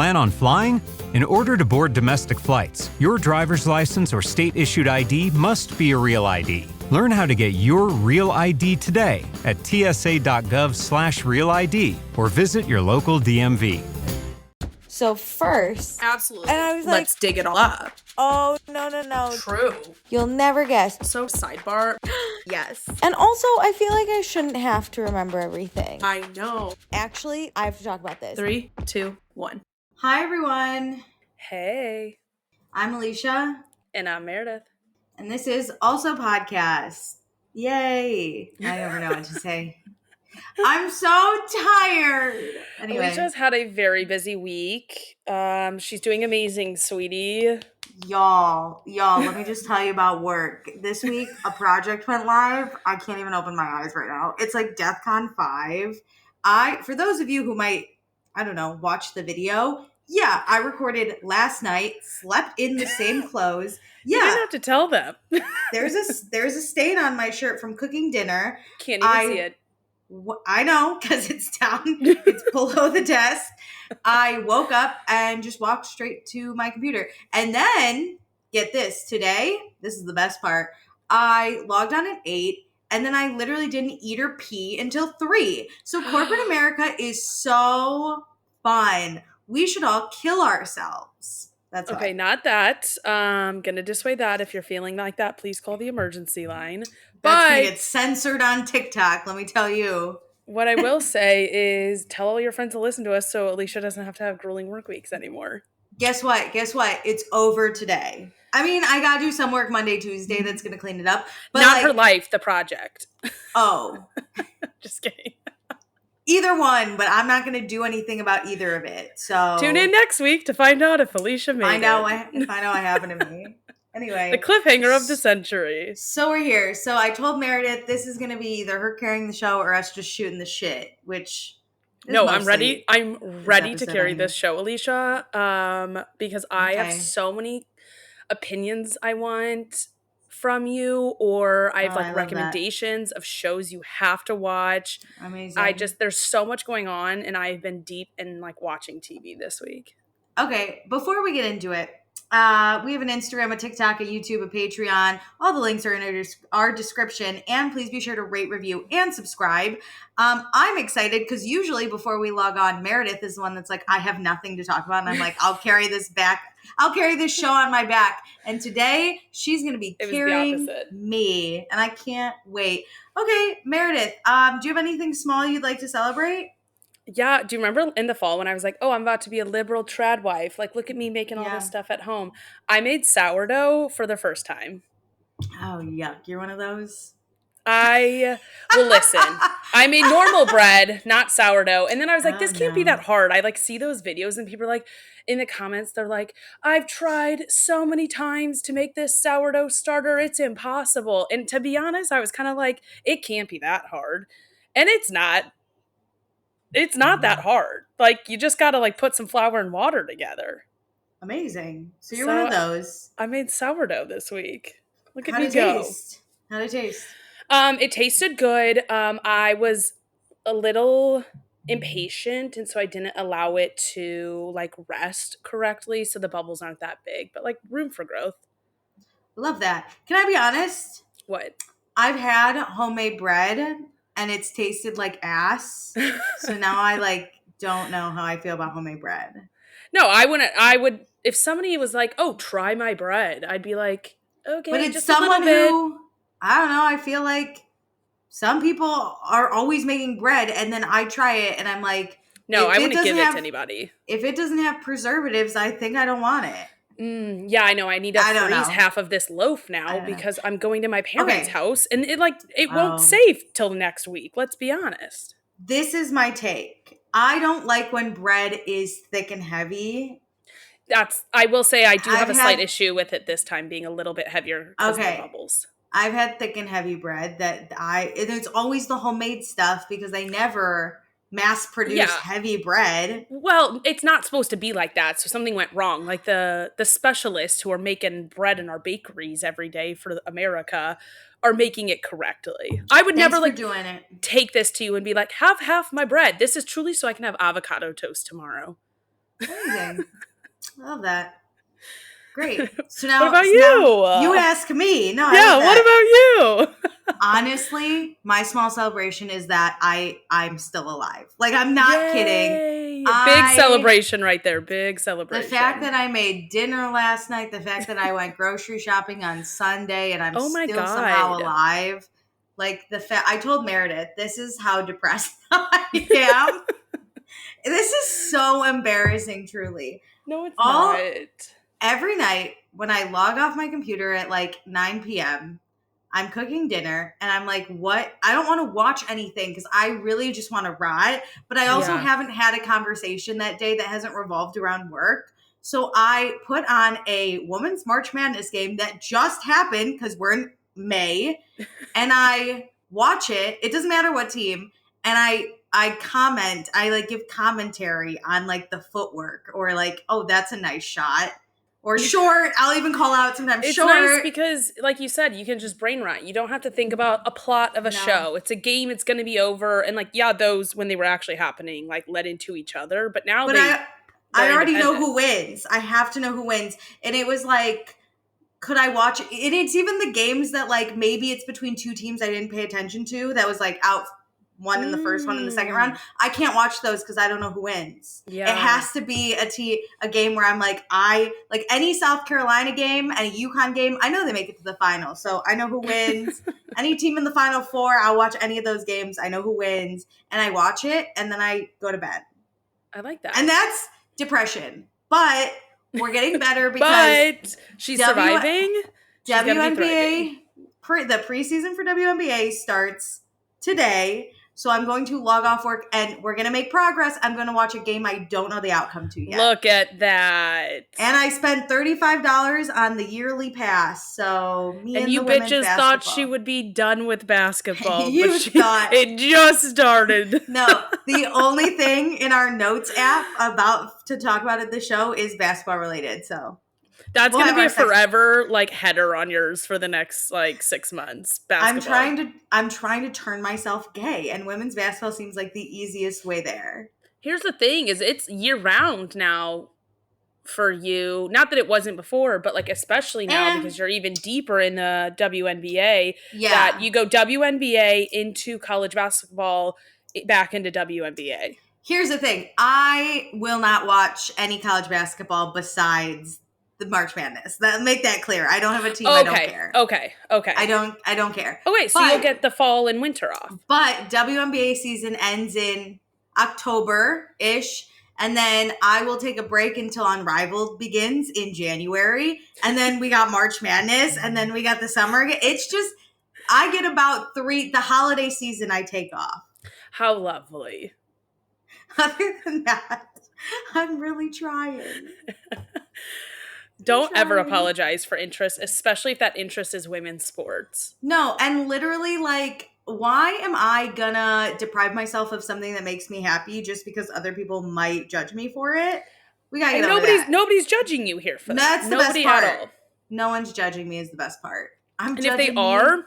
Plan on flying? In order to board domestic flights, your driver's license or state-issued ID must be a real ID. Learn how to get your real ID today at tsa.gov/real ID or visit your local DMV. So first, absolutely, and I was let's dig it all up. Oh, no. True. You'll never guess. So sidebar. Yes. And also, I feel like I shouldn't have to remember everything. I know. Actually, I have to talk about this. 3, 2, 1. Hi, everyone. Hey. I'm Alicia. And I'm Meredith. And this is Also Podcast. Yay. I never know what to say. I'm so tired. Anyway. Alicia's had a very busy week. She's doing amazing, sweetie. Y'all, let me just tell you about work. This week, a project went live. I can't even open my eyes right now. It's like DEFCON 5. For those of you who might, I don't know, watch the video, yeah, I recorded last night, slept in the same clothes. Yeah. You didn't have to tell them. There's a stain on my shirt from cooking dinner. Can't even see it. I know, because it's down. It's below the desk. I woke up and just walked straight to my computer. And then, get this, today, this is the best part, I logged on at 8, and then I literally didn't eat or pee until 3. So corporate America is so fun. We should all kill ourselves. That's okay, not that. I'm going to dissuade that. If you're feeling like that, please call the emergency line. That's going to get censored on TikTok, let me tell you. What I will say is tell all your friends to listen to us so Alicia doesn't have to have grueling work weeks anymore. Guess what? It's over today. I mean, I got to do some work Monday, Tuesday. That's going to clean it up. But not her life, the project. Oh. Just kidding. Either one, but I'm not going to do anything about either of it. So tune in next week to find out if Alicia made it. If I know what happened to me. Anyway. The cliffhanger of the century. So we're here. So I told Meredith this is going to be either her carrying the show or us just shooting the shit, which no, I'm ready. I'm ready to carry this show, Alicia, because I have so many opinions I want from you, or I have recommendations of shows you have to watch. Amazing. There's so much going on, and I've been deep in watching TV this week. Okay, before we get into it, we have an Instagram, a TikTok, a YouTube, a Patreon. All the links are in our description. And please be sure to rate, review, and subscribe. I'm excited because usually before we log on, Meredith is the one that's like, I have nothing to talk about. And I'm like, I'll carry this show on my back. And today, she's going to be carrying me. And I can't wait. Okay, Meredith, do you have anything small you'd like to celebrate? Yeah, do you remember in the fall when I was like, oh, I'm about to be a liberal trad wife. Look at me making all this stuff at home. I made sourdough for the first time. Oh, yuck. You're one of those? Well, listen. I made normal bread, not sourdough. And then I was like, this can't be that hard. I see those videos and people are like, in the comments, they're like, I've tried so many times to make this sourdough starter. It's impossible. And to be honest, I was kind of like, it can't be that hard. And it's not. It's not that hard. You just got to put some flour and water together. Amazing. So you're one of those. I made sourdough this week. Look at me go. How'd it taste? It tasted good. I was a little impatient, and so I didn't allow it to rest correctly, so the bubbles aren't that big, but room for growth. Love that. Can I be honest? What? I've had homemade bread and it's tasted like ass. So now I don't know how I feel about homemade bread. No, I would if somebody was like, "Oh, try my bread." I'd be like, "Okay." But it's just someone who I don't know, I feel like some people are always making bread and then I try it and I'm like, no, I wouldn't give it to anybody. If it doesn't have preservatives, I think I don't want it. Yeah, I know. I need to freeze half of this loaf now because I'm going to my parents' house and it won't save till next week. Let's be honest. This is my take. I don't like when bread is thick and heavy. I will say I do have a slight issue with it this time being a little bit heavier because of the bubbles. I've had thick and heavy bread it's always the homemade stuff because they never mass produce heavy bread. Well, it's not supposed to be like that. So something went wrong. The specialists who are making bread in our bakeries every day for America are making it correctly. I would never doing it. Take this to you and be like, have half my bread. This is truly so I can have avocado toast tomorrow. Amazing. Amazing. Love that. Great. So now, What about so you? now you ask me. No, I Yeah, love what that. about you? Honestly, my small celebration is that I'm still alive. Like, I'm not kidding. Yay. Big celebration right there. Big The celebration. fact that I made dinner last night, the fact that I went grocery shopping on Sunday and I'm Oh my still somehow God. alive. Like, I told Meredith, this is how depressed I am. This is so embarrassing, truly. No, it's not. Every night when I log off my computer at like 9 p.m., I'm cooking dinner and I'm like, what? I don't want to watch anything because I really just want to rot. But I also Yeah. haven't had a conversation that day that hasn't revolved around work. So I put on a women's March Madness game that just happened because we're in May. And I watch it. It doesn't matter what team. And I comment, I like give commentary on like the footwork or like, oh, that's a nice shot. Or short. I'll even call out sometimes It's short. nice because, like you said, you can just brain rot. You don't have to think about a plot of a show. It's a game. It's going to be over. And, like, yeah, those, when they were actually happening, like, led into each other. But now I already know who wins. I have to know who wins. And it was like, could I watch it? And it's even the games that, like, maybe it's between two teams I didn't pay attention to that was, like, out one in the first, one in the second round. I can't watch those because I don't know who wins. Yeah. It has to be a game where I'm like, like any South Carolina game, any UConn game, I know they make it to the final. So I know who wins. Any team in the Final Four, I'll watch any of those games. I know who wins. And I watch it, and then I go to bed. I like that. And that's depression. But we're getting better because but she's surviving. WNBA, the preseason for WNBA starts today. So I'm going to log off work and we're going to make progress. I'm going to watch a game I don't know the outcome to yet. Look at that. And I spent $35 on the yearly pass. So and you bitches thought she would be done with basketball. You thought. It just started. No, the only thing in our notes app about to talk about at the show is basketball related. So that's going to be a forever like header on yours for the next like 6 months. Basketball. I'm trying to turn myself gay, and women's basketball seems like the easiest way there. Here's the thing: is it's year round now for you. Not that it wasn't before, but like especially now because you're even deeper in the WNBA. Yeah, that you go WNBA into college basketball, back into WNBA. Here's the thing: I will not watch any college basketball besides the March Madness. Make that clear. I don't have a team. Okay. I don't care. Okay. I don't care. Okay, so you'll get the fall and winter off. But WNBA season ends in October-ish, and then I will take a break until Unrivaled begins in January, and then we got March Madness, and then we got the summer. It's just, I get about the holiday season I take off. How lovely. Other than that, I'm really trying. Don't ever apologize for interest, especially if that interest is women's sports. No, and literally, like, why am I gonna deprive myself of something that makes me happy just because other people might judge me for it? We gotta get over that. Nobody's judging you here for that. That's the Nobody best part. At all. No one's judging me is the best part. And if they are,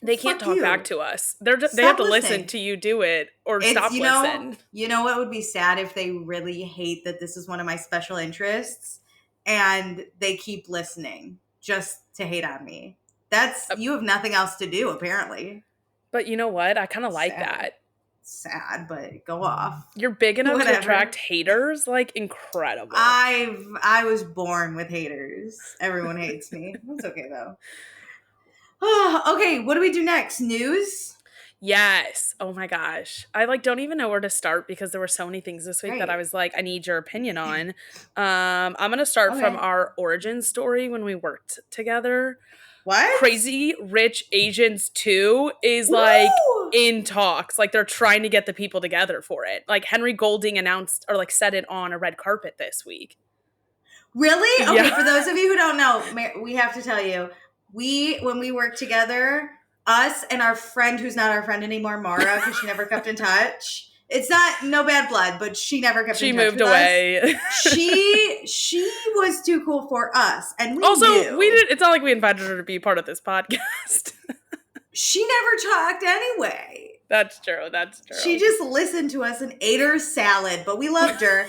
they can't talk back to us. They have to listen to you do it or stop listening. You know what would be sad if they really hate that this is one of my special interests and they keep listening just to hate on me. You have nothing else to do, apparently. But you know what? I kind of like that. Sad, but go off. You're big enough to attract haters, like incredible. I was born with haters. Everyone hates me. It's okay though. Oh, okay, what do we do next? News? Yes. Oh my gosh. I don't even know where to start because there were so many things this week that I was like, I need your opinion on. I'm going to start from our origin story when we worked together. What? Crazy Rich Asians 2 is like in talks. Like they're trying to get the people together for it. Like Henry Golding announced or like said it on a red carpet this week. Really? Okay, for those of you who don't know, we have to tell you, when we worked together, us and our friend who's not our friend anymore, Mara, because she never kept in touch. It's no bad blood, but she never kept in touch. She moved away. She was too cool for us, and we knew. It's not like we invited her to be part of this podcast. She never talked anyway. That's true. She just listened to us and ate her salad, but we loved her.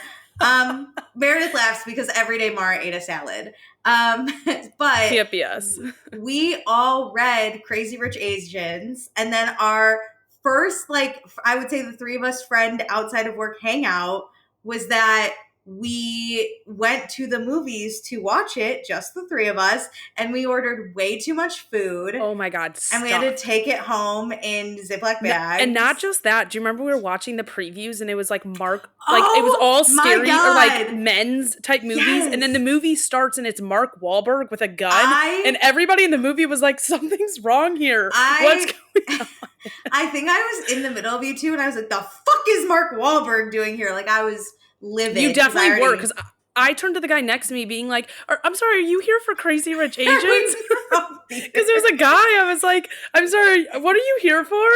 Meredith laughs because every day Mara ate a salad. But P.P.S. we all read Crazy Rich Asians, and then our first, like, I would say the three of us friend outside of work hangout was that we went to the movies to watch it, just the three of us, and we ordered way too much food. Oh my God, and we had to take it home in Ziploc bags. And not just that. Do you remember we were watching the previews and it was like it was all scary or like men's type movies. Yes. And then the movie starts and it's Mark Wahlberg with a gun. And everybody in the movie was like, something's wrong here. What's going on? I think I was in the middle of you two and I was like, the fuck is Mark Wahlberg doing here? Like, I was livid. You definitely were, because I turned to the guy next to me being like, I'm sorry, are you here for Crazy Rich Asians? Because there was a guy, I was like, I'm sorry, what are you here for?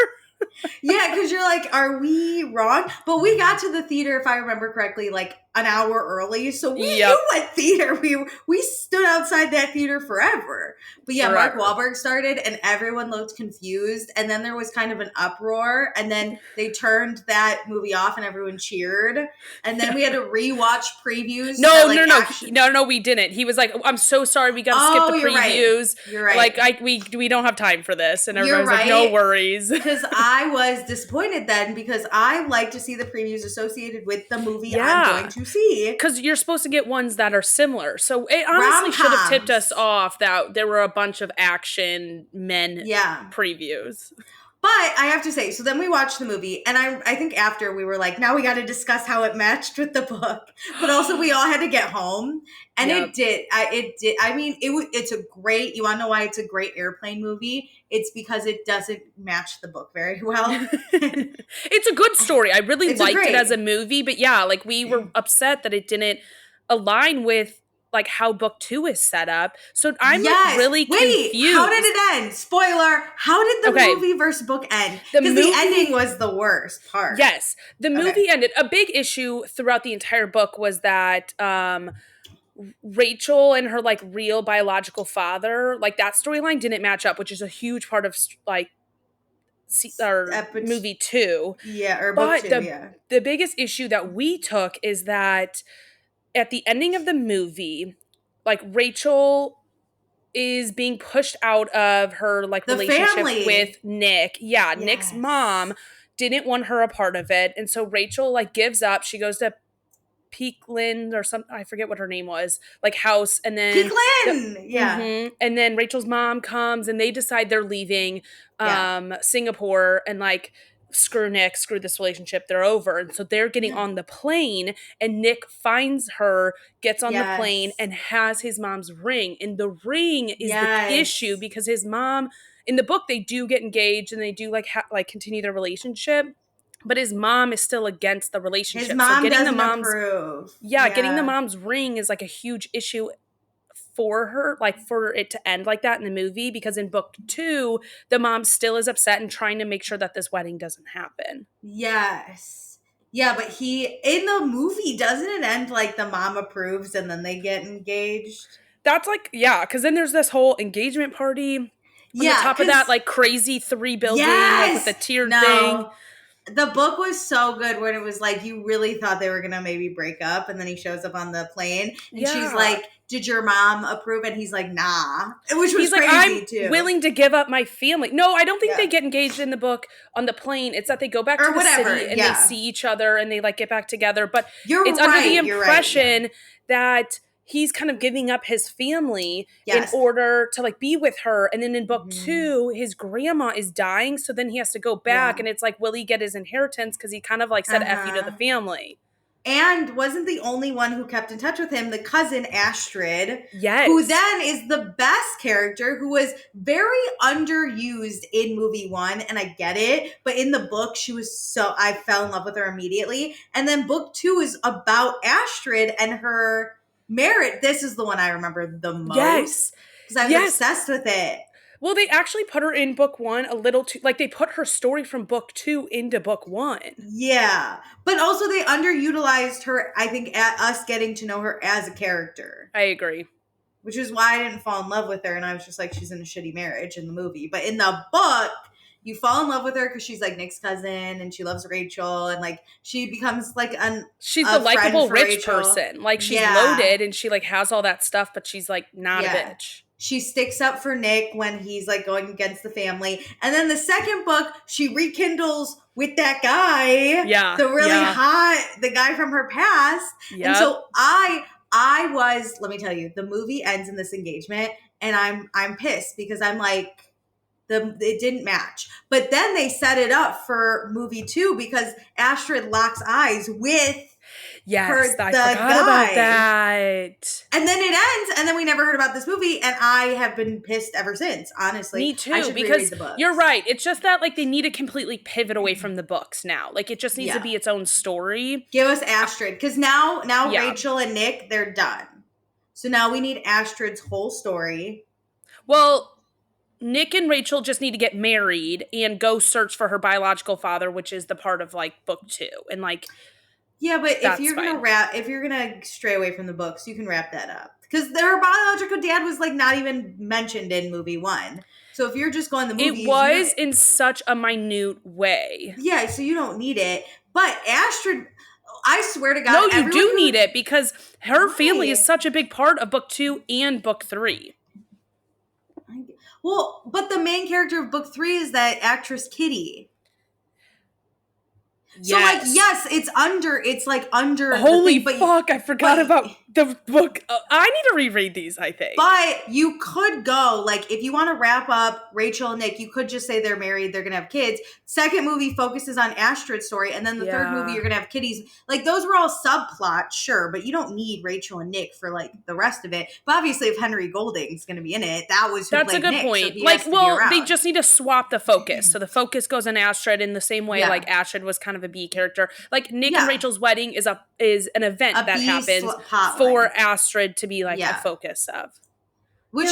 Yeah, because you're like, are we wrong? But we got to the theater, if I remember correctly, like an hour early. So we knew what theater we stood outside that theater forever. But yeah, Mark Wahlberg started and everyone looked confused. And then there was kind of an uproar. And then they turned that movie off and everyone cheered. And then we had to rewatch previews. No, we didn't. He was like, I'm so sorry, we got to skip the previews. You're right. Like, we don't have time for this. And everyone was like, no worries. Because I was disappointed then because I like to see the previews associated with the movie I'm going to see. Because you're supposed to get ones that are similar. So it honestly should have tipped us off that there were a bunch of action men previews. But I have to say, so then we watched the movie, and I think after we were like, now we got to discuss how it matched with the book. But also we all had to get home, and it did. I mean, it's a great, you want to know why it's a great airplane movie? It's because it doesn't match the book very well. It's a good story. I really liked it as a movie, but yeah, like we were upset that it didn't align with like how book 2 is set up. So I'm like really confused. How did it end? Spoiler. How did the movie versus book end? Because the ending was the worst part. Yes. The movie ended. A big issue throughout the entire book was that Rachel and her like real biological father, like that storyline didn't match up, which is a huge part of like movie 2. Yeah, or book 2, the biggest issue that we took is that at the ending of the movie, like Rachel is being pushed out of her like relationship with Nick. Yeah, Nick's mom didn't want her a part of it. And so Rachel like gives up. She goes to Peakland or something. I forget what her name was. Like house. And then Peakland! And then Rachel's mom comes and they decide they're leaving Singapore and like screw Nick, screw this relationship, they're over. And so they're getting on the plane and Nick finds her, gets on the plane and has his mom's ring. And the ring is the issue because his mom, in the book, they do get engaged and they do like continue their relationship. But his mom is still against the relationship. His mom doesn't approve. Yeah, getting the mom's ring is like a huge issue for her, like for it to end like that in the movie, because in book 2 the mom still is upset and trying to make sure that this wedding doesn't happen. But in the movie doesn't it end like the mom approves and then they get engaged? That's like because then there's this whole engagement party on the top of that like crazy 3 building like with the tiered thing. The book was so good when it was like you really thought they were gonna maybe break up, and then he shows up on the plane and she's like, "Did your mom approve?" And he's like, "Nah," which was crazy I'm too. Willing to give up my family. No, I don't think they get engaged in the book on the plane. It's that they go back to the city and they see each other and they like get back together. But it's under the impression that he's kind of giving up his family in order to like be with her. And then in book 2, his grandma is dying. So then he has to go back and it's like, will he get his inheritance? Because he kind of like said F you to the family. And wasn't the only one who kept in touch with him, the cousin Astrid. Yes. Who then is the best character, who was very underused in movie 1. And I get it. But in the book, I fell in love with her immediately. And then book 2 is about Astrid and her merit. This is the one I remember the most. Yes. Because I was obsessed with it. Well, they actually put her in book 1 a little too, like they put her story from book 2 into book 1. Yeah. But also they underutilized her, I think, at us getting to know her as a character. I agree. Which is why I didn't fall in love with her. And I was just like, she's in a shitty marriage in the movie. But in the book, you fall in love with her because she's like Nick's cousin and she loves Rachel and like she becomes like she's a the likable friend for rich Rachel. person. Like she's Yeah. loaded and she like has all that stuff, but she's like not a bitch. She sticks up for Nick when he's like going against the family. And then the second book, she rekindles with that guy. Yeah. The really hot, the guy from her past. Yep. And so I was, let me tell you, the movie ends in this engagement and I'm pissed because I'm like, it didn't match. But then they set it up for movie 2 because Astrid locks eyes with I forgot about that. And then it ends, and then we never heard about this movie, and I have been pissed ever since, honestly. Me too, I should because reread the books. you're right. It's just that like they need to completely pivot away from the books now. Like it just needs to be its own story. Give us Astrid, because now Rachel and Nick, they're done. So now we need Astrid's whole story. Well, Nick and Rachel just need to get married and go search for her biological father, which is the part of like book 2, and like. Yeah, but if you're gonna stray away from the books, you can wrap that up because their biological dad was like not even mentioned in movie 1. So if you're just going the movies, it was in such a minute way. Yeah, so you don't need it. But Astrid, I swear to God, no, you do need it because her family is such a big part of book 2 and book 3. Well, but the main character of book 3 is that actress Kitty. So like, yes, it's like under. Holy fuck! I forgot about the book. I need to reread these, I think. But you could go like if you want to wrap up Rachel and Nick, you could just say they're married, they're gonna have kids. Second movie focuses on Astrid's story, and then the third movie you're gonna have Kitty's. Like those were all subplots, sure, but you don't need Rachel and Nick for like the rest of it. But obviously, if Henry Golding's gonna be in it, that's a good Nick, point. So like, well, they just need to swap the focus, so the focus goes on Astrid in the same way like Astrid was kind of a B character. Like Nick and Rachel's wedding is an event that happens for Astrid to be like the focus of. Which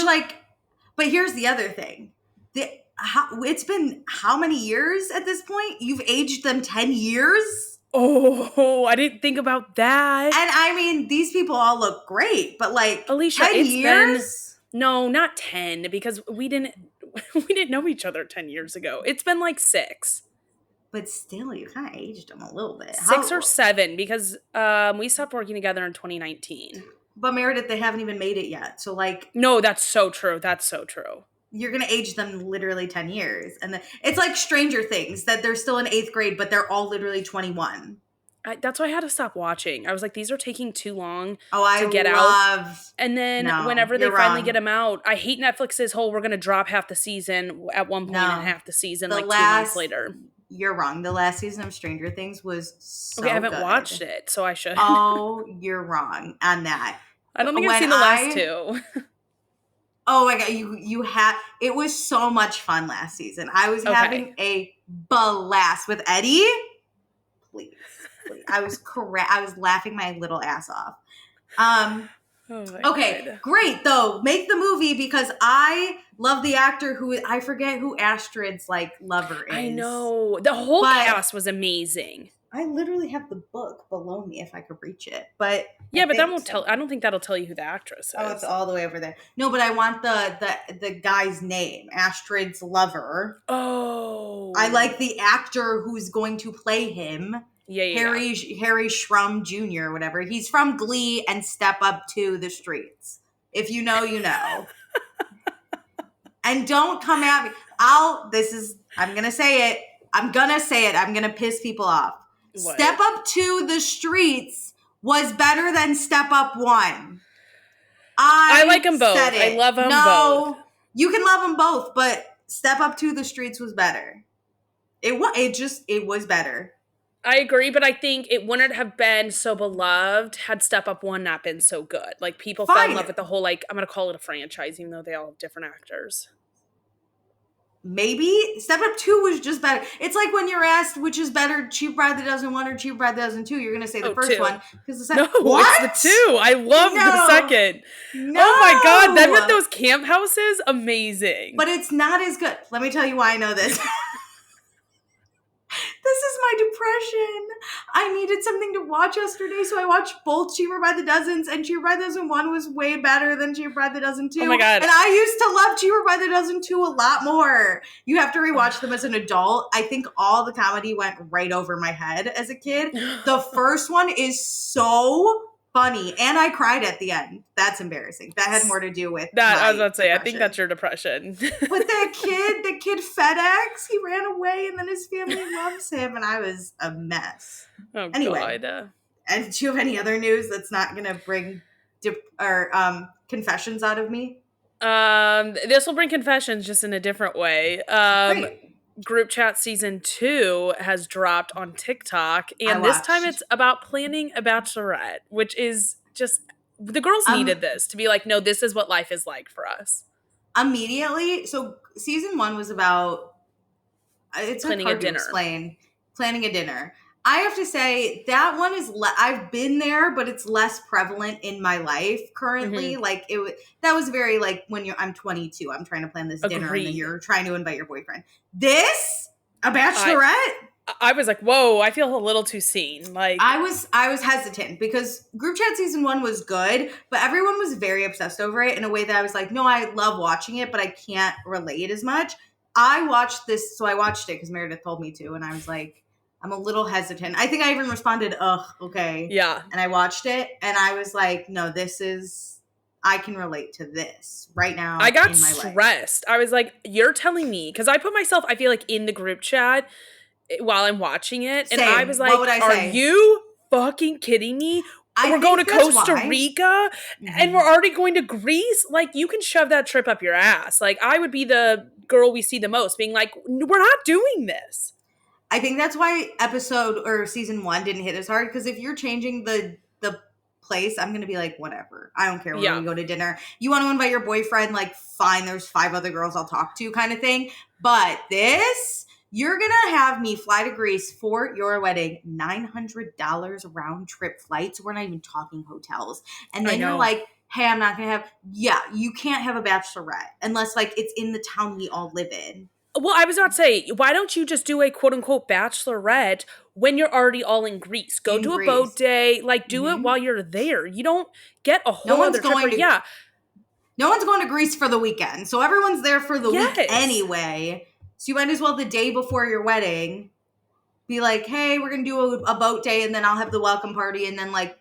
but here's the other thing. It's been how many years at this point? You've aged them 10 years? Oh, I didn't think about that. And I mean, these people all look great, but like Alicia, 10 years? No, not 10 because we didn't know each other 10 years ago. It's been like 6. But still, you kind of aged them a little bit. 6 or 7 because we stopped working together in 2019. But Meredith, they haven't even made it yet. So like. No, that's so true. That's so true. You're going to age them literally 10 years. And it's like Stranger Things that they're still in 8th grade, but they're all literally 21. That's why I had to stop watching. I was like, these are taking too long to get out. And then whenever they finally get them out, I hate Netflix's whole, we're going to drop half the season at one point and half the season 2 months later. You're wrong. The last season of Stranger Things was so I haven't good. watched it, so I should. Oh, you're wrong on that. I don't think I've seen the last 2. Oh my God, you had it was so much fun last season. I was having a blast with Eddie. Please. I was laughing my little ass off. Okay, great though. Make the movie because I love the actor who I forget who Astrid's like lover is. I know. The whole cast was amazing. I literally have the book below me if I could reach it. But yeah, but that won't tell. I don't think that'll tell you who the actress is. Oh, it's all the way over there. No, but I want the guy's name, Astrid's lover. Oh. I like the actor who's going to play him. Harry Shrum Jr. or whatever. He's from Glee and Step Up to the Streets. If you know, you know. And don't come at me. I'm going to say it. I'm going to piss people off. What? Step Up to the Streets was better than Step Up 1. I like them both. I love them both. You can love them both, but Step Up to the Streets was better. It was better. I agree, but I think it wouldn't have been so beloved had Step Up 1 not been so good. Like, people fell in love with the whole, like, I'm going to call it a franchise, even though they all have different actors. Maybe. Step Up 2 was just better. It's like when you're asked which is better, Cheap Bride the Dozen 1 or Cheap Bride the Dozen 2, you're going to say the first 2. one. Because the second it's the 2. I love the second. No. Oh my God. Then with those camp houses, amazing. But it's not as good. Let me tell you why I know this. This is my depression. I needed something to watch yesterday, so I watched both Cheaper by the Dozens, and Cheaper by the Dozen 1 was way better than Cheaper by the Dozen 2. Oh my God. And I used to love Cheaper by the Dozen 2 a lot more. You have to rewatch them as an adult. I think all the comedy went right over my head as a kid. The first one is so funny, and I cried at the end. That's embarrassing. That had more to do with that. I was about to say, depression. I think that's your depression. But the kid FedEx, he ran away, and then his family loves him, and I was a mess. Oh, Anyway, God. and do you have any other news that's not going to bring confessions out of me? This will bring confessions just in a different way. Great. Group Chat Season 2 has dropped on TikTok, and this time it's about planning a bachelorette, which is just, the girls needed this to be like, no, this is what life is like for us. Immediately, so Season 1 was about, it's planning hard a dinner. To explain. Planning a dinner. I have to say, that one is, I've been there, but it's less prevalent in my life currently. Mm-hmm. Like, that was very, like, when I'm 22, I'm trying to plan this dinner, and then you're trying to invite your boyfriend. This? A bachelorette? I was like, whoa, I feel a little too seen. Like, I was hesitant because Group Chat Season 1 was good, but everyone was very obsessed over it in a way that I was like, no, I love watching it, but I can't relate as much. I watched this, so I watched it because Meredith told me to, and I was like, I'm a little hesitant. I think I even responded, ugh, okay. Yeah. And I watched it, and I was like, no, I can relate to this right now. I got in my stressed. life. I was like, you're telling me, because I put myself, I feel like, in the group chat while I'm watching it, and I was like, are you fucking kidding me? We're going to Costa Rica, and we're already going to Greece? Like, you can shove that trip up your ass. Like, I would be the girl we see the most, being like, we're not doing this. I think that's why Season 1 didn't hit as hard, because if you're changing the place, I'm going to be like, whatever. I don't care when we go to dinner. You want to invite your boyfriend, like, fine, there's 5 other girls I'll talk to kind of thing. But this, you're going to have me fly to Greece for your wedding, $900 round trip flights. We're not even talking hotels. And then you're like, hey, I'm not going to have, you can't have a bachelorette unless, like, it's in the town we all live in. Well, I was about to say, why don't you just do a quote-unquote bachelorette when you're already all in Greece? Go to a boat day. Like, do it while you're there. You don't get a whole other trip. No one's going to Greece for the weekend. So everyone's there for the week anyway. So you might as well, the day before your wedding, be like, hey, we're going to do a boat day, and then I'll have the welcome party, and then, like,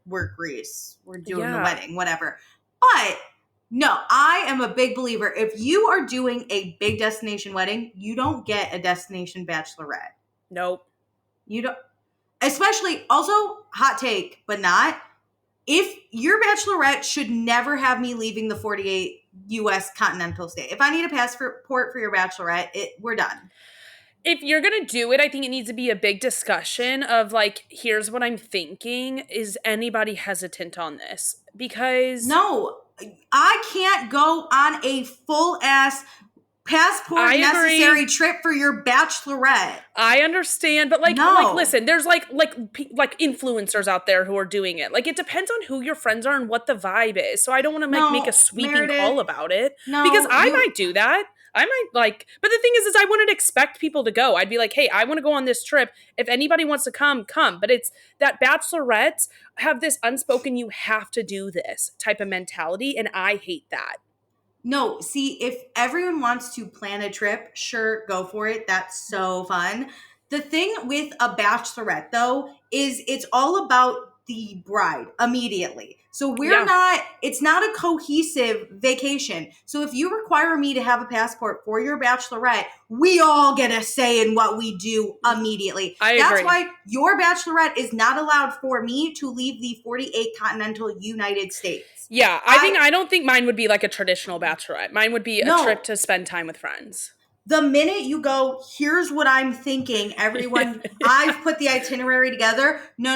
we're Greece. We're doing the wedding, whatever. But no, I am a big believer. If you are doing a big destination wedding, you don't get a destination bachelorette. Nope. You don't. Especially, also, hot take, but not. If your bachelorette should never have me leaving the 48 U.S. continental state. If I need a passport for your bachelorette, we're done. If you're going to do it, I think it needs to be a big discussion of, like, here's what I'm thinking. Is anybody hesitant on this? Because... No, I can't go on a full-ass passport necessary trip for your bachelorette. I understand, but like listen, there's like influencers out there who are doing it. Like, it depends on who your friends are and what the vibe is. So I don't want to make a sweeping call about it because I might do that. I might but the thing is I wouldn't expect people to go. I'd be like, hey, I want to go on this trip. If anybody wants to come. But it's that bachelorettes have this unspoken, you have to do this type of mentality. And I hate that. No, see, if everyone wants to plan a trip, sure, go for it. That's so fun. The thing with a bachelorette, though, is it's all about the bride immediately. So it's not a cohesive vacation. So if you require me to have a passport for your bachelorette, we all get a say in what we do immediately. That's why your bachelorette is not allowed for me to leave the 48 continental United States. Yeah, I don't think mine would be like a traditional bachelorette. Mine would be a trip to spend time with friends. The minute you go, here's what I'm thinking, everyone, I've put the itinerary together. No.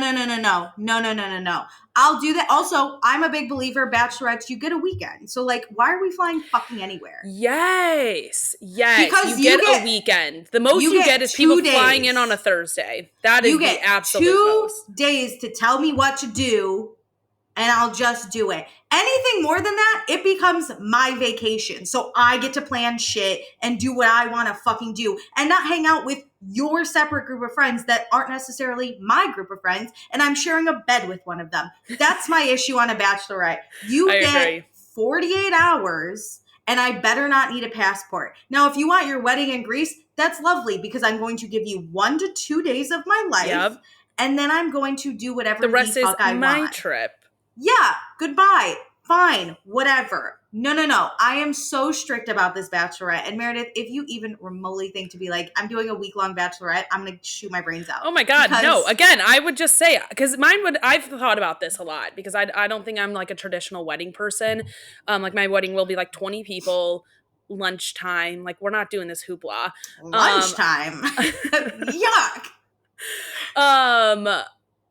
I'll do that. Also, I'm a big believer, bachelorettes, you get a weekend. So, like, why are we flying fucking anywhere? Yes. Because you get a weekend. The most you get is people flying in on a Thursday. That is the absolute most. 2 days to tell me what to do, and I'll just do it. Anything anything more than that, it becomes my vacation. So I get to plan shit and do what I want to fucking do and not hang out with your separate group of friends that aren't necessarily my group of friends, and I'm sharing a bed with one of them. That's my issue on a bachelorette. You get 48 hours, and I better not need a passport. Now, if you want your wedding in Greece, that's lovely because I'm going to give you 1 to 2 days of my life, and then I'm going to do whatever the rest fuck I want. is my trip. Yeah, goodbye. Fine, whatever. No. I am so strict about this bachelorette. And Meredith, if you even remotely think to be like, I'm doing a week-long bachelorette, I'm going to shoot my brains out. Oh my God, no. Again, I would just say, because I've thought about this a lot because I don't think I'm like a traditional wedding person. Like my wedding will be like 20 people, lunchtime. Like we're not doing this hoopla. Lunchtime? Yuck.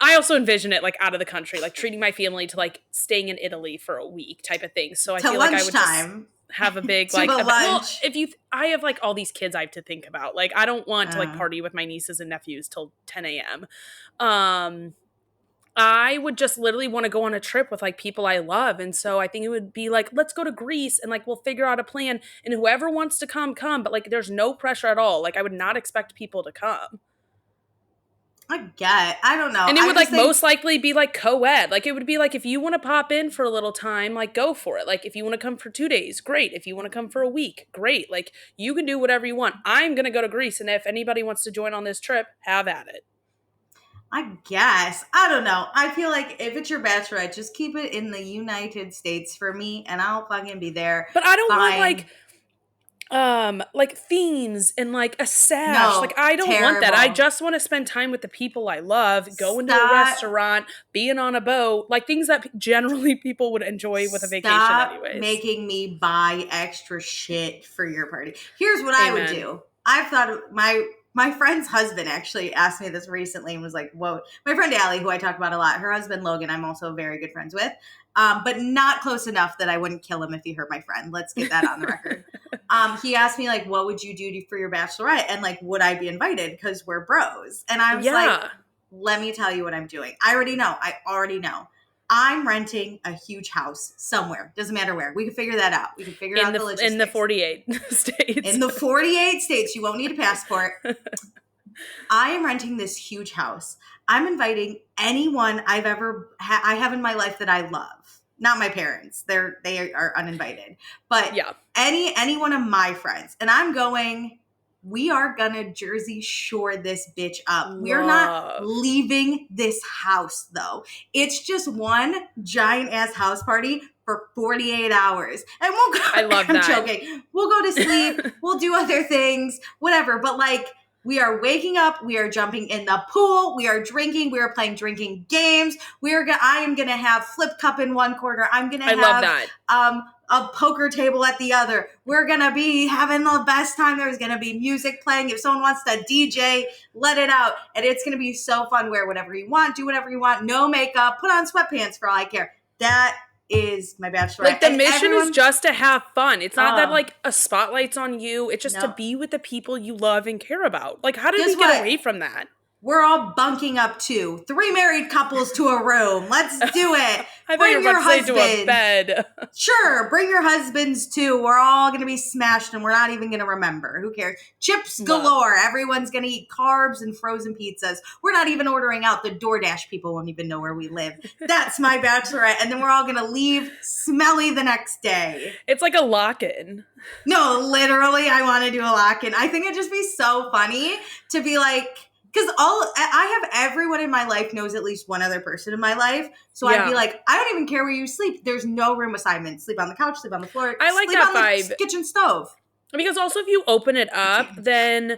I also envision it like out of the country, like treating my family to like staying in Italy for a week type of thing. So I feel like I would just have a big like lunch. Well, I have like all these kids I have to think about. Like I don't want to like party with my nieces and nephews till 10 a.m. I would just literally want to go on a trip with like people I love. And so I think it would be like, let's go to Greece and like we'll figure out a plan and whoever wants to come. But like there's no pressure at all. Like I would not expect people to come. I don't know. And it would like most likely be like co-ed. Like it would be like if you want to pop in for a little time, like go for it. Like if you want to come for 2 days, great. If you want to come for a week, great. Like you can do whatever you want. I'm going to go to Greece. And if anybody wants to join on this trip, have at it. I guess. I don't know. I feel like if it's your bachelorette, just keep it in the United States for me and I'll fucking be there. But I don't want like themes and like a sash. Like I don't want that. I just want to spend time with the people I love, going to a restaurant, being on a boat, like things that generally people would enjoy with a vacation anyways. Making me buy extra shit for your party. Here's what I would do. I've thought of my friend's husband actually asked me this recently and was like, whoa. My friend Allie, who I talk about a lot, her husband Logan, I'm also very good friends with. But not close enough that I wouldn't kill him if he hurt my friend. Let's get that on the record. He asked me, like, what would you do for your bachelorette? And, like, would I be invited? Because we're bros. And I was like, let me tell you what I'm doing. I already know. I'm renting a huge house somewhere. Doesn't matter where. We can figure that out. We can figure out the logistics. In the 48 states. In the 48 states. You won't need a passport. I am renting this huge house. I'm inviting anyone I have in my life that I love. Not my parents. They are uninvited. But any one of my friends. And I'm going, we are gonna Jersey Shore this bitch up. We're not leaving this house though. It's just one giant ass house party for 48 hours. And we'll go. I love that. I'm joking. We'll go to sleep. We'll do other things, whatever. But like, we are waking up. We are jumping in the pool. We are drinking. We are playing drinking games. I am going to have flip cup in one corner. I'm going to have a poker table at the other. We're going to be having the best time. There's going to be music playing. If someone wants to DJ, let it out. And it's going to be so fun. Wear whatever you want. Do whatever you want. No makeup. Put on sweatpants for all I care. That is my bachelorette. Like the mission is just to have fun. It's not that like a spotlight's on you. It's just to be with the people you love and care about. Like how did we get away from that? We're all bunking up to 3 married couples to a room. Let's do it. I thought you were about to say to a bed. Sure, bring your husbands too. We're all going to be smashed and we're not even going to remember. Who cares? Chips galore. Everyone's going to eat carbs and frozen pizzas. We're not even ordering out. The DoorDash people won't even know where we live. That's my bachelorette. And then we're all going to leave smelly the next day. It's like a lock-in. No, literally, I want to do a lock-in. I think it'd just be so funny to be like... Because I have everyone in my life knows at least one other person in my life. So I'd be like, I don't even care where you sleep. There's no room assignment. Sleep on the couch, sleep on the floor. I like sleep that on vibe. The kitchen stove. Because also if you open it up, then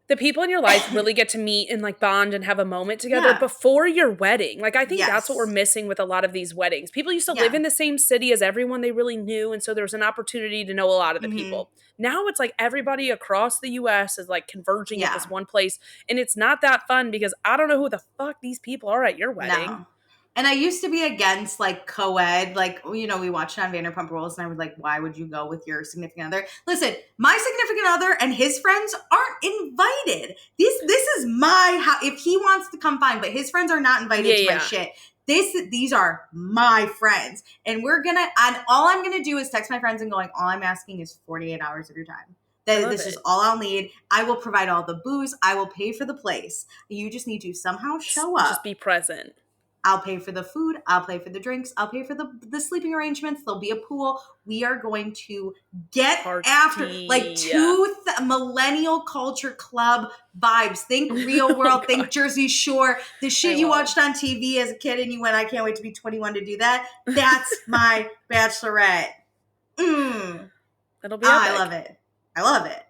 the people in your life really get to meet and like bond and have a moment together before your wedding. Like I think that's what we're missing with a lot of these weddings. People used to live in the same city as everyone they really knew. And so there was an opportunity to know a lot of the people. Now it's like everybody across the U.S. is like converging at this one place. And it's not that fun because I don't know who the fuck these people are at your wedding. No. And I used to be against like co-ed, like, you know, we watched it on Vanderpump Rules and I was like, why would you go with your significant other? Listen, my significant other and his friends aren't invited. This is my house. If he wants to come, fine, but his friends are not invited to my shit. These are my friends. And all I'm gonna do is text my friends and going, all I'm asking is 48 hours of your time. This is all I'll need. I will provide all the booze. I will pay for the place. You just need to somehow show up. Just be present. I'll pay for the food. I'll pay for the drinks. I'll pay for the sleeping arrangements. There'll be a pool. We are going to get after like millennial culture club vibes. Think Real World, think Jersey Shore. The shit you watched on TV as a kid and you went, I can't wait to be 21 to do that. That's my bachelorette. That'll be epic. I love it. I love it.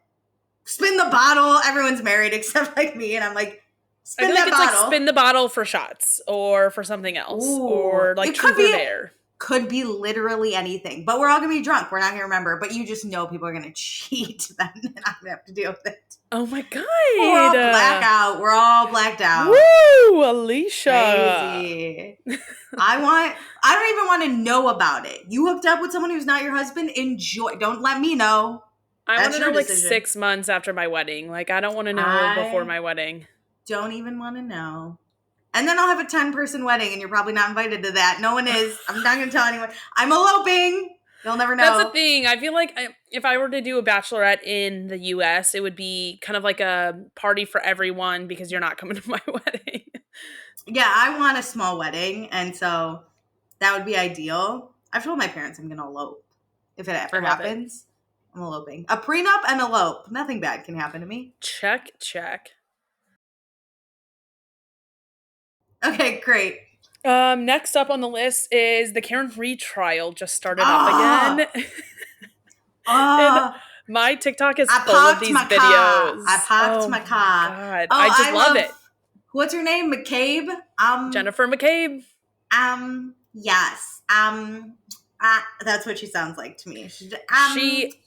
Spin the bottle. Everyone's married except like me. And I'm like, spin that bottle. Like spin the bottle for shots or for something else. Ooh. Or like truth or dare. Could be literally anything. But we're all going to be drunk. We're not going to remember. But you just know people are going to cheat. Then I'm going to have to deal with it. Oh my God. We're all blackout. We're all blacked out. Woo, Alicia. Crazy. I don't even want to know about it. You hooked up with someone who's not your husband? Enjoy. Don't let me know. I want to know like 6 months after my wedding. Like I don't want to know before my wedding. Don't even want to know. And then I'll have a 10-person wedding and you're probably not invited to that. No one is. I'm not going to tell anyone. I'm eloping. You'll never know. That's the thing. I feel like if I were to do a bachelorette in the U.S., it would be kind of like a party for everyone because you're not coming to my wedding. Yeah, I want a small wedding. And so that would be ideal. I've told my parents I'm going to elope. If it ever happens, I'm eloping. A prenup and elope. Nothing bad can happen to me. Check. Okay, great. Next up on the list is the Karen Reed trial just started up again. My TikTok is full of these videos. I popped my car. God. I just love it. What's her name? McCabe? Jennifer McCabe. Yes. That's what she sounds like to me.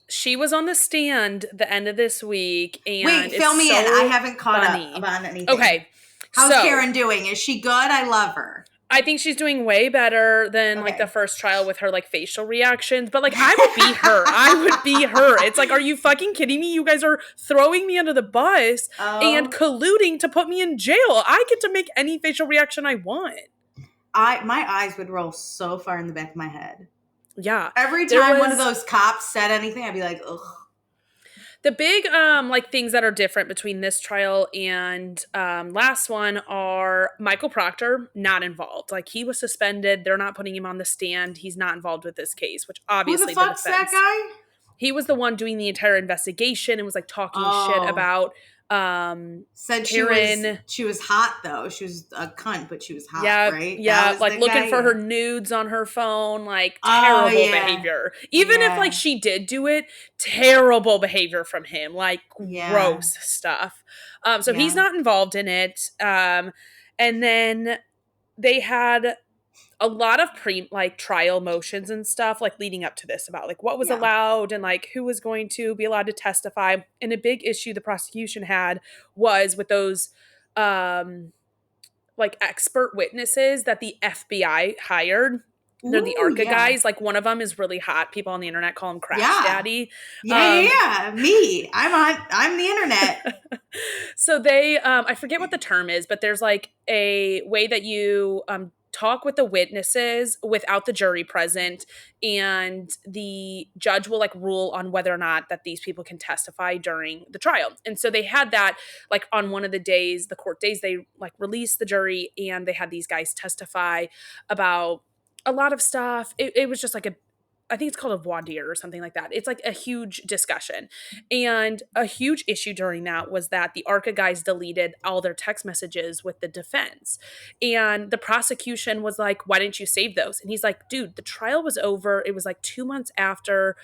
She was on the stand the end of this week, and wait, fill me in. I haven't caught up about anything. Okay. How's Karen doing? Is she good? I love her. I think she's doing way better than like the first trial with her like facial reactions. But like I would be her. I would be her. It's like, are you fucking kidding me? You guys are throwing me under the bus and colluding to put me in jail. I get to make any facial reaction I want. My eyes would roll so far in the back of my head. Yeah. Every time one of those cops said anything, I'd be like, ugh. The big like things that are different between this trial and last one are Michael Proctor not involved. Like he was suspended. They're not putting him on the stand. He's not involved with this case, which obviously who the fuck's that guy? He was the one doing the entire investigation and was like talking shit about said Karen. She was hot though. She was a cunt, but she was hot, right? Yeah, like looking for her nudes on her phone, like terrible behavior. Even if like she did do it, terrible behavior from him, like gross stuff. So he's not involved in it. And then they had a lot of trial motions and stuff like leading up to this about like what was allowed and like who was going to be allowed to testify. And a big issue the prosecution had was with those like expert witnesses that the FBI hired. They're the ARCA guys. Like one of them is really hot. People on the internet call him Crash Daddy. Me. I'm the internet. So they, I forget what the term is, but there's like a way that you talk with the witnesses without the jury present, and the judge will like rule on whether or not that these people can testify during the trial. And so they had that like on one of the days, the court days, they like released the jury and they had these guys testify about a lot of stuff. It was just like I think it's called a voir dire or something like that. It's like a huge discussion. And a huge issue during that was that the ARCA guys deleted all their text messages with the defense. And the prosecution was like, why didn't you save those? And he's like, dude, the trial was over. It was like 2 months after.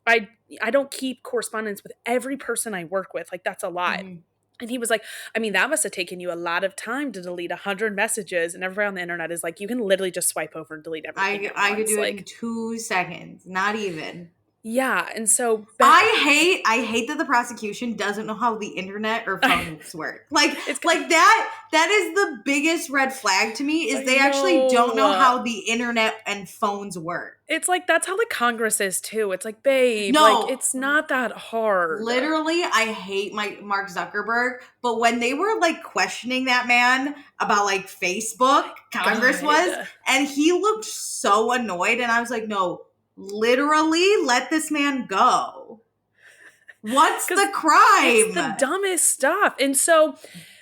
I don't keep correspondence with every person I work with. Like that's a lot. Mm-hmm. And he was like, I mean, that must have taken you a lot of time to delete 100 messages. And everybody on the internet is like, you can literally just swipe over and delete everything. I could do it in 2 seconds. Not even. Yeah, and so I hate that the prosecution doesn't know how the internet or phones work. Like It's that is the biggest red flag to me is I they actually don't know know. how the internet and phones work. It's like that's how like Congress is too. It's like, babe, like No, it's not that hard. literally, I hate my Mark Zuckerberg, but when they were like questioning that man about like Facebook, Congress was, God. and he looked so annoyed, and I was like, no, literally, let this man go. What's 'Cause the crime? it's the dumbest stuff. And so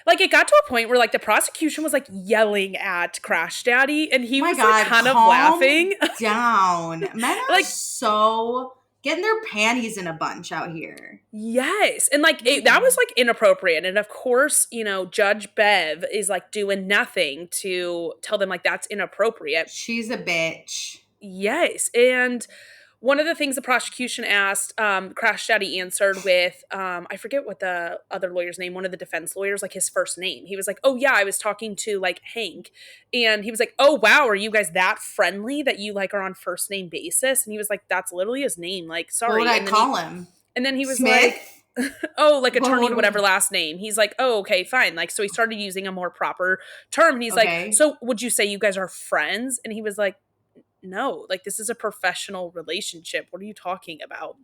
like it got to a point where like the prosecution was like yelling at Crash Daddy and he My was God, like kind of calm laughing. down. Men are Like so getting their panties in a bunch out here. yes. And like that was like inappropriate. And of course, you know, Judge Bev is like doing nothing to tell them like that's inappropriate. She's a bitch. Yes. And one of the things the prosecution asked, Crash Daddy answered with, I forget what the other lawyer's name, one of the defense lawyers, like his first name. He was like, oh yeah, I was talking to like Hank. And he was like, oh wow, are you guys that friendly that you like are on first name basis? And he was like, that's literally his name. Like, sorry. What would I and then call him? And then he was Smith? like, oh, like attorney, What- whatever last name. He's like, oh, okay, fine. Like, so he started using a more proper term. And he's Okay. like, so would you say you guys are friends? And he was like, no, like this is a professional relationship. What are you talking about?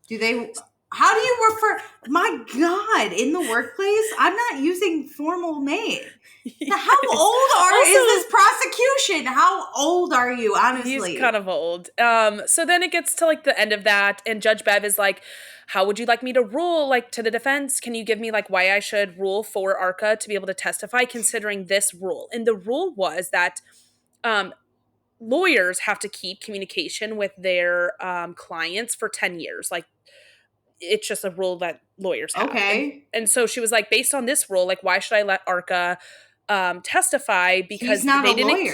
Do they? How do you refer? My God, in the workplace, I'm not using formal name. How old is this prosecution? How old are you, honestly? He's kind of old. So then it gets to like the end of that, and Judge Bev is like, how would you like me to rule like to the defense? Can you give me like why I should rule for Arca to be able to testify considering this rule? And the rule was that lawyers have to keep communication with their clients for 10 years. Like it's just a rule that lawyers have. Okay. And so she was like, based on this rule, like why should I let Arca testify because He's not they a didn't lawyer.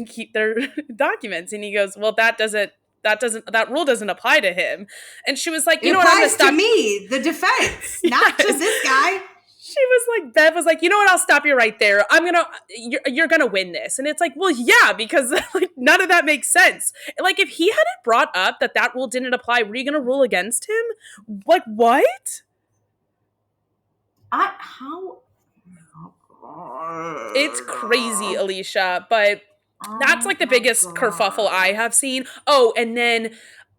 keep their documents. And he goes, well, that rule doesn't apply to him. And she was like, you It know what, I'm gonna applies stop to me, the defense, not to Yes. this guy. She was like, Bev was like, you know what, I'll stop you right there. You're gonna win this. And it's like, well, yeah, because like none of that makes sense. Like if he hadn't brought up that rule didn't apply, were you gonna rule against him? Like what? How? It's crazy, Alicia, but that's like the biggest kerfuffle I have seen. Oh, and then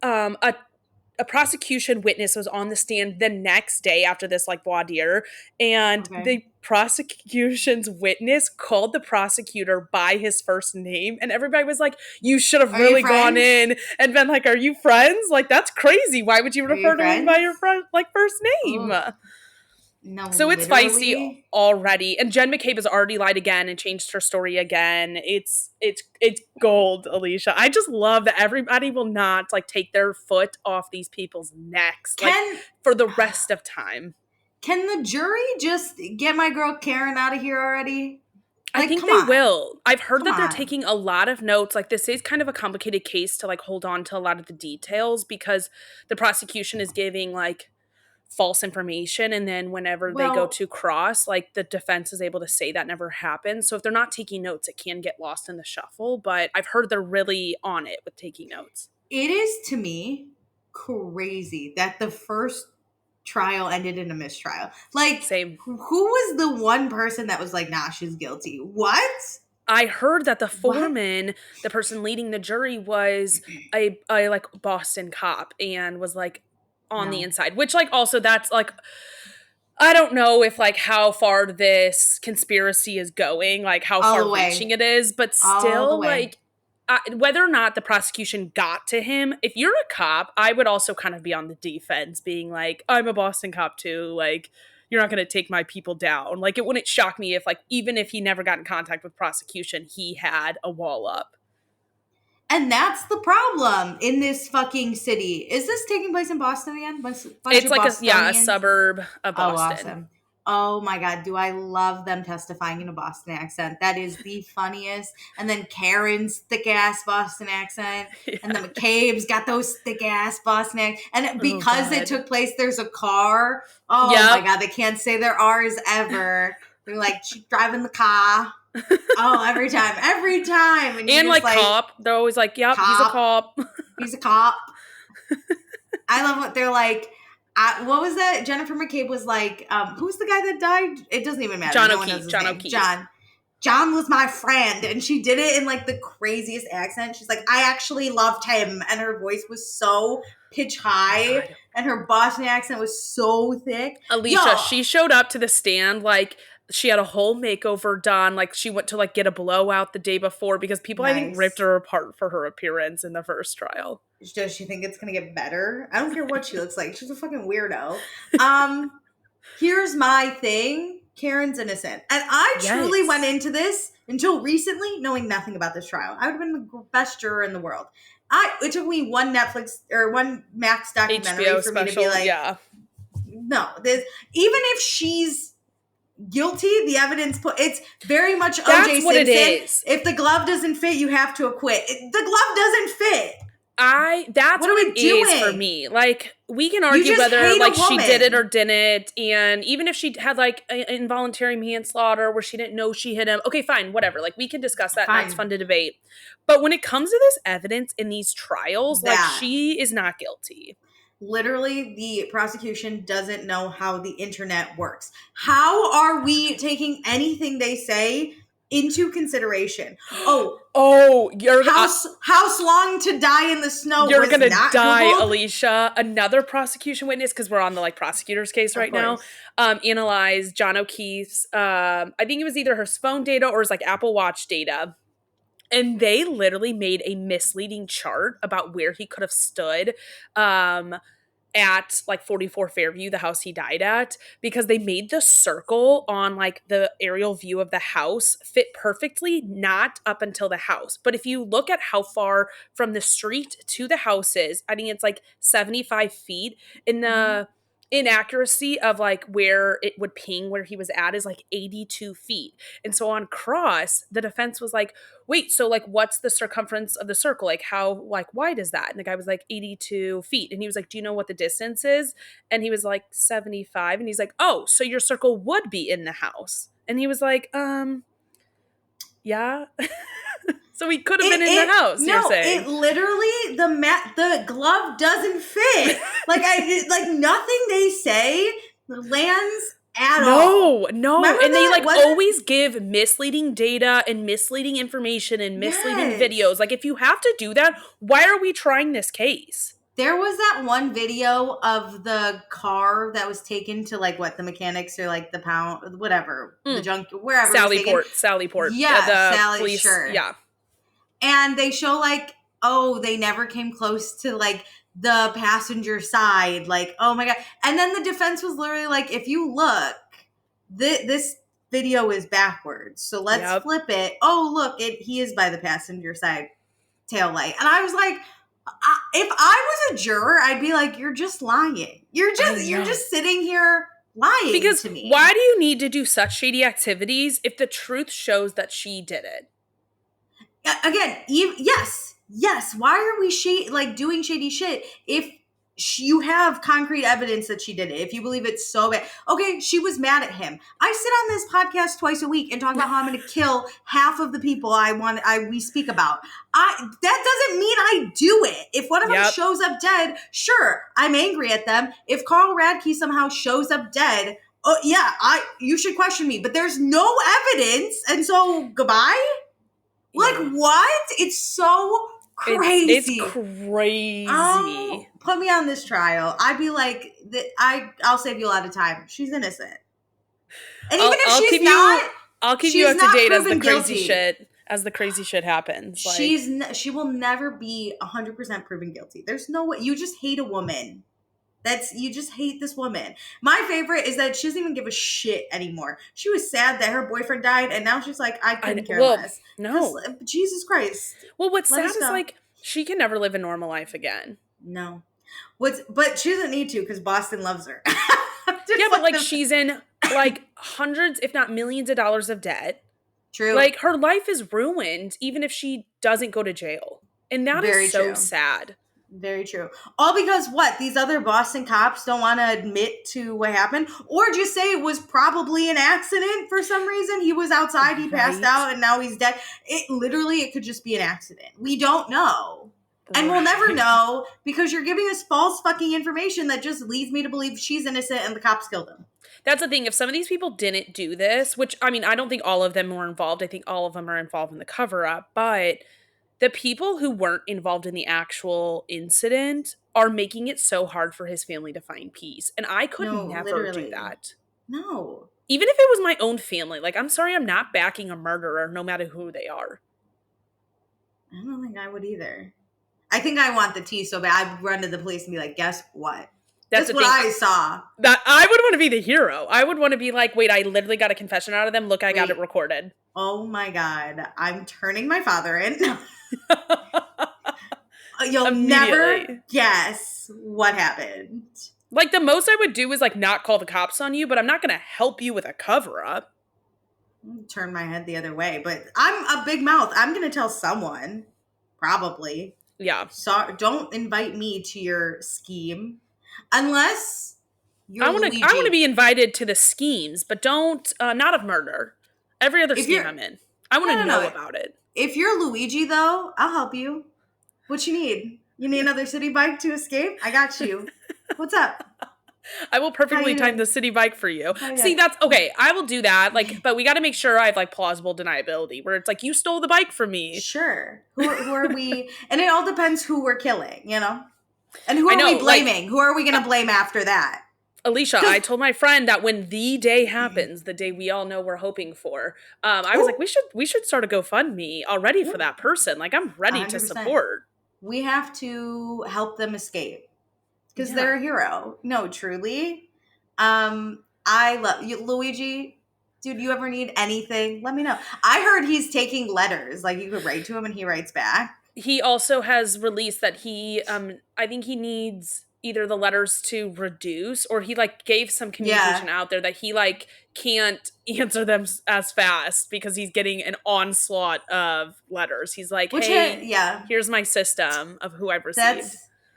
a prosecution witness was on the stand the next day after this like voir dire, and the prosecution's witness called the prosecutor by his first name, and everybody was like, you should have really gone in and been like, are you friends? Like that's crazy. Why would you refer to him by your first name? Ugh. No, So it's literally? feisty already. And Jen McCabe has already lied again and changed her story again. It's gold, Alicia. I just love that everybody will not like take their foot off these people's necks for the rest of time. Can the jury just get my girl Karen out of here already? Like, I think they will. I've heard that they're taking a lot of notes. Like this is kind of a complicated case to like hold on to a lot of the details because the prosecution is giving like false information, and then whenever they go to cross, like the defense is able to say that never happened. So if they're not taking notes, it can get lost in the shuffle, but I've heard they're really on it with taking notes. It is to me crazy that the first trial ended in a mistrial. Like, same. Who was the one person that was like, nah, she's guilty? What? I heard that the foreman, the person leading the jury, was a like Boston cop and was like on the inside, which like also that's like, I don't know if like how far this conspiracy is going, like how far reaching it is, but still like whether or not the prosecution got to him, if you're a cop, I would also kind of be on the defense being like, I'm a Boston cop too. Like you're not going to take my people down. Like it wouldn't shock me if like, even if he never got in contact with prosecution, he had a wall up. And that's the problem in this fucking city. Is this taking place in Boston again? It's like a suburb of Boston. Oh, awesome. Oh my God, do I love them testifying in a Boston accent. That is the funniest. And then Karen's thick-ass Boston accent. Yeah. And the McCabe's got those thick-ass Boston accents. And because it took place, there's a car. Oh my God, they can't say their R's ever. They're like, she's driving the car. Oh, every time. And like cop. They're always like, yep, cop. He's a cop. He's a cop. I love what they're like. What was that? Jennifer McCabe was like, who's the guy that died? It doesn't even matter. John No one knows O'Keefe. his John name. O'Keefe. John was my friend. And she did it in like the craziest accent. She's like, I actually loved him. And her voice was so pitch high. God. And her Boston accent was so thick. Alicia, she showed up to the stand like she had a whole makeover done. Like she went to like get a blowout the day before because people I think ripped her apart for her appearance in the first trial. Does she think it's gonna get better? I don't care what she looks like. She's a fucking weirdo. Here's my thing. Karen's innocent. And I truly went into this until recently knowing nothing about this trial. I would have been the best juror in the world. It took me one Netflix or one Max documentary HBO for special, me to be like, no, even if she's guilty, the evidence it's very much O.J. That's Simpson. what it is. If the glove doesn't fit, you have to acquit. The glove doesn't fit. That's what it is for me. Like, we can argue whether like she did it or didn't, and even if she had like involuntary manslaughter where she didn't know she hit him, okay, fine, whatever. Like, we can discuss that. That's fun to debate. But when it comes to this evidence in these trials, like, she is not guilty. Literally, the prosecution doesn't know how the internet works. How are we taking anything they say into consideration? Your house long to die in the snow. You're gonna die, Googled? Alicia. Another prosecution witness, because we're on the like prosecutor's case right now. Analyzed John O'Keefe's. I think it was either her phone data or his like Apple Watch data. And they literally made a misleading chart about where he could have stood at like 44 Fairview, the house he died at, because they made the circle on like the aerial view of the house fit perfectly, not up until the house. But if you look at how far from the street to the house is, I think it's like 75 feet. In the inaccuracy of like where it would ping where he was at is like 82 feet. And so on cross, the defense was like, wait, so like what's the circumference of the circle? Like how like wide is that? And the guy was like 82 feet. And he was like, do you know what the distance is? And he was like 75. And he's like, oh, so your circle would be in the house. And he was like, yeah. So he could have been in the house. No, you're saying. It literally the glove doesn't fit. like nothing they say lands at all. No. Remember and they like always give misleading data and misleading information and misleading videos. Like if you have to do that, why are we trying this case? There was that one video of the car that was taken to like the mechanics or like the pound, whatever, the junk, wherever. Sallyport. Yeah, the Sally, police, sure. Yeah. And they show like, they never came close to like the passenger side. Like, oh my God. And then the defense was literally like, if you look, this video is backwards. So let's flip it. Oh, look, he is by the passenger side tail light. And I was like, if I was a juror, I'd be like, you're just lying. You're just sitting here lying because to me. Why do you need to do such shady activities if the truth shows that she did it? Again, yes. Why are we doing shady shit if you have concrete evidence that she did it? If you believe it's so bad, okay, she was mad at him. I sit on this podcast twice a week and talk about how I'm going to kill half of the people we speak about. That doesn't mean I do it. If one of them shows up dead, sure, I'm angry at them. If Carl Radke somehow shows up dead, oh yeah, you should question me. But there's no evidence, and so goodbye. Like, what? It's so crazy. It's crazy. Put me on this trial. I'd be like, I'll save you a lot of time. She's innocent. And even if she's not, I'll keep you up to date as the crazy shit happens. Like, she will never be 100% proven guilty. There's no way. You just hate a woman. You just hate this woman. My favorite is that she doesn't even give a shit anymore. She was sad that her boyfriend died, and now she's like, I couldn't care less. No. Jesus Christ. Well, what's sad is like, she can never live a normal life again. No. But she doesn't need to because Boston loves her. But like she's in like hundreds, if not millions of dollars of debt. True. Like her life is ruined even if she doesn't go to jail. And that is so sad. Very true. All because these other Boston cops don't want to admit to what happened, or just say it was probably an accident for some reason. He was outside, he passed out, and now he's dead. It could just be an accident. We don't know. And we'll never know because you're giving us false fucking information that just leads me to believe she's innocent and the cops killed him. That's the thing. If some of these people didn't do this, which, I mean, I don't think all of them were involved. I think all of them are involved in the cover-up. But the people who weren't involved in the actual incident are making it so hard for his family to find peace. And I could never do that. No. Even if it was my own family. Like, I'm sorry, I'm not backing a murderer, no matter who they are. I don't think I would either. I think I want the tea so bad. I'd run to the police and be like, guess what? That's what I saw. That I would want to be the hero. I would want to be like, wait, I literally got a confession out of them. Look, I got it recorded. Oh my God. I'm turning my father in. You'll never guess what happened. Like, the most I would do is, like, not call the cops on you, but I'm not going to help you with a cover-up. Turn my head the other way. But I'm a big mouth. I'm going to tell someone. Probably. Yeah. So don't invite me to your scheme. Unless you're I want to be invited to the schemes, but don't, not of murder. Every other scheme I'm in. I want to know about it. If you're Luigi, though, I'll help you. What you need? You need another city bike to escape? I got you. What's up? I will perfectly time the city bike for you. See, that's okay. I will do that. Like, but we got to make sure I have like plausible deniability where it's like, you stole the bike from me. Sure. Who are we? And it all depends who we're killing, you know? And who are we blaming? Like, who are we going to blame after that? Alicia, I told my friend that when the day happens, the day we all know we're hoping for, I was like, we should start a GoFundMe already for that person. Like, I'm ready 100%. To support. We have to help them escape. Because they're a hero. No, truly. I love you, Luigi. Dude, you ever need anything? Let me know. I heard he's taking letters. Like, you could write to him and he writes back. He also has released that he, I think he needs either the letters to reduce, or he, like, gave some communication out there that he, like, can't answer them as fast because he's getting an onslaught of letters. He's like, here's my system of who I've received.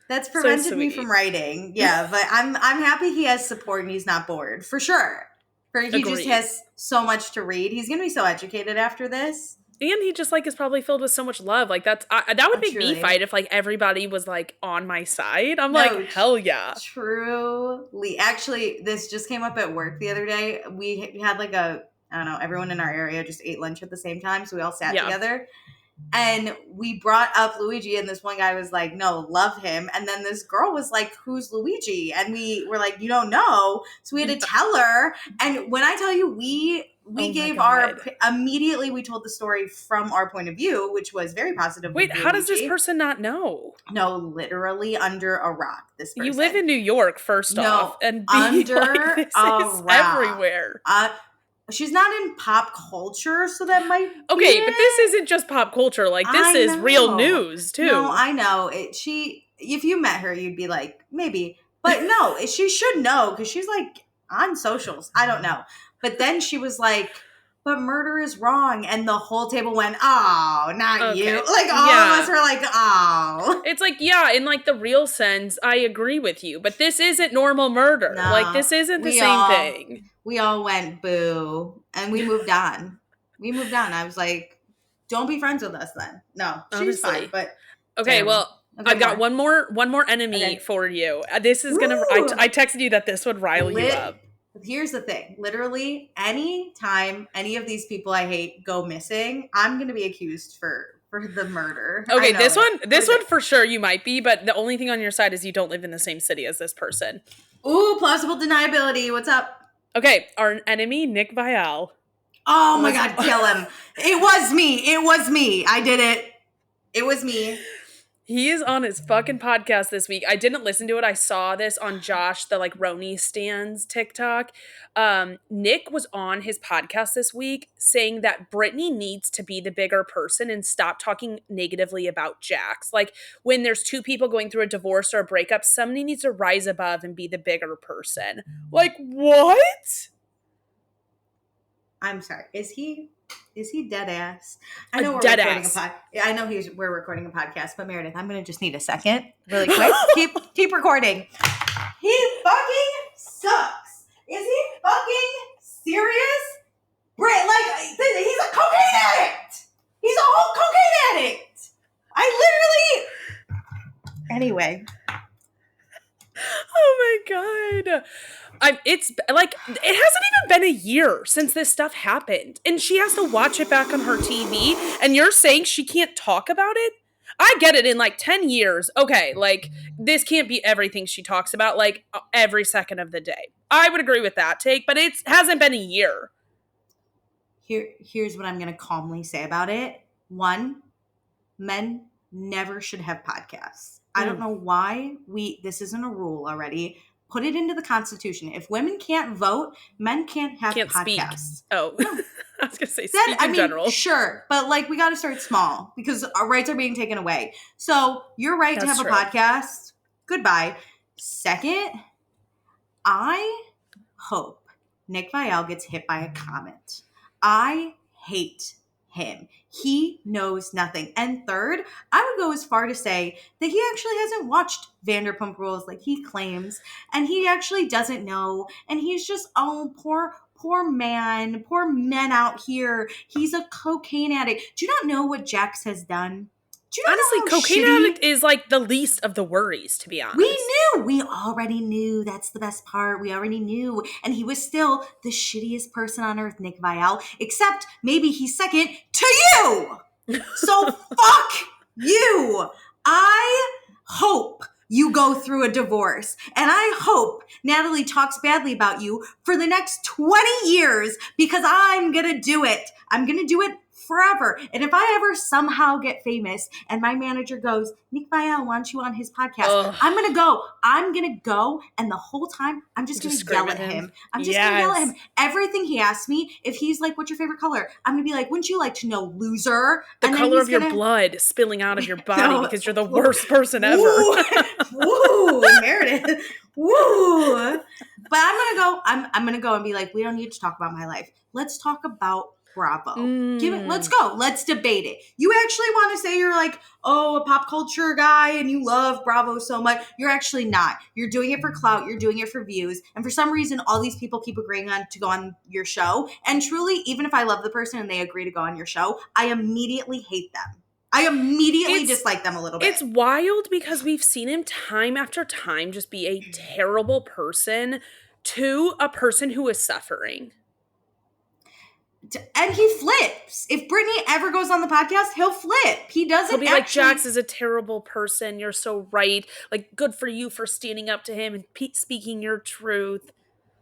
That's prevented me from writing. Yeah, but I'm happy he has support and he's not bored. For sure. He just has so much to read. He's going to be so educated after this. And he just, like, is probably filled with so much love. Like, that would make me fight if, like, everybody was, like, on my side. I'm like, hell yeah. Truly. Actually, this just came up at work the other day. We had, like, everyone in our area just ate lunch at the same time. So we all sat together. And we brought up Luigi, and this one guy was like, no, love him. And then this girl was like, who's Luigi? And we were like, you don't know. So we had to tell her. And when I tell you, we gave immediately we told the story from our point of view, which was very positive. Wait, how does this person not know? No, literally under a rock, this person. You live in New York, first off. And under like, this is rock. Everywhere. She's not in pop culture, so that might be okay, but this isn't just pop culture. Like, this is real news, too. No, I know. If you met her, you'd be like, maybe. But no, she should know, because she's, like, on socials. I don't know. But then she was like, but murder is wrong. And the whole table went, oh, not you. Like, all of us were like, oh. It's like, yeah, in, like, the real sense, I agree with you. But this isn't normal murder. No, like, this isn't the same thing. We all went, boo. And we moved on. I was like, don't be friends with us then. No, she's fine. But okay, well, I've got one more enemy for you. This is going to, I texted you that this would rile you up. Here's the thing. Literally, any time any of these people I hate go missing, I'm going to be accused for the murder. Okay, this one for sure you might be, but the only thing on your side is you don't live in the same city as this person. Ooh, plausible deniability. What's up? Okay, our enemy, Nick Vial. Oh my God, kill him. It was me. I did it. It was me. He is on his fucking podcast this week. I didn't listen to it. I saw this on Josh, the like Roni Stans TikTok. Nick was on his podcast this week saying that Brittany needs to be the bigger person and stop talking negatively about Jax. Like, when there's two people going through a divorce or a breakup, somebody needs to rise above and be the bigger person. Like, what? I'm sorry. Is he dead ass? I know we're recording a podcast, but Meredith, I'm gonna just need a second, really quick. keep recording. He fucking sucks. Is he fucking serious? He's a cocaine addict. He's a whole cocaine addict. Anyway. Oh my God. It's like, it hasn't even been a year since this stuff happened. And she has to watch it back on her TV. And you're saying she can't talk about it? I get it in like 10 years. Okay, like this can't be everything she talks about like every second of the day. I would agree with that take, but it hasn't been a year. Here's what I'm going to calmly say about it. One, men never should have podcasts. I don't know why this isn't a rule already. Put it into the Constitution. If women can't vote, men can't have podcasts. Speak. Oh, no. I was going to say speak in general. Sure, but like we got to start small because our rights are being taken away. So your right to have a podcast, goodbye. Second, I hope Nick Vial gets hit by a comet. I hate him. He knows nothing. And third, I would go as far to say that he actually hasn't watched Vanderpump Rules like he claims, and he actually doesn't know, and he's just, oh, poor man, poor men out here. He's a cocaine addict. Do you not know what Jax has done? Do you not Honestly, know how cocaine shitty... addict is like the least of the worries, to be honest. We already knew. That's the best part. We already knew. And he was still the shittiest person on earth, Nick Vial, except maybe he's second to you. So fuck you. I hope you go through a divorce. And I hope Natalie talks badly about you for the next 20 years because I'm going to do it. I'm going to do it forever. And if I ever somehow get famous and my manager goes, Nick Vial wants you on his podcast, I'm going to go. And the whole time I'm just going to yell at him. I'm just going to yell at him. Everything he asks me, if he's like, what's your favorite color? I'm going to be like, wouldn't you like to know, loser? The color of your blood spilling out of your body because you're the worst person ever. Woo, Meredith. Woo. But I'm going to go and be like, we don't need to talk about my life. Let's talk about Bravo. Let's go. Let's debate it. You actually want to say you're like, oh, a pop culture guy and you love Bravo so much. You're actually not. You're doing it for clout. You're doing it for views. And for some reason, all these people keep agreeing to go on your show. And truly, even if I love the person and they agree to go on your show, I immediately hate them. I immediately dislike them a little bit. It's wild because we've seen him time after time just be a terrible person to a person who is suffering. And he flips. If Brittany ever goes on the podcast, he'll flip. He doesn't. He'll be like, Jax is a terrible person. You're so right. Like, good for you for standing up to him and speaking your truth.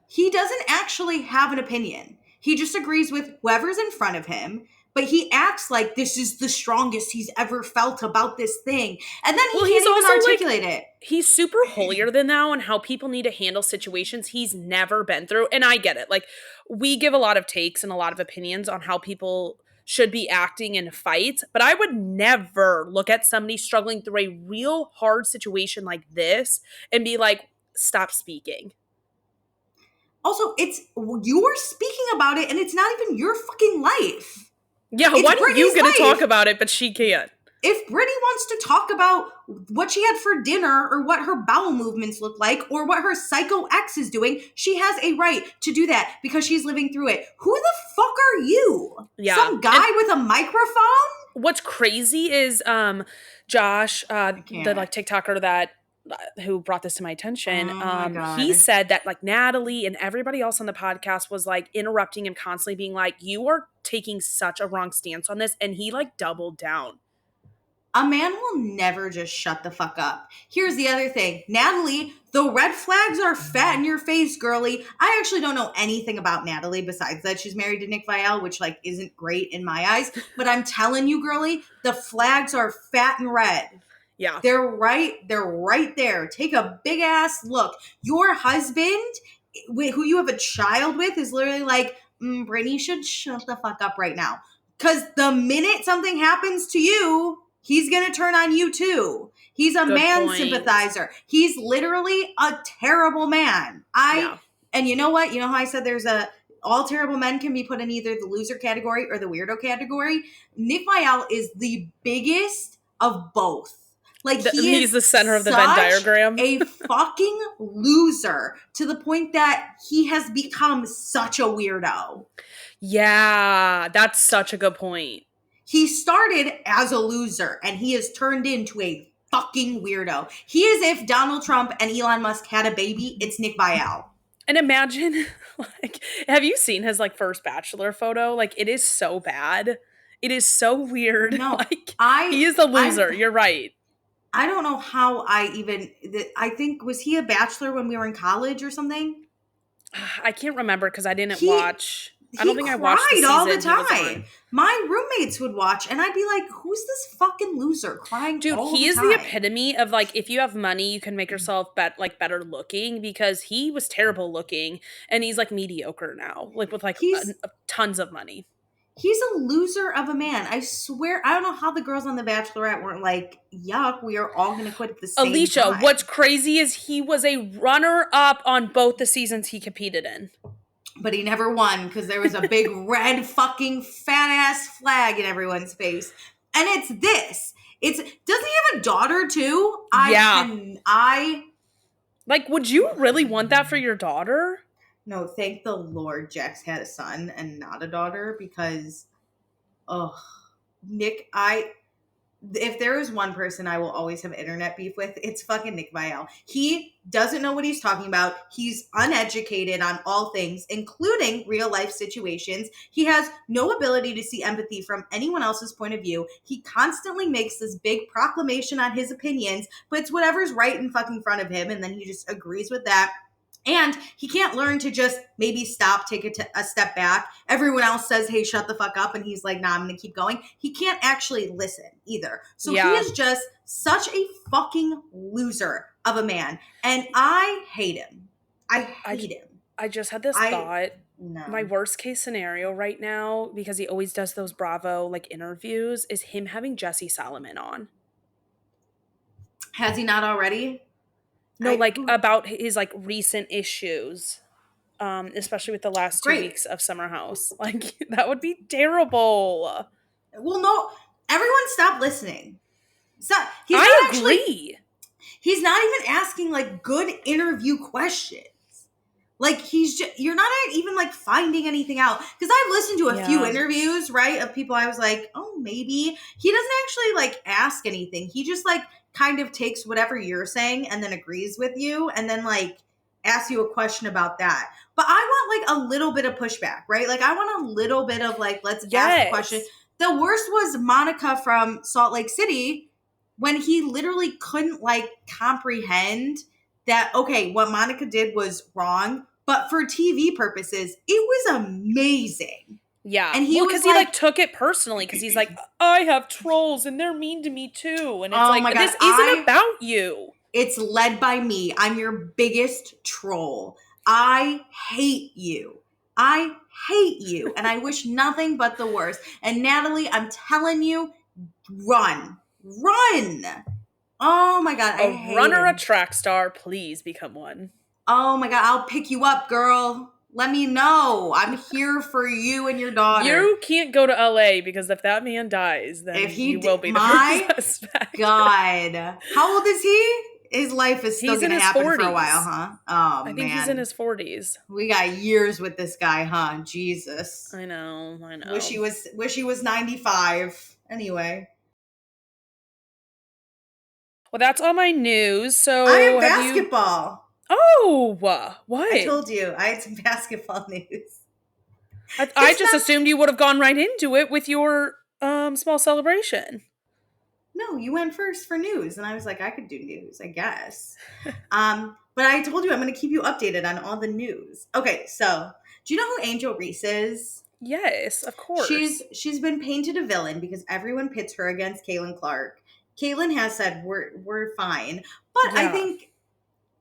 He doesn't actually have an opinion. He just agrees with whoever's in front of him. But he acts like this is the strongest he's ever felt about this thing. And then he can't even articulate it. He's super holier than thou on how people need to handle situations he's never been through. And I get it. Like, we give a lot of takes and a lot of opinions on how people should be acting in fights. But I would never look at somebody struggling through a real hard situation like this and be like, stop speaking. Also, you're speaking about it and it's not even your fucking life. Yeah, why are you going to talk about it, but she can't? If Brittany wants to talk about what she had for dinner or what her bowel movements look like or what her psycho ex is doing, she has a right to do that because she's living through it. Who the fuck are you? Yeah. Some guy with a microphone? What's crazy is Josh, the TikToker that who brought this to my attention, he said that like Natalie and everybody else on the podcast was like interrupting him constantly, being like, you are taking such a wrong stance on this. And he like doubled down. A man will never just shut the fuck up. Here's the other thing. Natalie, the red flags are fat in your face, girly. I actually don't know anything about Natalie besides that she's married to Nick Vial, which like isn't great in my eyes. But I'm telling you, girly, the flags are fat and red. Yeah. They're right there. Take a big ass look. Your husband, who you have a child with, is literally like, Brittany should shut the fuck up right now. Because the minute something happens to you, he's going to turn on you too. He's a man sympathizer. He's literally a terrible man. And you know what? You know how I said all terrible men can be put in either the loser category or the weirdo category? Nick Vial is the biggest of both. Like he's the center of the Venn diagram. A fucking loser to the point that he has become such a weirdo. Yeah, that's such a good point. He started as a loser and he has turned into a fucking weirdo. He is if Donald Trump and Elon Musk had a baby, it's Nick Vial. And imagine, like, have you seen his, like, first Bachelor photo? Like, it is so bad. It is so weird. No, Like, he is a loser. You're right. I don't know how I think, was he a bachelor when we were in college or something? I can't remember because I didn't watch. I don't think I cried watched the season all the he was time. on. My roommates would watch, and I'd be like, "Who's this fucking loser crying?" Dude, all he the is time? the epitome of, like, if you have money, you can make yourself better looking, because he was terrible looking and he's, like, mediocre now, like, with, like, tons of money. He's a loser of a man. I swear, I don't know how the girls on The Bachelorette weren't like, "Yuck, we are all going to quit at the same Alicia, time." what's crazy is he was a runner-up on both the seasons he competed in. But he never won because there was a big red fucking fat ass flag in everyone's face. And it's this. Doesn't he have a daughter too? Like, would you really want that for your daughter? No, thank the Lord Jax had a son and not a daughter, because Nick, if there is one person I will always have internet beef with, it's fucking Nick Vial. He doesn't know what he's talking about. He's uneducated on all things, including real life situations. He has no ability to see empathy from anyone else's point of view. He constantly makes this big proclamation on his opinions, but it's whatever's right in fucking front of him, and then he just agrees with that. And he can't learn to just maybe stop, take a step back. Everyone else says, "Hey, shut the fuck up." And he's like, "Nah, I'm going to keep going." He can't actually listen either. So he is just such a fucking loser of a man. And I hate him. I hate him. I just had this thought. No. My worst case scenario right now, because he always does those Bravo, like, interviews, is him having Jesse Solomon on. Has he not already? No, about his, like, recent issues, especially with the last 2 weeks of Summer House. Like, that would be terrible. Well, no, everyone stop listening. Stop. I agree. He's not even asking, like, good interview questions. Like, you're not even, like, finding anything out. Because I've listened to a few interviews, right, of people I was like, oh, maybe. He doesn't actually, like, ask anything. He just, like, kind of takes whatever you're saying and then agrees with you and then, like, asks you a question about that. But I want, like, a little bit of pushback, right? Like, I want a little bit of, like, let's ask a question. The worst was Monica from Salt Lake City, when he literally couldn't, like, comprehend that, okay, what Monica did was wrong, but for TV purposes, it was amazing. Yeah. And because he took it personally, because he's like, I have trolls and they're mean to me too. And it's this isn't about you. It's led by me. I'm your biggest troll. I hate you. I hate you. And I wish nothing but the worst. And Natalie, I'm telling you, run. Run. Oh my God. I hate runner, him. a track star, please become one. Oh my God. I'll pick you up, girl. Let me know. I'm here for you and your daughter. You can't go to LA, because if that man dies, then you will be the first suspect. God. How old is he? His life is still going to happen 40s. For a while, huh? Oh, I think he's in his 40s. We got years with this guy, huh? Jesus. I know. Wish he was 95. Anyway. Well, that's all my news. So I have basketball. Oh, what? I told you. I had some basketball news. I just assumed you would have gone right into it with your small celebration. No, you went first for news. And I was like, I could do news, I guess. But I told you I'm going to keep you updated on all the news. Okay, so do you know who Angel Reese is? Yes, of course. She's been painted a villain because everyone pits her against Caitlin Clark. Caitlin has said we're fine. But I think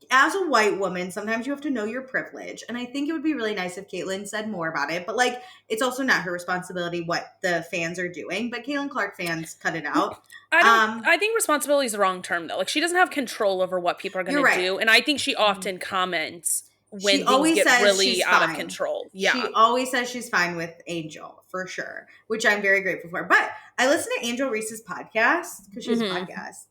as a white woman, sometimes you have to know your privilege. And I think it would be really nice if Caitlyn said more about it. But, like, it's also not her responsibility what the fans are doing. But Caitlin Clark fans cut it out. I think responsibility is the wrong term, though. Like, she doesn't have control over what people are going to do. And I think she often comments when things get really out of control. Yeah. She always says she's fine with Angel, for sure. Which I'm very grateful for. But I listen to Angel Reese's podcast, because she has a podcast.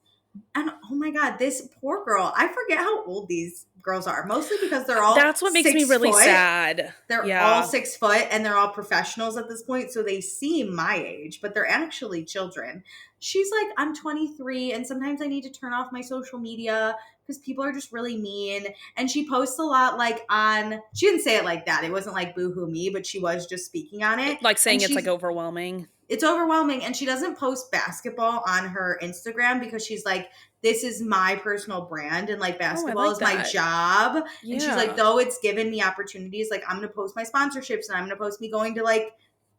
And oh my God, this poor girl. I forget how old these girls are, mostly because they're all That's what makes me 6 really foot. sad. They're all 6 foot and they're all professionals at this point. So they seem my age, but they're actually children. She's like, I'm 23 and sometimes I need to turn off my social media because people are just really mean. And she posts a lot she didn't say it like that. It wasn't like boohoo me, but she was just speaking on it. Like saying And it's like overwhelming. it's overwhelming. And she doesn't post basketball on her Instagram because she's like, this is my personal brand and like basketball is my job. Yeah. And she's like, though it's given me opportunities, like I'm going to post my sponsorships and I'm going to post me going to like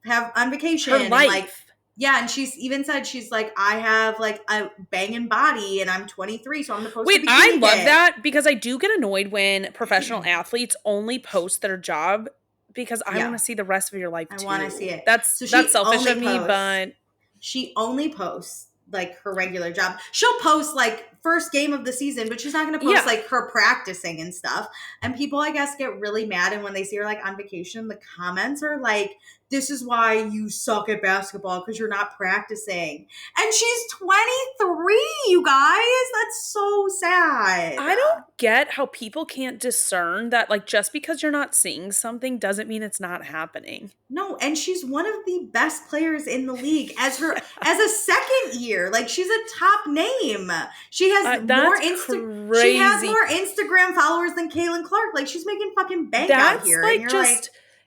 have on vacation. Her life. And like, yeah. And she's even said, she's like, I have like a banging body and I'm 23. So I'm going to post. Wait, I love that because I do get annoyed when professional athletes only post their job because I want to see the rest of your life too. I want to see it. That's selfish of me, but she only posts like her regular job. She'll post like first game of the season, but she's not going to post like her practicing and stuff. And people, I guess, get really mad. And when they see her like on vacation, the comments are like, this is why you suck at basketball because you're not practicing. And she's 23, you guys. That's so sad. I don't get how people can't discern that like just because you're not seeing something doesn't mean it's not happening. No, and she's one of the best players in the league as a second year. Like she's a top name. She has more She has more Instagram followers than Caitlin Clark. Like she's making fucking bank out here. Like and you're like,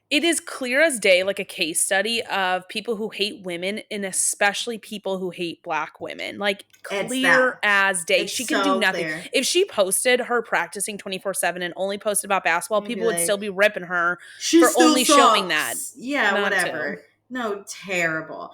it is clear as day, like a case study of people who hate women and especially people who hate Black women. Like clear as day. She can do nothing. Clear. If she posted her practicing 24/7 and only posted about basketball, people would still be ripping her for only showing that. Yeah, whatever. No, terrible.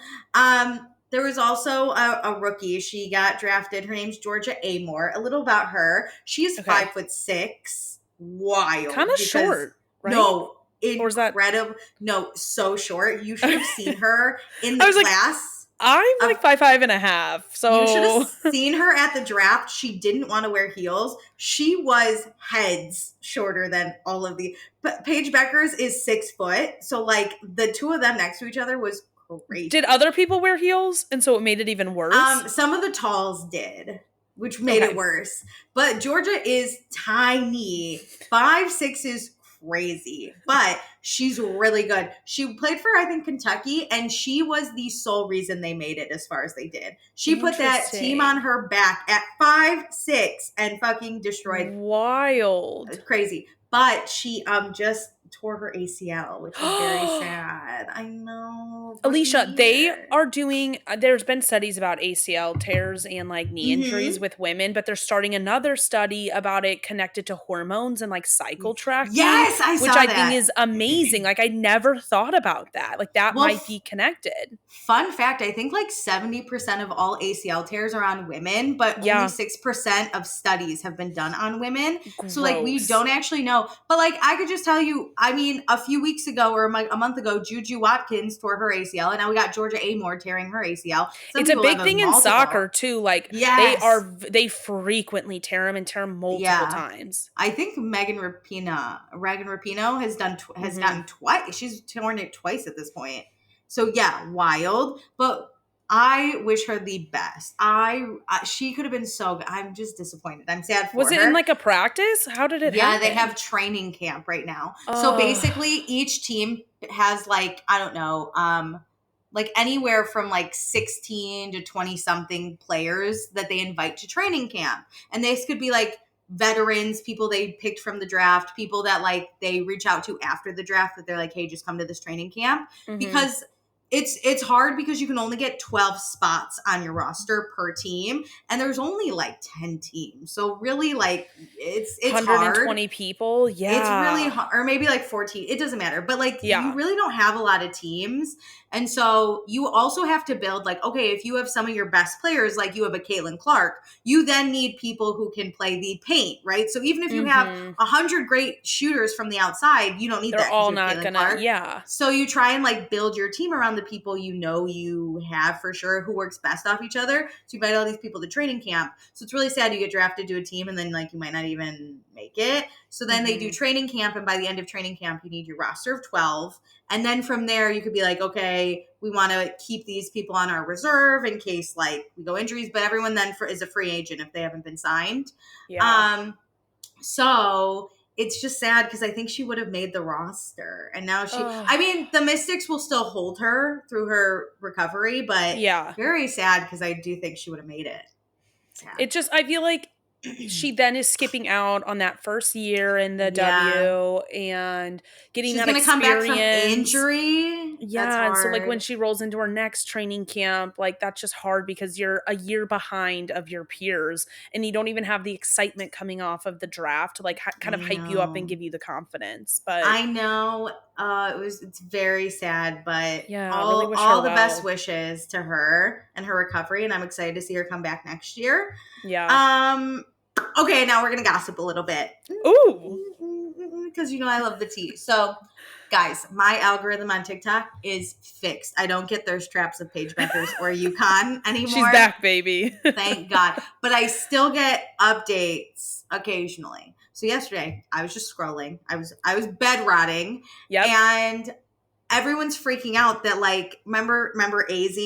There was also a rookie. She got drafted. Her name's Georgia Amore. A little about her. She's 5'6". Wild. Kind of short, right? No. Incredible. No, so short. You should have seen her in the class. I'm like 5'5.5". So you should have seen her at the draft. She didn't want to wear heels. She was heads shorter than all of the. But Paige Beckers is 6 foot. So like the two of them next to each other was crazy. Did other people wear heels? And so it made it even worse? Some of the talls did, which made it worse. But Georgia is tiny. 5'6" is crazy, but she's really good. She played for, I think, Kentucky, and she was the sole reason they made it as far as they did. She put that team on her back at 5'6" and fucking destroyed. Wild. Crazy. But she just tore her ACL, which is very sad. I know. Alicia, they are doing, there's been studies about ACL tears and like knee injuries with women, but they're starting another study about it connected to hormones and like cycle tracking. Yes, I saw that. Which I think is amazing. Like I never thought about that. Like that might be connected. Fun fact, I think like 70% of all ACL tears are on women, but only 6% of studies have been done on women. Gross. So like we don't actually know. But like I could just tell you, I mean, a few weeks ago or a month ago, Juju Watkins tore her ACL, and now we got Georgia Amore tearing her ACL. It's a big thing in soccer too. Like they frequently tear them and tear them multiple times. I think Megan Rapinoe has gotten twice. She's torn it twice at this point. So yeah, wild. But I wish her the best. She could have been so good. I'm just disappointed. I'm sad for her. Was it in like a practice? How did it happen? Yeah, they have training camp right now. So basically each team has like, I don't know, like anywhere from like 16 to 20 something players that they invite to training camp. And this could be like veterans, people they picked from the draft, people that like they reach out to after the draft that they're like, hey, just come to this training camp. Because it's hard because you can only get 12 spots on your roster per team, and there's only like 10 teams. So really, like it's 120 hard. People, yeah, it's really hard, or maybe like 14. It doesn't matter, but like you really don't have a lot of teams, and so you also have to build like, okay, if you have some of your best players, like you have a Caitlin Clark, you then need people who can play the paint, right? So even if you have 100 great shooters from the outside, you don't need that. They're all not gonna, Clark. So you try and like build your team around the people you have for sure who works best off each other. So you invite all these people to training camp. So it's really sad you get drafted to a team and then like you might not even make it. So then they do training camp, and by the end of training camp, you need your roster of 12. And then from there, you could be like, okay, we want to keep these people on our reserve in case like we go injuries, but everyone then is a free agent if they haven't been signed. Yeah. So it's just sad because I think she would have made the roster. And now I mean, the Mystics will still hold her through her recovery, but very sad because I do think she would have made it. Sad. It just, I feel like she then is skipping out on that first year in the W and getting She's that gonna experience. come back from injury. Yeah, and so like when she rolls into her next training camp, like that's just hard because you're a year behind of your peers, and you don't even have the excitement coming off of the draft to like kind of hype you up and give you the confidence. But I know it's very sad, but really wish all her the best wishes to her and her recovery, and I'm excited to see her come back next year. Yeah. Okay, now we're gonna gossip a little bit. Ooh, because I love the tea. So, guys, my algorithm on TikTok is fixed. I don't get thirst traps of Paige Beckers or UConn anymore. She's back, baby. Thank God. But I still get updates occasionally. So yesterday, I was just scrolling. I was bed rotting. Yep. And everyone's freaking out that like remember AZ?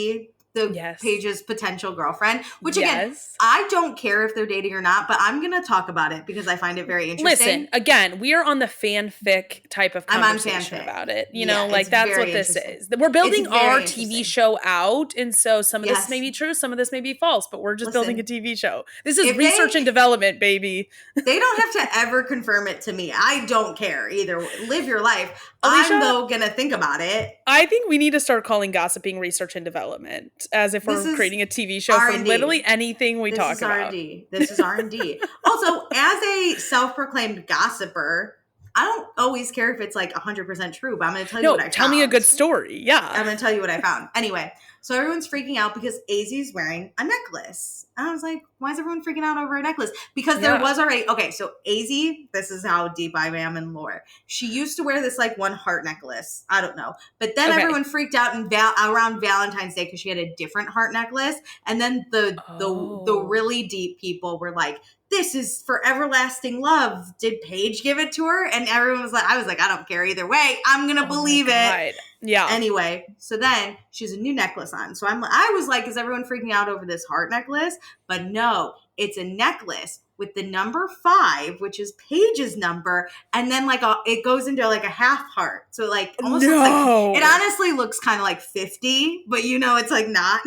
Paige's potential girlfriend, which again, I don't care if they're dating or not, but I'm going to talk about it because I find it very interesting. Listen, again, we are on the fanfic type of conversation about it. You know, like that's what this is. We're building our TV show out. And so some of this may be true, some of this may be false, but we're just building a TV show. This is research and development, baby. They don't have to ever confirm it to me. I don't care either. Live your life. Alicia, I'm though going to think about it. I think we need to start calling gossiping research and development. As if we're creating a TV show for literally anything we talk about. This is R&D. Also, as a self-proclaimed gossiper, I don't always care if it's like 100% true, but I'm going to tell you what I found. Tell me a good story. Yeah. I'm going to tell you what I found. Anyway, so everyone's freaking out because AZ's wearing a necklace. And I was like, why is everyone freaking out over a necklace? Because there was already, okay, so AZ, this is how deep I am in lore. She used to wear this like one heart necklace. I don't know. But then everyone freaked out around Valentine's Day because she had a different heart necklace. And then the really deep people were like, this is for everlasting love. Did Paige give it to her? And everyone was like, I was like, I don't care either way. I'm going to believe it. Yeah. Anyway, so then she has a new necklace on. So I was like, is everyone freaking out over this heart necklace? But no, it's a necklace with the number 5, which is Paige's number. And then like it goes into like a half heart. So like almost looks like, it honestly looks kind of like 50, but it's like not.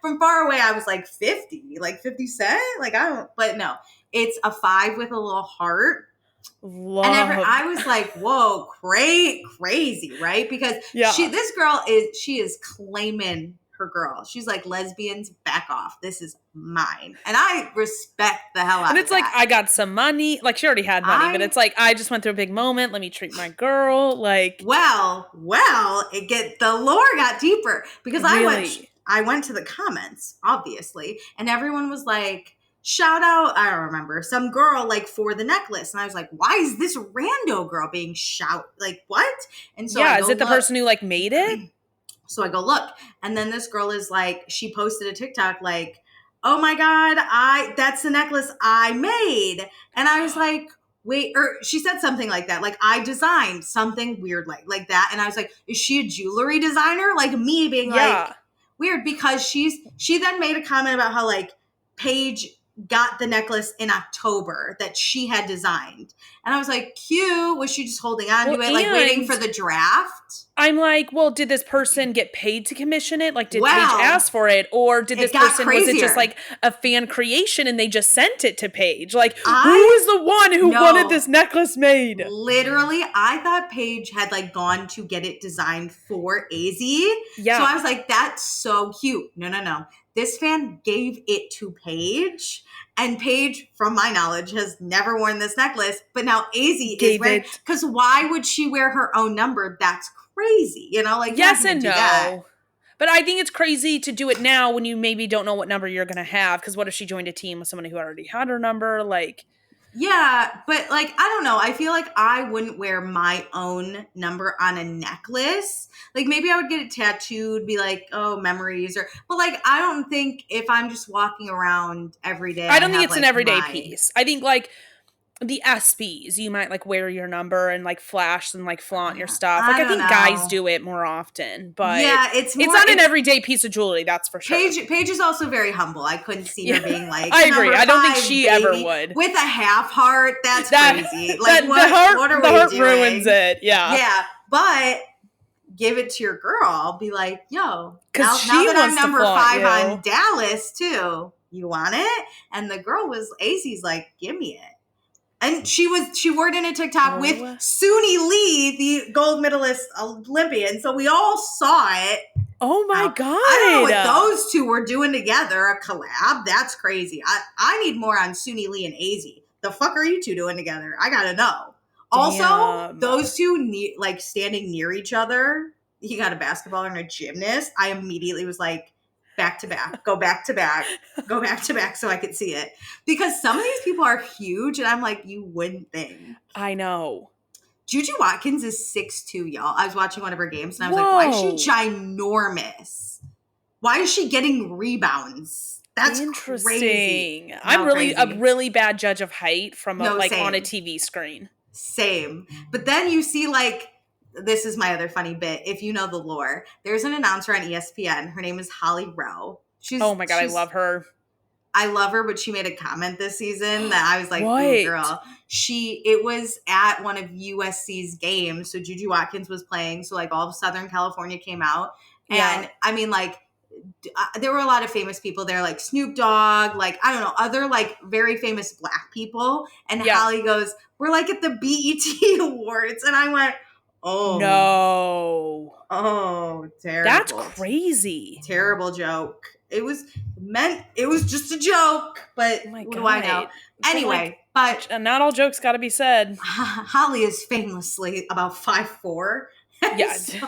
From far away, I was like 50, like 50 Cent. Like, I don't, but no, it's a 5 with a little heart. And I was like, whoa, crazy, right? Because this girl is claiming her girl. She's like, lesbians, back off. This is mine. And I respect the hell out of that. And it's like, I got some money. Like, she already had money, but it's like, I just went through a big moment. Let me treat my girl. Like, well, the lore got deeper because I went to the comments, obviously, and everyone was like, shout out, I don't remember, some girl like for the necklace. And I was like, why is this rando girl being like, what? And so is it the person who like made it? So I go look, and then this girl is like, she posted a TikTok like, oh my God, that's the necklace I made. And I was like, wait, or she said something like that. Like, I designed something weird like that. And I was like, is she a jewelry designer? Like me being like, weird, because she then made a comment about how like Paige got the necklace in October that she had designed. And I was like, cute. Was she just holding on to it, like waiting for the draft? I'm like, well, did this person get paid to commission it? Like, did Paige ask for it? Or did this person, was it just like a fan creation and they just sent it to Paige? Like, who is the one who wanted this necklace made? Literally, I thought Paige had like gone to get it designed for AZ. Yeah. So I was like, that's so cute. No. This fan gave it to Paige, and Paige, from my knowledge, has never worn this necklace, but now AZ is wearing it. Because why would she wear her own number? That's crazy. Like, yes and no. But I think it's crazy to do it now when you maybe don't know what number you're going to have. Because what if she joined a team with someone who already had her number? Like, Yeah, but like, I don't know. I feel like I wouldn't wear my own number on a necklace. Like maybe I would get it tattooed, be like, oh, memories but like I don't think if I'm just walking around every day, I don't think have it's an like everyday piece. I think like the SBs, you might like wear your number and like flash and like flaunt your stuff. Like I I don't think guys know. do it more often, but Yeah, it's more not an everyday piece of jewelry, that's for sure. Paige is also very humble. I couldn't see her being like, I agree. number I don't think 5, she baby, ever would. with a half heart. That's crazy. Like what are the we heart doing? ruins it. Yeah. Yeah, but give it to your girl. Be like, yo, now she that I'm wants to number flaunt 5 you. on Dallas too, you want it? And the girl was AC's like, give me it. And she wore it in a TikTok with Suni Lee, the gold medalist Olympian. So we all saw it. Oh my God. I don't know what those two were doing together, a collab. That's crazy. I need more on Suni Lee and AZ. The fuck are you two doing together? I gotta know. Damn. Also, those two like standing near each other. He got a basketballer and a gymnast. I immediately was like, back to back, go back to back, go back to back so I could see it. Because some of these people are huge and I'm like, you wouldn't think. I know. Juju Watkins is 6'2", y'all. I was watching one of her games and I was like, why is she ginormous? Why is she getting rebounds? That's interesting. Crazy. I'm a really bad judge of height from on a TV screen. Same. But then you see like, this is my other funny bit. If you know the lore, there's an announcer on ESPN. Her name is Holly Rowe. Oh my God, I love her. I love her, but she made a comment this season that I was like, ooh, girl. It was at one of USC's games. So Juju Watkins was playing. So like all of Southern California came out. And I mean like, there were a lot of famous people there, like Snoop Dogg, like, I don't know, other like very famous Black people. And Holly goes, we're like at the BET Awards. And I went, oh. No. Oh, terrible. That's crazy. Terrible joke. It was just a joke, but what do I know? Anyway, but not all jokes got to be said. Holly is famously about 5'4". Yeah. So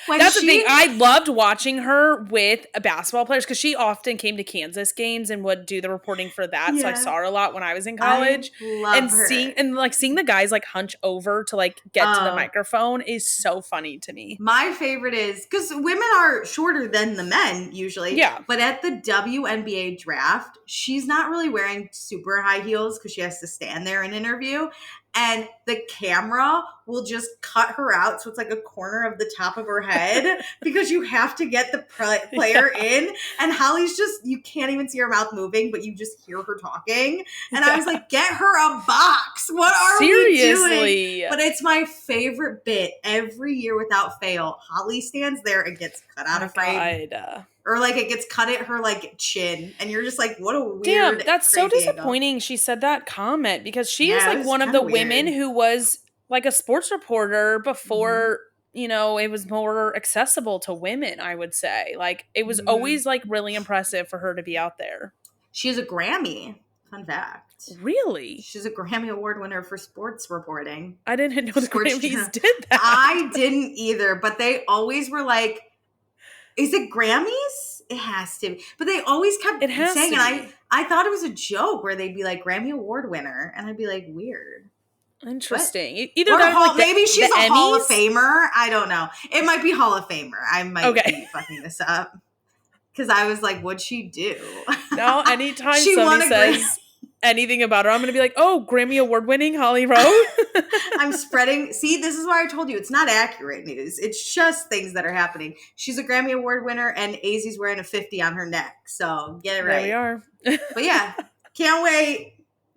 that's the thing. I loved watching her with basketball players because she often came to Kansas games and would do the reporting for that. Yeah. So I saw her a lot when I was in college. Seeing the guys like hunch over to like get to the microphone is so funny to me. My favorite is because women are shorter than the men usually. Yeah. But at the WNBA draft, she's not really wearing super high heels because she has to stand there and interview. And the camera will just cut her out. So it's like a corner of the top of her head because you have to get the player in. And Holly's just, you can't even see her mouth moving, but you just hear her talking. And I was like, get her a box. What are we doing? But it's my favorite bit every year without fail. Holly stands there and gets cut out of frame. Or like it gets cut at her like chin, and you're just like, what a weird. Damn, that's so disappointing. Angle. She said that comment because she is like one of the women who was like a sports reporter before it was more accessible to women. I would say like it was always like really impressive for her to be out there. She has a Grammy. Fun fact. Really? She's a Grammy Award winner for sports reporting. I didn't know the Grammys did that. I didn't either, but they always were like. Is it Grammys? It has to be. But they always kept saying, and I thought it was a joke where they'd be like, Grammy Award winner. And I'd be like, weird. Interesting. What? Either that maybe she's a Hall of Famer. I don't know. It might be Hall of Famer. I might be fucking this up. Because I was like, what'd she do? No, anytime somebody says anything about her, I'm going to be like, oh, Grammy Award winning Holly Rowe. I'm spreading. See, this is why I told you it's not accurate news. It's just things that are happening. She's a Grammy Award winner and AZ's wearing a 50 on her neck. So get it right. There we are. But yeah, can't wait.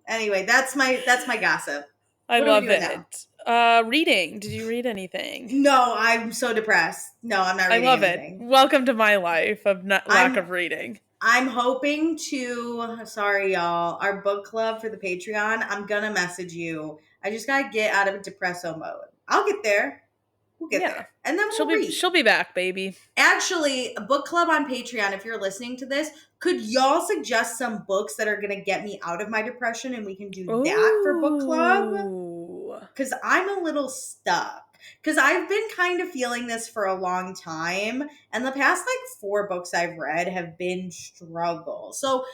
Anyway, that's my gossip. I love it. Reading. Did you read anything? No, I'm so depressed. No, I'm not reading anything. It. Welcome to my life of lack of reading. I'm hoping sorry y'all, our book club for the Patreon, I'm gonna message you. I just gotta get out of depresso mode. I'll get there. We'll get there. And then she'll be back, baby. Actually, a book club on Patreon, if you're listening to this, could y'all suggest some books that are gonna get me out of my depression and we can do that for book club? Because I'm a little stuck. Because I've been kind of feeling this for a long time. And the past like 4 books I've read have been struggle. So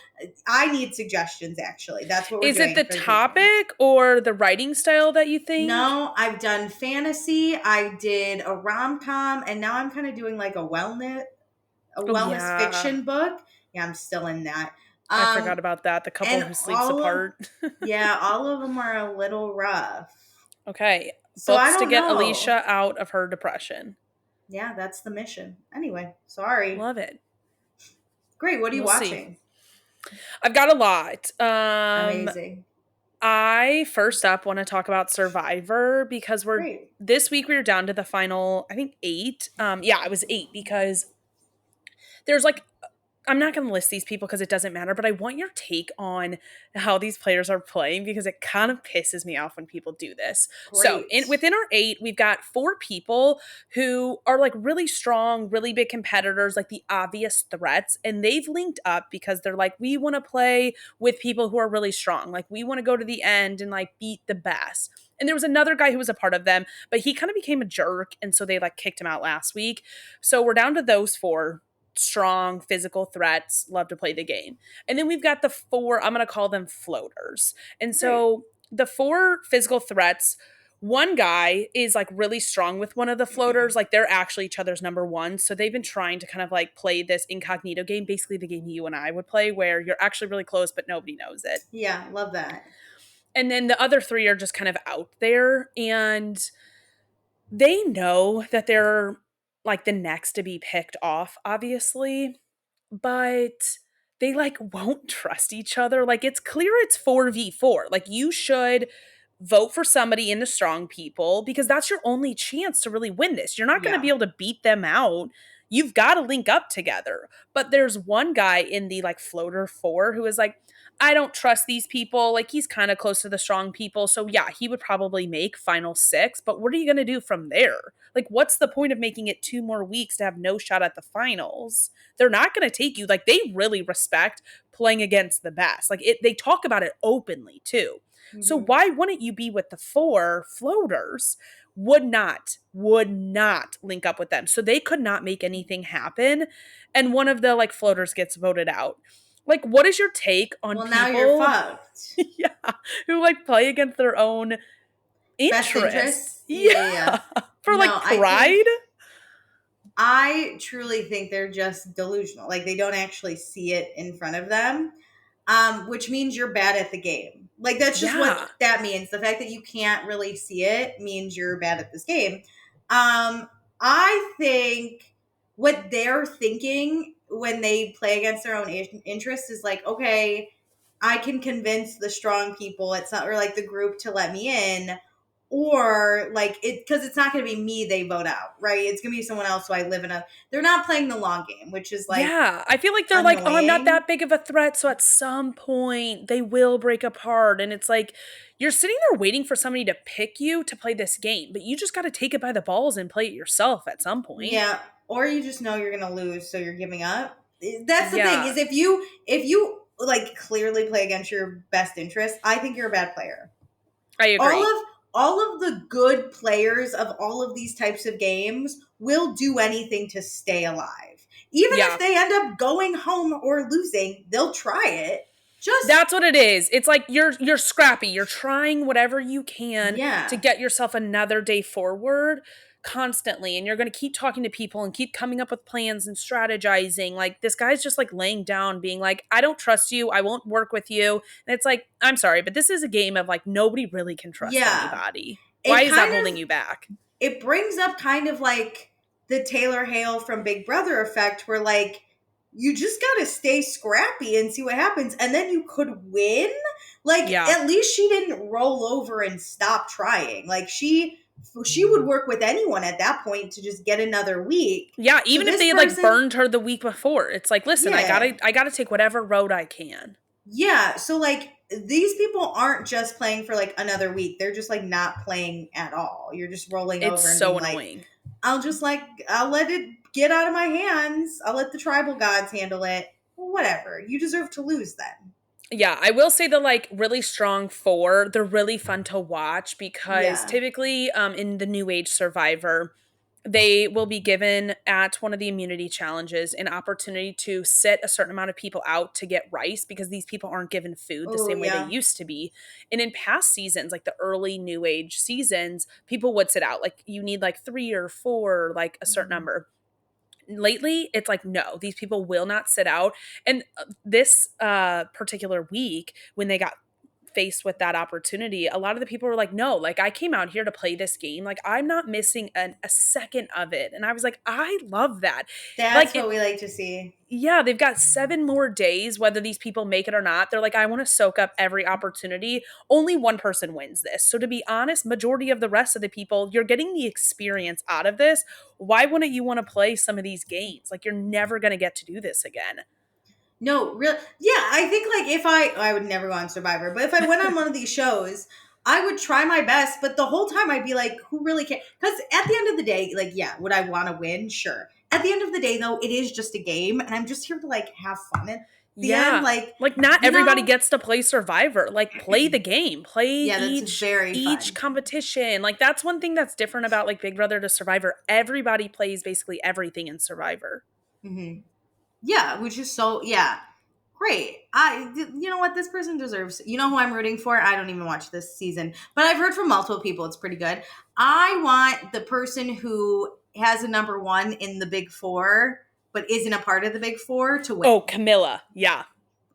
I need suggestions, actually. That's what we're Is it doing the for the Patreon. topic or the writing style that you think? No, I've done fantasy. I did a rom-com. And now I'm kind of doing like a Oh, wellness yeah. fiction book. Yeah, I'm still in that. I forgot about that. The couple And who sleeps apart. all of them are a little rough. Okay. So I Books to don't get know. Alicia out of her depression. Yeah, that's the mission. Anyway, sorry. Love it. Great. What are you We'll see. watching? I've got a lot. Amazing. I first up want to talk about Survivor because Great. this week we were down to the final, I think 8. Yeah, it was 8 because there's like I'm not going to list these people because it doesn't matter, but I want your take on how these players are playing because it kind of pisses me off when people do this. So, Great. within our 8, we've got 4 people who are like really strong, really big competitors, like the obvious threats, and they've linked up because they're like, we want to play with people who are really strong. Like, we want to go to the end and like beat the best. And there was another guy who was a part of them, but he kind of became a jerk, and so they like kicked him out last week. So, we're down to those 4 strong physical threats, love to play the game. And then we've got the 4, I'm going to call them floaters. And so the 4 physical threats, one guy is like really strong with one of the floaters, like they're actually each other's number 1. So they've been trying to kind of like play this incognito game, basically the game you and I would play where you're actually really close but nobody knows it. Yeah, love that. And then the other 3 are just kind of out there and they know that they're like the next to be picked off, obviously, but they like won't trust each other. Like it's clear it's 4v4. Like you should vote for somebody in the strong people because that's your only chance to really win this. You're not going to Yeah. be able to beat them out. You've got to link up together. But there's one guy in the like floater 4 who is like, I don't trust these people. Like he's kind of close to the strong people. So yeah, he would probably make final 6, but what are you going to do from there? Like what's the point of making it 2 more weeks to have no shot at the finals? They're not going to take you. Like they really respect playing against the best. Like they talk about it openly too. So Mhm. why wouldn't you be with the 4 floaters? Would not link up with them. So they could not make anything happen. And one of the like floaters gets voted out. Like, what is your take on Well, now you're people fucked. yeah, who like play against their own Best interests? interests? Yeah. For like No, pride? I truly think they're just delusional. Like they don't actually see it in front of them. Which means you're bad at the game. Like that's just Yeah. what that means. The fact that you can't really see it means you're bad at this game. I think what they're thinking when they play against their own interests is like, okay, I can convince the strong people, it's not or like the group to let me in, or like it because it's not going to be me they vote out, right? It's going to be someone else who I live in a. They're not playing the long game, which is like Yeah, I feel like they're like, oh, I'm not annoying. that big of a threat, so at some point they will break apart. And it's like, you're sitting there waiting for somebody to pick you to play this game, but you just got to take it by the balls and play it yourself at some point. Yeah, or you just know you're gonna lose, so you're giving up. That's the thing Yeah. is if you like clearly play against your best interest, I think you're a bad player. I agree. All of the good players of all of these types of games will do anything to stay alive. Even Yeah. if they end up going home or losing, they'll try it. Just That's what it is. It's like you're scrappy. You're trying whatever you can Yeah. to get yourself another day forward constantly. And you're going to keep talking to people and keep coming up with plans and strategizing. Like this guy's just like laying down being like, I don't trust you. I won't work with you. And it's like, I'm sorry, but this is a game of like nobody really can trust anybody. Why is that holding you back? It brings up kind of like the Taylor Hale from Big Brother effect where like you just got to stay scrappy and see what happens and then you could win. Like at least she didn't roll over and stop trying. Like she would work with anyone at that point to just get another week. Yeah, even if they had like burned her the week before. It's like, listen, I got to take whatever road I can. Yeah, so like these people aren't just playing for like another week. They're just like not playing at all. You're just rolling over and so being annoying. Like, I'll let it get out of my hands. I'll let the tribal gods handle it. Well, whatever. You deserve to lose then. Yeah, I will say the like really strong four, they're really fun to watch because Yeah. typically in the New Age Survivor, they will be given at one of the immunity challenges an opportunity to sit a certain amount of people out to get rice because these people aren't given food the Oh, same way they yeah. used to be. And in past seasons, like the early New Age seasons, people would sit out. Like you need like 3 or 4, like a certain number. Lately, it's like, no, these people will not sit out. And this particular week, when they got faced with that opportunity, a lot of the people were like, no, like I came out here to play this game. Like I'm not missing a second of it. And I was like, I love that. That's Like what it, we like to see. yeah, they've got 7 more days, whether these people make it or not. They're like, I want to soak up every opportunity. Only one person wins this. So to be honest, majority of the rest of the people, you're getting the experience out of this. Why wouldn't you want to play some of these games? Like you're never going to get to do this again. No, real. Yeah, I think like if I would never go on Survivor, but if I went on one of these shows, I would try my best. But the whole time I'd be like, who really cares? Because at the end of the day, like, yeah, would I want to win? Sure. At the end of the day, though, it is just a game, and I'm just here to like have fun at the end. Yeah. Like not You everybody know, gets to play Survivor. Like play the game. Play yeah, that's very each fun. competition. Like that's one thing that's different about like Big Brother to Survivor. Everybody plays basically everything in Survivor. Hmm. Yeah, which is so great. You know what, this person deserves. You know who I'm rooting for? I don't even watch this season, but I've heard from multiple people it's pretty good. I want the person who has a number one in the big four, but isn't a part of the big four to win. Oh, Camilla. Yeah.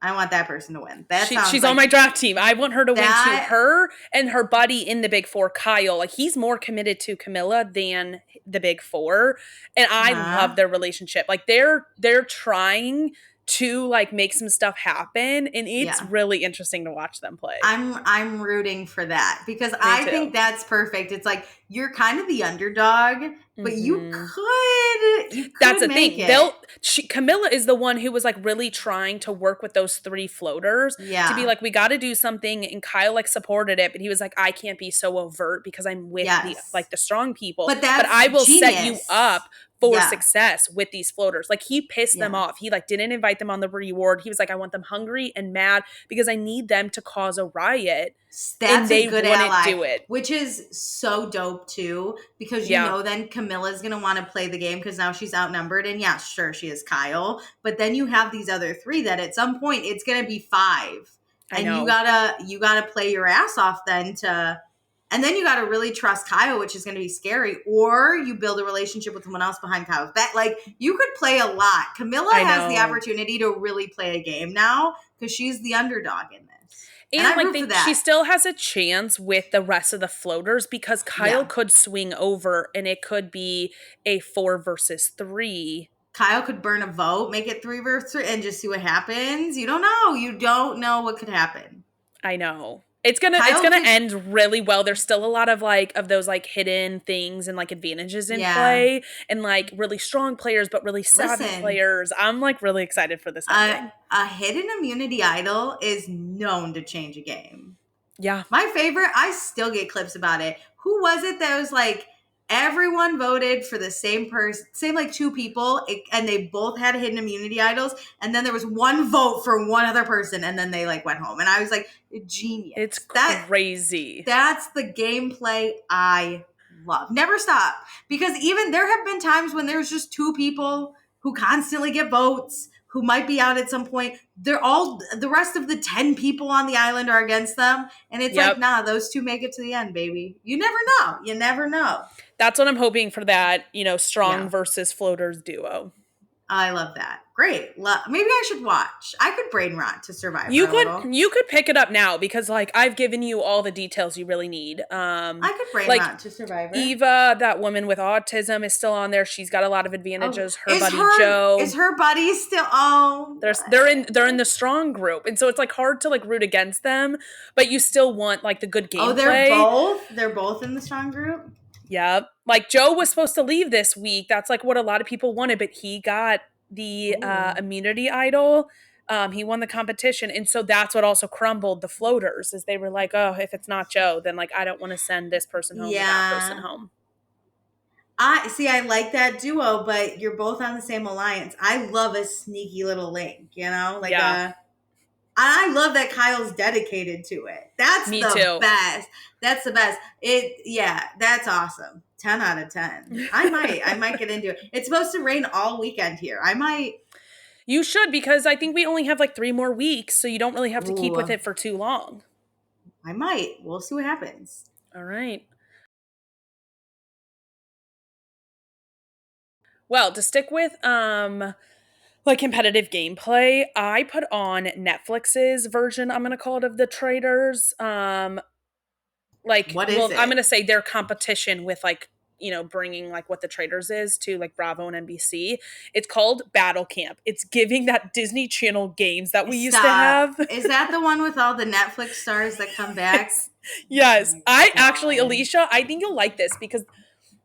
I want that person to win. That sounds She's like on my draft team. I want her to win too. that. Her and her buddy in the Big Four, Kyle. Like he's more committed to Camilla than the Big Four, and I Huh? love their relationship. Like they're trying to like make some stuff happen, and it's Yeah. really interesting to watch them play. I'm rooting for that because I too. think that's perfect. It's like you're kind of the underdog, but you Mhm. could That's the make thing. it. Camilla is the one who was like really trying to work with those 3 floaters to be Yeah. like, we got to do something. And Kyle like supported it, but he was like, I can't be so overt because I'm with Yes. the strong people. But that's I will set you genius. up for Yeah. success with these floaters. Like he pissed them Yeah. off. He like didn't invite them on the reward. He was like, I want them hungry and mad because I need them to cause a riot. That's they a good wouldn't ally, do it. which is so dope too, because you Yeah. know then Camilla's gonna want to play the game because now she's outnumbered, and yeah, sure she is Kyle, but then you have these other 3 that at some point it's gonna be 5, I and know. you gotta play your ass off then and then you gotta really trust Kyle, which is gonna be scary, or you build a relationship with someone else behind Kyle's back. Like you could play a lot. Camilla I has the know. opportunity to really play a game now because she's the underdog in this. And I like root for that. she still has a chance with the rest of the floaters because Kyle Yeah. could swing over and it could be a 4 versus 3. Kyle could burn a vote, make it 3 versus 3, and just see what happens. You don't know. You don't know what could happen. I know. It's gonna Kyle could- end really well. There's still a lot of like of those like hidden things and like advantages in Yeah. play, and like really strong players but really savvy Listen. players. I'm like really excited for this ending. A hidden immunity idol is known to change a game. Yeah. My favorite, I still get clips about it. Who was it that was like, everyone voted for the same person, same like 2 people, and they both had hidden immunity idols, and then there was one vote for one other person, and then they like went home. And I was like, genius. It's crazy. That's the gameplay I love. Never stop. Because even there have been times when there's just 2 people who constantly get votes, who might be out at some point. They're all, the rest of the 10 people on the island are against them. And it's like, nah, those 2 make it to the end, baby. You never know. You never know. That's what I'm hoping for that, strong versus floaters duo. I love that. Great. Maybe I should watch. I could brain rot to Survivor. You could pick it up now because like I've given you all the details you really need. I could brain rot to Survivor. Eva, that woman with autism, is still on there. She's got a lot of advantages. Her buddy Joe. Is her buddy still? Oh, they're in the strong group, and so it's like hard to like root against them, but you still want like the good gameplay. Oh, they're both in the strong group. Yep. Like Joe was supposed to leave this week. That's like what a lot of people wanted, but he got the immunity idol. He won the competition. And so that's what also crumbled the floaters, is they were like, oh, if it's not Joe, then like I don't want to send this person home or that person home. I like that duo, but you're both on the same alliance. I love a sneaky little link, like I love that Kyle's dedicated to it. That's Me the too. best. That's the best. That's awesome. 10 out of 10. I might get into it. It's supposed to rain all weekend here. I might. You should, because I think we only have like 3 more weeks, so you don't really have to keep with Ooh, it for too long. I might. We'll see what happens. All right. Well, to stick with like competitive gameplay, I put on Netflix's version, I'm gonna call it, of the Traders. What is I'm it? gonna say their competition with like, bringing like what the Traders is to like Bravo and NBC. It's called Battle Camp. It's giving that Disney Channel games that we used to have. Is that the one with all the Netflix stars that come back? Yes. Oh I God. actually, Alicia, I think you'll like this because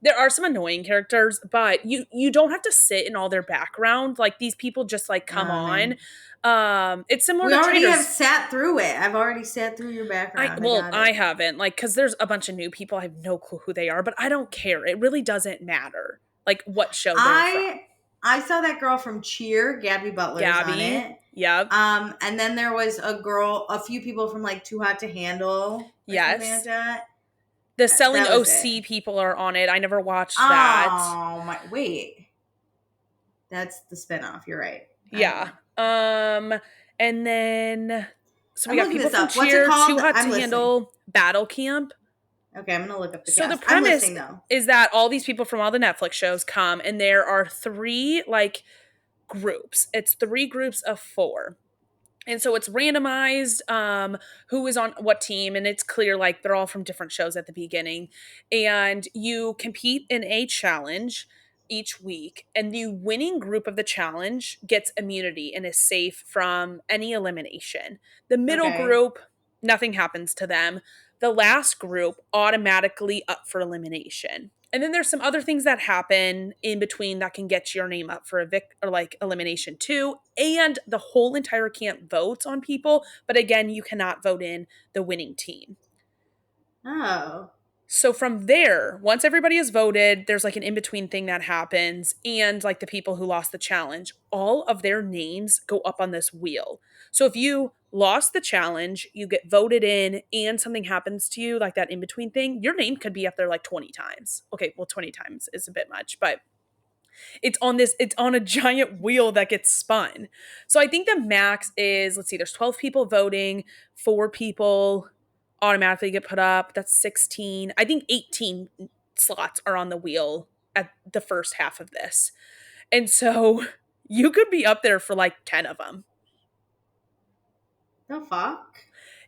there are some annoying characters, but you don't have to sit in all their background. Like these people just like come on. It's similar We to already Traders. have sat through it. I've already sat through your background. I haven't, like, because there's a bunch of new people. I have no clue who they are, but I don't care. It really doesn't matter, like, what show they're from. I saw that girl from Cheer, Gabby Butler's on Gabby. it. Yep. And then there was a few people from like Too Hot to Handle. Yes. Like the Selling that was OC it. people are on it. I never watched that. Oh my! Wait, that's the spinoff. You're right. Yeah. And then so we I'm got looking people this from up. What's it Cheer, called? Too Hot I'm to listening. Handle, Battle Camp. Okay, I'm gonna look up the So cast. the premise I'm listening, though. is that all these people from all the Netflix shows come, and there are 3 like groups. It's 3 groups of 4. And so it's randomized who is on what team, and it's clear like they're all from different shows at the beginning. And you compete in a challenge each week, and the winning group of the challenge gets immunity and is safe from any elimination. The middle Okay. group, nothing happens to them. The last group automatically up for elimination. And then there's some other things that happen in between that can get your name up for or like elimination too. And the whole entire camp votes on people, but again, you cannot vote in the winning team. Oh. So from there, once everybody has voted, there's like an in-between thing that happens, and like the people who lost the challenge, all of their names go up on this wheel. So if you lost the challenge, you get voted in, and something happens to you, like that in-between thing, your name could be up there like 20 times. Okay, well, 20 times is a bit much, but it's on a giant wheel that gets spun. So I think the max is, let's see, there's 12 people voting, 4 people automatically get put up. That's 16. I think 18 slots are on the wheel at the first half of this. And so you could be up there for like 10 of them. The fuck?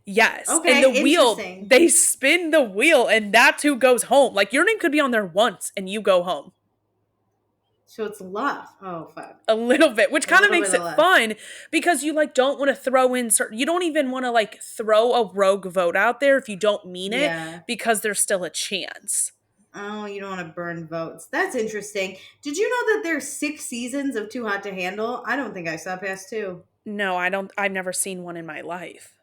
Yes. Okay, and the wheel, interesting. they spin the wheel, and that's who goes home. Like your name could be on there once and you go home. So it's luck. Oh, fuck. A little bit, which kind of makes it less. fun because you like don't want to throw in you don't even want to like throw a rogue vote out there if you don't mean it, because there's still a chance. Oh, you don't want to burn votes. That's interesting. Did you know that there's 6 seasons of Too Hot to Handle? I don't think I saw past 2. No, I don't. I've never seen one in my life.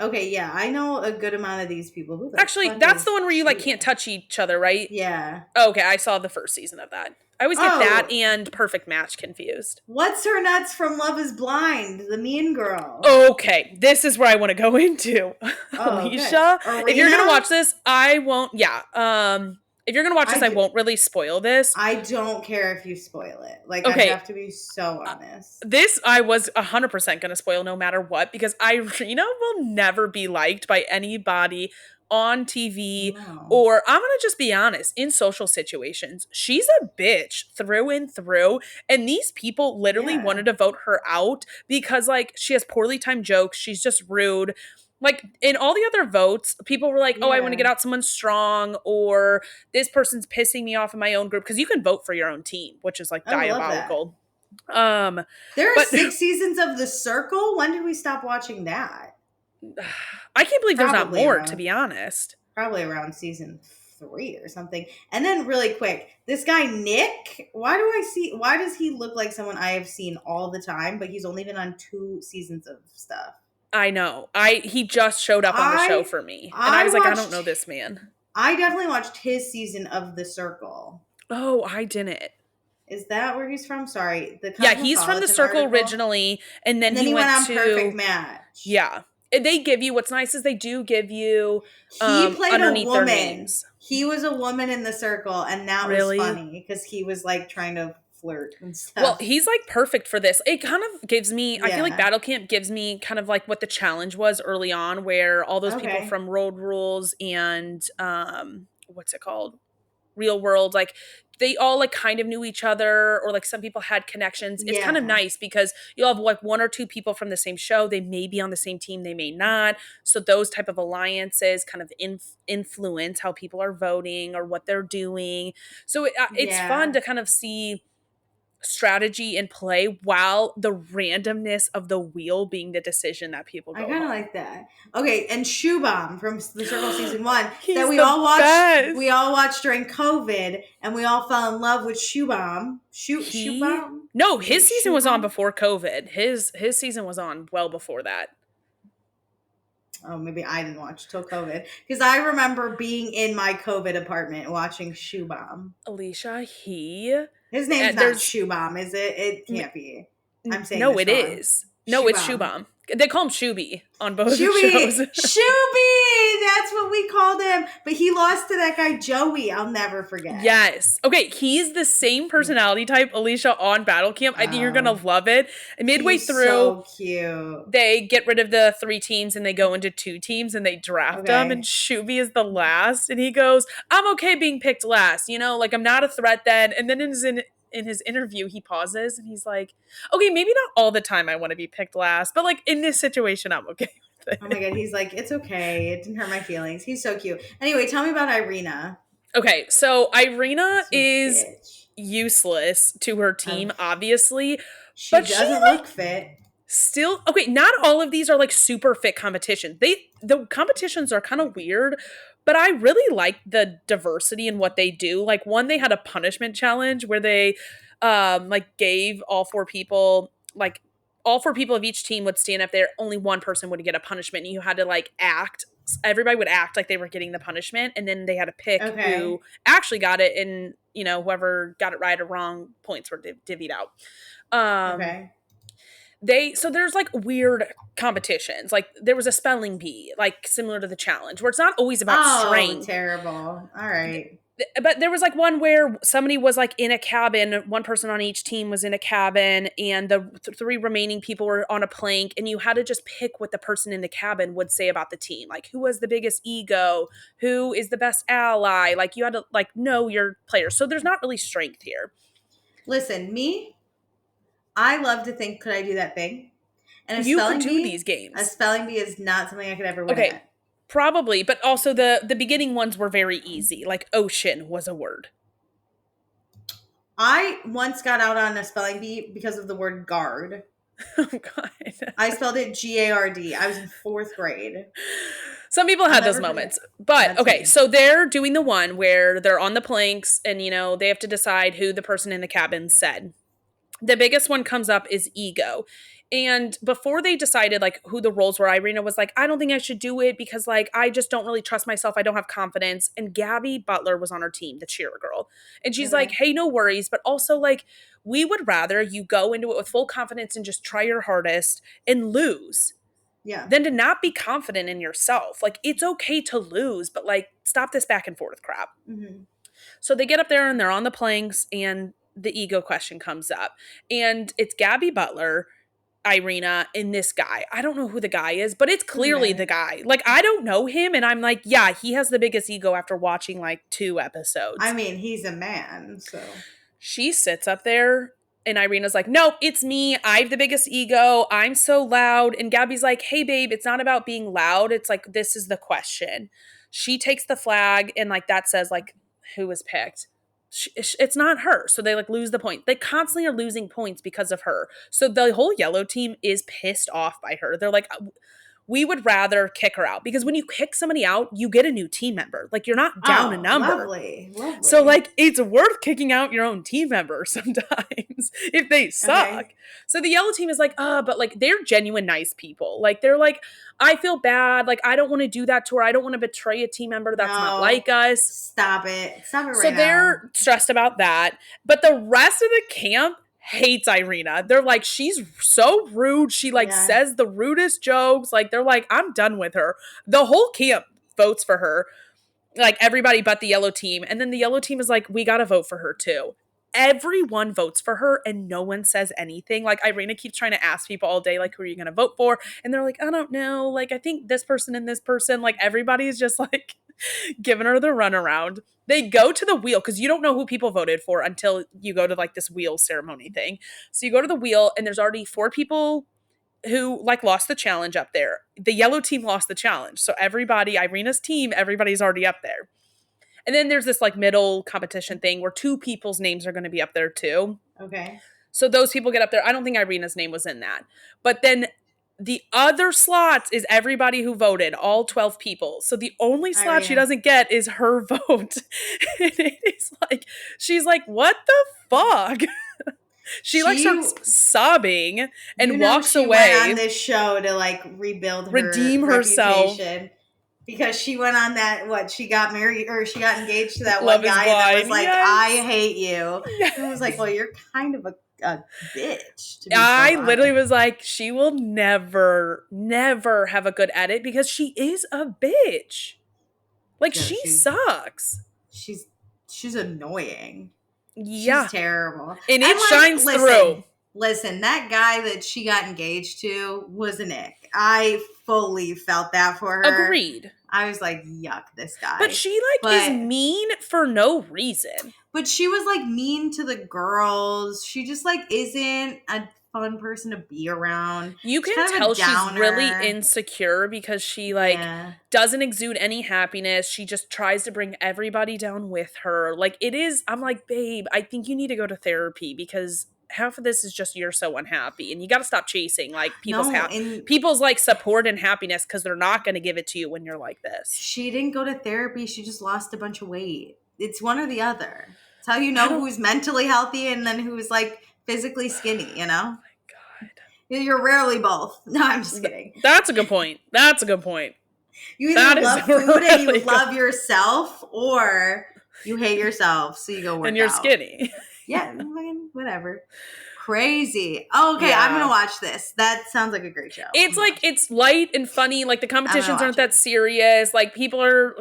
Okay, yeah, I know a good amount of these people. Who the Actually, fuck that's is the one where you like Sheila? can't touch each other, right? Yeah. Okay, I saw the first season of that. I always get that and Perfect Match confused. What's her nuts from Love is Blind? The mean girl. Okay, this is where I want to go into. Alicia, okay. if you're going to watch this, I won't, if you're going to watch this, I won't really spoil this. I don't care if you spoil it. Like, okay. I have to be so honest. This I was 100% going to spoil no matter what, because Irina will never be liked by anybody on TV, or I'm going to just be honest, in social situations. She's a bitch through and through, and these people literally wanted to vote her out because, like, she has poorly timed jokes, she's just rude. Like, in all the other votes, people were like, oh, I want to get out someone strong, or this person's pissing me off in my own group, because you can vote for your own team, which is, like, diabolical. There are 6 seasons of The Circle? When did we stop watching that? I can't believe there's not more, to be honest. Probably around season 3 or something. And then really quick, this guy Nick, why does he look like someone I have seen all the time, but he's only been on 2 seasons of stuff? I know. He just showed up on the show for me. And I was like, I don't know this man. I definitely watched his season of The Circle. Oh, I didn't. Is that where he's from? Sorry. The Yeah, he's from the Cosmopolitan Circle article? originally, and then And then he went on to Perfect Match. Yeah. And they give you, what's nice is they do give you He played a underneath their woman. names. He was a woman in the Circle, and that was Really? funny because he was like trying to flirt and stuff. Well, he's like perfect for this. It kind of gives me, I feel like Yeah. Battle Camp gives me kind of like what the challenge was early on, where all those people Okay. from Road Rules and what's it called? Real World, like they all like kind of knew each other, or like some people had connections. It's kind of Yeah. nice because you'll have like one or two people from the same show. They may be on the same team, they may not. So those type of alliances kind of influence how people are voting or what they're doing. So it's Yeah. fun to kind of see strategy in play while the randomness of the wheel being the decision that people go I kind of home. like that. Okay, and Shoe Bomb from the Circle season 1 He's that we the all watched. best. We all watched during COVID, and we all fell in love with Shoe Bomb. Shoe Bomb. No, his season Shoe was on Bomb? before COVID. His season was on well before that. Oh, maybe I didn't watch till COVID because I remember being in my COVID apartment watching Shoe Bomb. Alicia, His name's not there's- Shoe Bomb, is it? It can't be. I'm saying no, this it wrong. is. No, it's Shoe Bomb. They call him Shooby on both Shooby, shows. Shooby, that's what we called him. But he lost to that guy Joey. I'll never forget. Yes. Okay, he's the same personality type, Alicia, on Battle Camp. I think you're gonna love it. And midway He's through, so cute. they get rid of the 3 teams and they go into 2 teams and they draft them. Okay. And Shooby is the last, and he goes, "I'm okay being picked last. You know, like I'm not a threat then." And then in his interview, he pauses and he's like, "Okay, maybe not all the time I want to be picked last, but like in this situation, I'm okay with it." Oh my god, he's like, it's okay. It didn't hurt my feelings. He's so cute. Anyway, tell me about Irina. Okay, so Irina Sweet is bitch. useless to her team, obviously. She But doesn't look fit. Still, okay, not all of these are like super fit competition. The competitions are kind of weird, but I really like the diversity in what they do. Like one, they had a punishment challenge where they like gave all 4 people, like all 4 people of each team would stand up there. Only one person would get a punishment, and you had to like act. Everybody would act like they were getting the punishment, and then they had to pick who actually got it, and you know, whoever got it right or wrong, points were divvied out. Okay. So there's like weird competitions. Like there was a spelling bee, like similar to the challenge, where it's not always about strength. Terrible. All right. But there was like one where somebody was like in a cabin, one person on each team was in a cabin, and the 3 remaining people were on a plank, and you had to just pick what the person in the cabin would say about the team. Like who has the biggest ego, who is the best ally. Like you had to like know your players. So there's not really strength here. Listen, I love to think, could I do that thing? And You could do these games. A spelling bee is not something I could ever win at. Probably, but also the beginning ones were very easy. Like ocean was a word. I once got out on a spelling bee because of the word guard. Oh, God. I spelled it G-A-R-D. I was in 4th grade. Some people had those moments. But, okay, so they're doing the one where they're on the planks and, you know, they have to decide who the person in the cabin said. The biggest one comes up is ego. And before they decided like who the roles were, Irina was like, I don't think I should do it because like I just don't really trust myself. I don't have confidence. And Gabby Butler was on her team, the cheer girl. And she's like, hey, no worries. But also like we would rather you go into it with full confidence and just try your hardest and lose. Yeah. Than to not be confident in yourself. Like it's okay to lose, but like stop this back and forth crap. Mm-hmm. So they get up there and they're on the planks and the ego question comes up. And it's Gabby Butler, Irina, and this guy. I don't know who the guy is, but it's clearly the guy. Like, I don't know him, and I'm like, yeah, he has the biggest ego after watching, like, 2 episodes. I mean, he's a man, so. She sits up there, and Irina's like, nope, it's me. I have the biggest ego. I'm so loud. And Gabby's like, hey, babe, it's not about being loud. It's like, this is the question. She takes the flag, and, like, that says, like, who was picked. It's not her. So they like lose the point. They constantly are losing points because of her. So the whole yellow team is pissed off by her. They're like, we would rather kick her out, because when you kick somebody out, you get a new team member. Like, you're not down a number. Lovely. So, like, it's worth kicking out your own team member sometimes if they suck. Okay. So the yellow team is like, but like, they're genuine nice people. Like, they're like, I feel bad. Like, I don't want to do that to her. I don't want to betray a team member that's not like us. Stop it. Stop it right now. So they're stressed about that. But the rest of the camp hates Irina. They're like, she's so rude. She like says the rudest jokes. Like, they're like, I'm done with her. The whole camp votes for her. Like, everybody but the yellow team. And then the yellow team is like, we got to vote for her too. Everyone votes for her and no one says anything. Like, Irina keeps trying to ask people all day, like, who are you going to vote for? And they're like, I don't know. Like, I think this person and this person. Like, everybody's just like giving her the runaround. They go to the wheel, because you don't know who people voted for until you go to like this wheel ceremony thing. So you go to the wheel and there's already 4 people who like lost the challenge up there. The yellow team lost the challenge. So everybody, Irina's team, everybody's already up there. And then there's this like middle competition thing where 2 people's names are going to be up there too. Okay. So those people get up there. I don't think Irina's name was in that. But then the other slots is everybody who voted, all 12 people. So the only slot she doesn't get is her vote. And it's like, she's like, what the fuck? She like starts sobbing and walks away. She went on this show to like redeem herself. Because she went on that, she got married or she got engaged to that one guy that was like, I hate you. Yes. And I was like, well, you're kind of a bitch. I literally was like, she will never have a good edit because she is a bitch. Like, she sucks. She's annoying. Yeah. She's terrible. And it shines through. Listen, that guy that she got engaged to was an ick. I fully felt that for her. Agreed. I was like, yuck, this guy. But she is mean for no reason. But she was like mean to the girls. She just like isn't a fun person to be around. You can tell she's really insecure because she doesn't exude any happiness. She just tries to bring everybody down with her. Like, it is, I'm like, babe, I think you need to go to therapy because half of this is just you're so unhappy and you got to stop chasing like people's like support and happiness because they're not going to give it to you when you're like this. She didn't go to therapy. She just lost a bunch of weight. It's one or the other. It's how you know who's mentally healthy and then who's like physically skinny, you know? Oh my God. You're rarely both. No, I'm just kidding. That's a good point. You either love food and you love yourself or you hate yourself. So you go work out. And you're skinny. Yeah, whatever. Crazy. Oh, okay, yeah. I'm going to watch this. That sounds like a great show. It's like, it's light and funny. Like, the competitions aren't that serious. Like, people are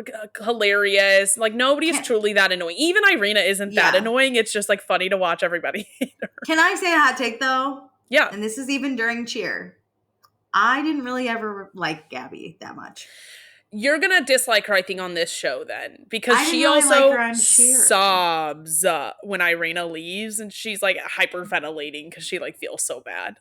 hilarious. Like, nobody is truly that annoying. Even Irina isn't that annoying. It's just, like, funny to watch everybody hate her. Can I say a hot take, though? Yeah. And this is even during cheer. I didn't really ever like Gabby that much. You're going to dislike her, I think, on this show then. Because she also sobs when Irina leaves. And she's, like, hyperventilating because she, like, feels so bad.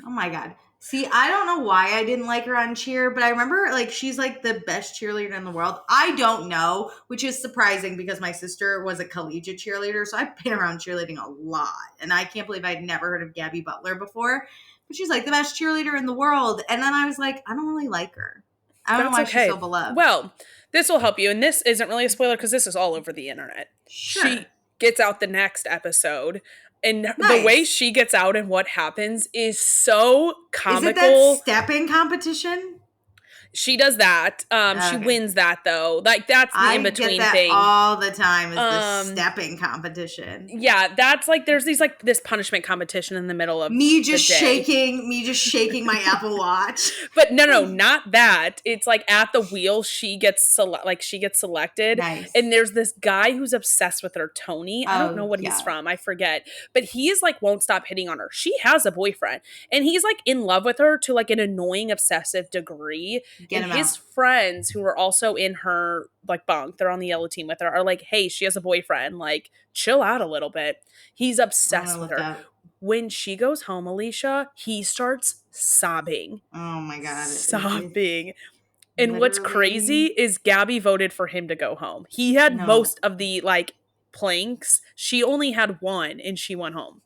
Oh, my God. See, I don't know why I didn't like her on cheer. But I remember, like, she's, like, the best cheerleader in the world. I don't know, which is surprising because my sister was a collegiate cheerleader. So I've been around cheerleading a lot. And I can't believe I'd never heard of Gabby Butler before. But she's, like, the best cheerleader in the world. And then I was like, I don't really like her. I don't know why she's so beloved. Well, this will help you. And this isn't really a spoiler because this is all over the internet. Sure. She gets out the next episode. And the way she gets out and what happens is so comical. Is it that stepping competition? She does that. She wins that though. Like that's the in-between thing. All the time is the stepping competition. Yeah, that's like there's this punishment competition in the middle of me just shaking my Apple Watch. But no, not that. It's like at the wheel she gets selected. Nice. And there's this guy who's obsessed with her, Tony. I don't know what he's from. I forget. But he is like won't stop hitting on her. She has a boyfriend and he's like in love with her to like an annoying obsessive degree. And his friends who are also in her like bunk, they're on the yellow team with her, are like, hey, she has a boyfriend. Like, chill out a little bit. He's obsessed with her. When she goes home, Alicia, he starts sobbing. Oh my God. Sobbing. And what's crazy is Gabby voted for him to go home. He had most of the like planks. She only had one and she went home.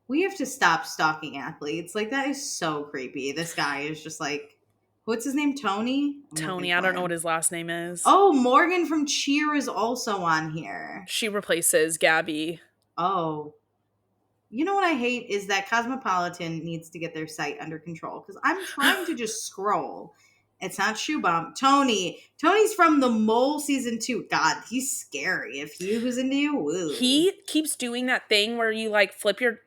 We have to stop stalking athletes. Like, that is so creepy. This guy is just like What's his name? Tony? Tony, I don't know what his last name is. Oh, Morgan from Cheer is also on here. She replaces Gabby. Oh. You know what I hate is that Cosmopolitan needs to get their site under control because I'm trying to just scroll. It's not Shoe Bump. Tony's from The Mole season 2. God, he's scary. If he was into you, woo. He keeps doing that thing where you like flip your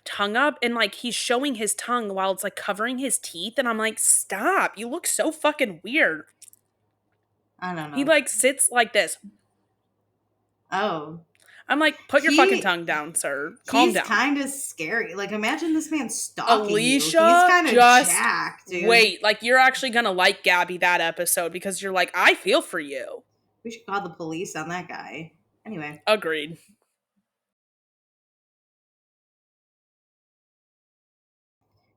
tongue up and like he's showing his tongue while it's like covering his teeth, and I'm like, stop, you look so fucking weird. I don't know. He like sits like this. Oh. I'm like, put your fucking tongue down, sir. Calm down. He's kind of scary. Like, imagine this man stalking Alicia, you. He's kind of jacked, dude. Wait, like you're actually gonna like Gabby that episode because you're like, I feel for you. We should call the police on that guy. Anyway. Agreed.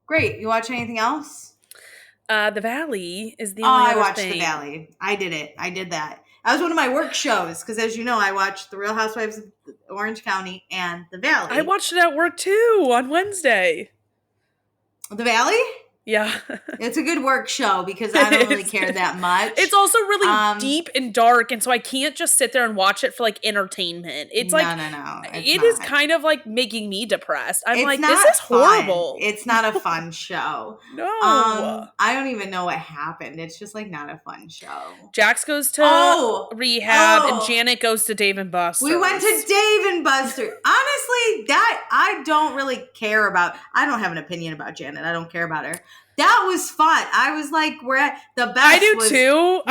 Great. You watch anything else? The Valley is the only I other watched thing. The Valley. I did it. I did that. That was one of my work shows because, as you know, I watched The Real Housewives of Orange County and The Valley. I watched it at work too on Wednesday. The Valley? Yeah. It's a good work show because I don't really care that much. It's also really deep and dark, and so I can't just sit there and watch it for like entertainment. It's like No. It is kind of like making me depressed. I'm it's like, not this is fun. horrible. It's not a fun show. No. I don't even know what happened. It's just like not a fun show. Jax goes to rehab and Janet goes to Dave and Buster's. We went to Dave and Buster's. Honestly, that I don't really care about. I don't have an opinion about Janet. I don't care about her. That was fun. I was like, we're at the best. I do too.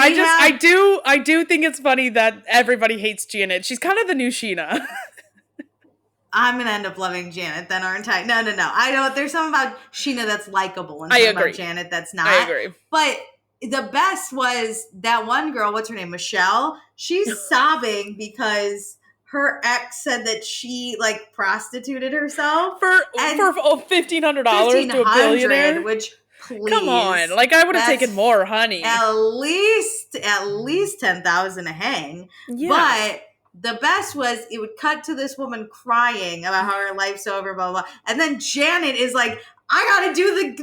I do think it's funny that everybody hates Janet. She's kind of the new Sheena. I'm gonna end up loving Janet then, aren't I? No. I don't. There's something about Sheena that's likable, and something about Janet that's not. I agree. But the best was that one girl. What's her name? Michelle. She's sobbing because her ex said that she like prostituted herself for $1,500 to a billionaire, which. Please. Come on, like I would have taken more, honey. At least 10,000 a hang. Yeah. But the best was it would cut to this woman crying about how her life's over, blah blah. And then Janet is like, "I got to do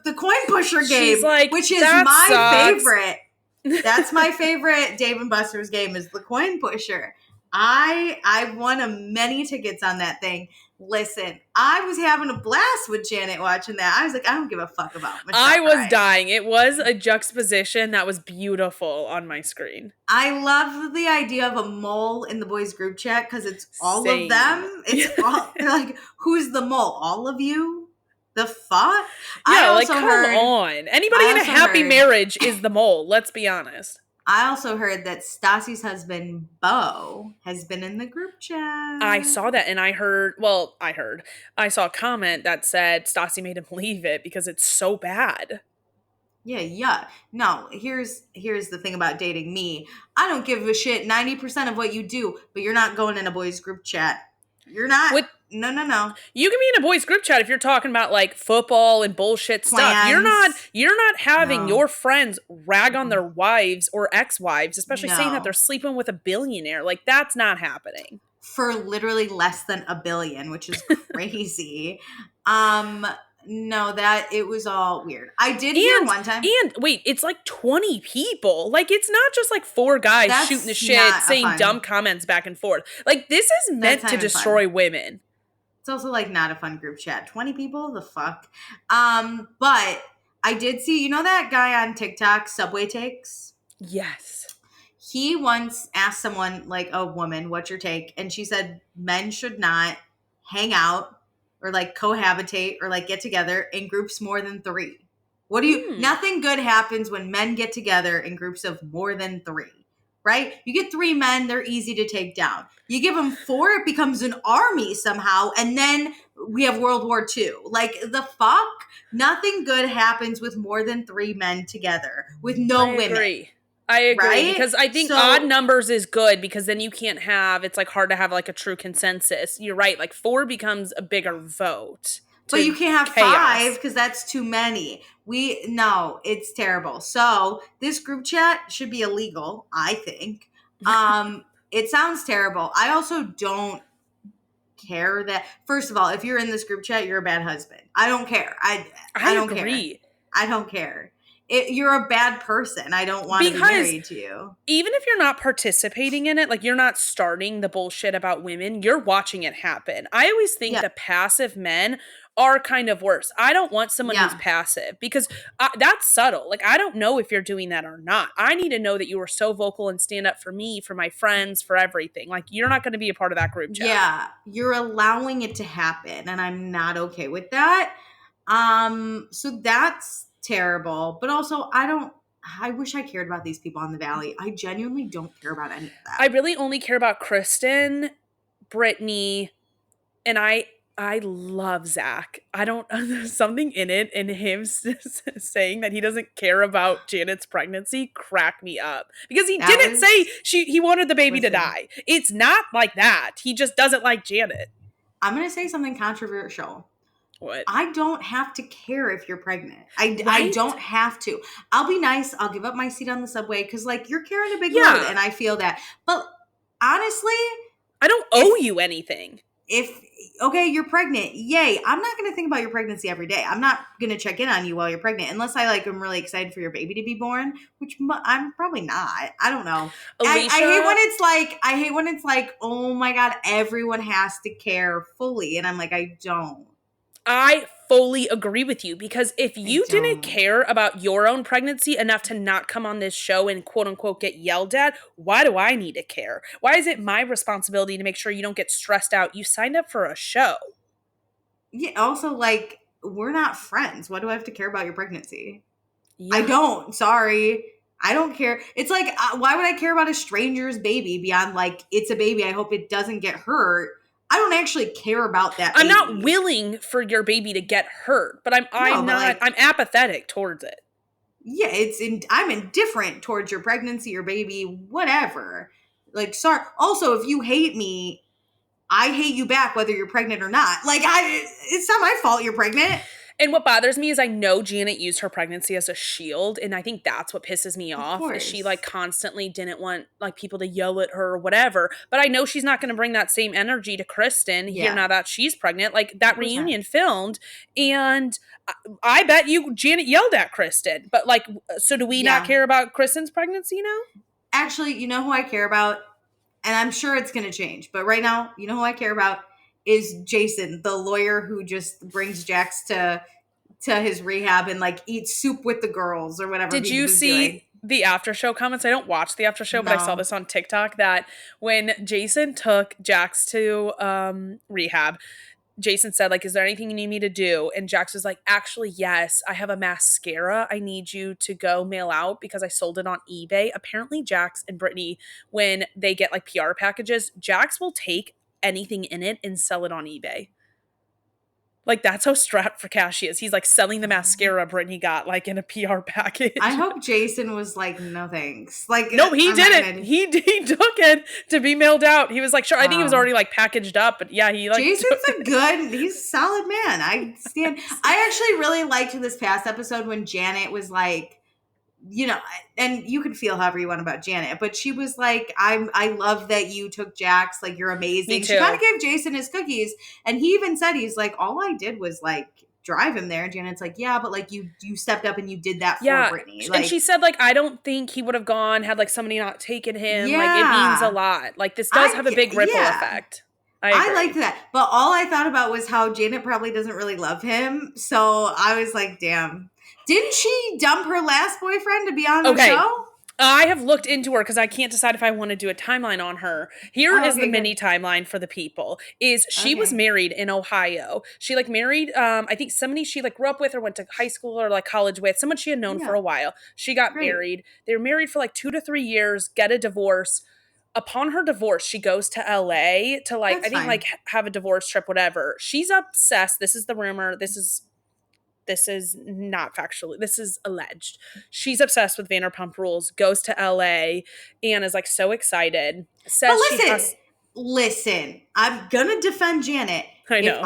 the coin pusher game," she's like, which is my favorite. That's my favorite Dave and Buster's game is the coin pusher. I won many tickets on that thing. Listen, I was having a blast with Janet watching that. I was like, I don't give a fuck about Michelle. I was dying. It was a juxtaposition that was beautiful on my screen. I love the idea of a mole in the boys group chat because it's all of them. It's all they're like, who's the mole? All of you? The fuck? Yeah, like come on. Anybody in a happy marriage is the mole. Let's be honest. I also heard that Stassi's husband, Bo, has been in the group chat. I saw that and I saw a comment that said Stassi made him leave it because it's so bad. Yeah. No, here's the thing about dating me. I don't give a shit 90% of what you do, but you're not going in a boys group chat. You're not. No. You can be in a boys group chat if you're talking about like football and bullshit stuff. You're not having your friends rag on their wives or ex-wives, especially saying that they're sleeping with a billionaire. Like that's not happening. For literally less than $1 billion, which is crazy. No, that it was all weird. I did hear one time. And wait, it's like 20 people. Like it's not just like 4 guys shooting the shit, saying dumb comments back and forth. Like this is meant to destroy women. It's also like not a fun group chat. 20 people? The fuck? But I did see, you know that guy on TikTok, Subway Takes? Yes. He once asked someone, like a woman, what's your take? And she said men should not hang out or like cohabitate or like get together in groups more than 3. Nothing good happens when men get together in groups of more than 3, right? You get 3 men, they're easy to take down. You give them 4, it becomes an army somehow. And then we have World War II. Like the fuck? Nothing good happens with more than 3 men together with no women. I agree right? because I think odd numbers is good because then you can't it's like hard to have like a true consensus. You're right. Like 4 becomes a bigger vote. But you can't have 5 because that's too many. No, it's terrible. So this group chat should be illegal, I think. It sounds terrible. I also don't care that, first of all, if you're in this group chat, you're a bad husband. I don't care. I don't agree. care. I don't care. you're a bad person. I don't want to be Because married to you. even if you're not participating in it, like you're not starting the bullshit about women, you're watching it happen. I always think Yeah. the passive men are kind of worse. I don't want someone who's Yeah. passive because that's subtle. Like, I don't know if you're doing that or not. I need to know that you are so vocal and stand up for me, for my friends, for everything. Like, you're not going to be a part of that group chat. Yeah, you're allowing it to happen, and I'm not okay with that. So that's terrible. But also, I wish I cared about these people on the Valley. I genuinely don't care about any of that. I really only care about Kristen, Brittany, and I love Zach. I don't there's something in it, and him saying that he doesn't care about Janet's pregnancy cracked me up because he That didn't was- say he wanted the baby to Listen. die. It's not like that. He just doesn't like Janet. I'm going to say something controversial. What? I don't have to care if you're pregnant. I Right? don't have to. I'll be nice. I'll give up my seat on the subway because, like, you're carrying a big Yeah. load, and I feel that. But honestly, I don't owe you anything. okay, you're pregnant, yay. I'm not going to think about your pregnancy every day. I'm not going to check in on you while you're pregnant unless I am really excited for your baby to be born, which I'm probably not. I don't know. Alicia, I hate when it's like, oh my God, everyone has to care fully. And I'm like, I don't. I fully agree with you because if you didn't don't. care about your own pregnancy enough to not come on this show and quote unquote get yelled at, why do I need to care? Why is it my responsibility to make sure you don't get stressed out? You signed up for a show. Yeah, also, like, we're not friends. Why do I have to care about your pregnancy? Yeah. I don't. Sorry. I don't care. It's like, why would I care about a stranger's baby beyond, like, it's a baby. I hope it doesn't get hurt. I don't actually care about that baby. I'm not willing for your baby to get hurt, but I'm apathetic towards it. Yeah, I'm indifferent towards your pregnancy, your baby, whatever. Like, sorry. Also, if you hate me, I hate you back whether you're pregnant or not. Like, it's not my fault you're pregnant. And what bothers me is I know Janet used her pregnancy as a shield, and I think that's what pisses me off. Is she like constantly didn't want like people to yell at her or whatever. But I know she's not going to bring that same energy to Kristen here now that she's pregnant. Like that 100%. Reunion filmed, and I bet you Janet yelled at Kristen. But like, so do we not care about Kristen's pregnancy now? Actually, you know who I care about? And I'm sure it's going to change. But right now, you know who I care about? Is Jason, the lawyer who just brings Jax to his rehab and like eats soup with the girls or whatever. Did you see the after show comments? I don't watch the after show, but I saw this on TikTok that when Jason took Jax to rehab, Jason said, like, is there anything you need me to do? And Jax was like, actually, yes, I have a mascara I need you to go mail out because I sold it on eBay. Apparently, Jax and Brittany, when they get like PR packages, Jax will take anything in it and sell it on eBay. Like, that's how strapped for cash he is. He's like selling the mascara Brittany got like in a PR package. I hope Jason was like, no thanks. Like, no, he didn't. He took it to be mailed out. He was like, sure. I think it was already like packaged up, but yeah, he like. Jason's he's a solid man. I actually really liked this past episode when Janet was like, you know, and you can feel however you want about Janet, but she was like, I love that you took Jax, like, you're amazing. She kind of gave Jason his cookies, and he even said, he's like, all I did was like drive him there. And Janet's like, yeah, but like you stepped up and you did that for Brittany. Like, and she said, like, I don't think he would have gone had like somebody not taken him. Like, it means a lot. Like, this does have a big ripple effect. I liked that. But all I thought about was how Janet probably doesn't really love him. So I was like, damn. Didn't she dump her last boyfriend to be on the show? I have looked into her because I can't decide if I want to do a timeline on her. Here is the mini timeline for the people. Is she was married in Ohio. She like married, I think somebody she like grew up with or went to high school or like college with, someone she had known for a while. She got married. They were married for like 2 to 3 years, get a divorce. Upon her divorce, she goes to LA to like, I think like have a divorce trip, whatever. She's obsessed. This is the rumor. This is not factually. This is alleged. She's obsessed with Vanderpump Rules, goes to LA, and is like so excited. Says listen, I'm gonna defend Janet. I know.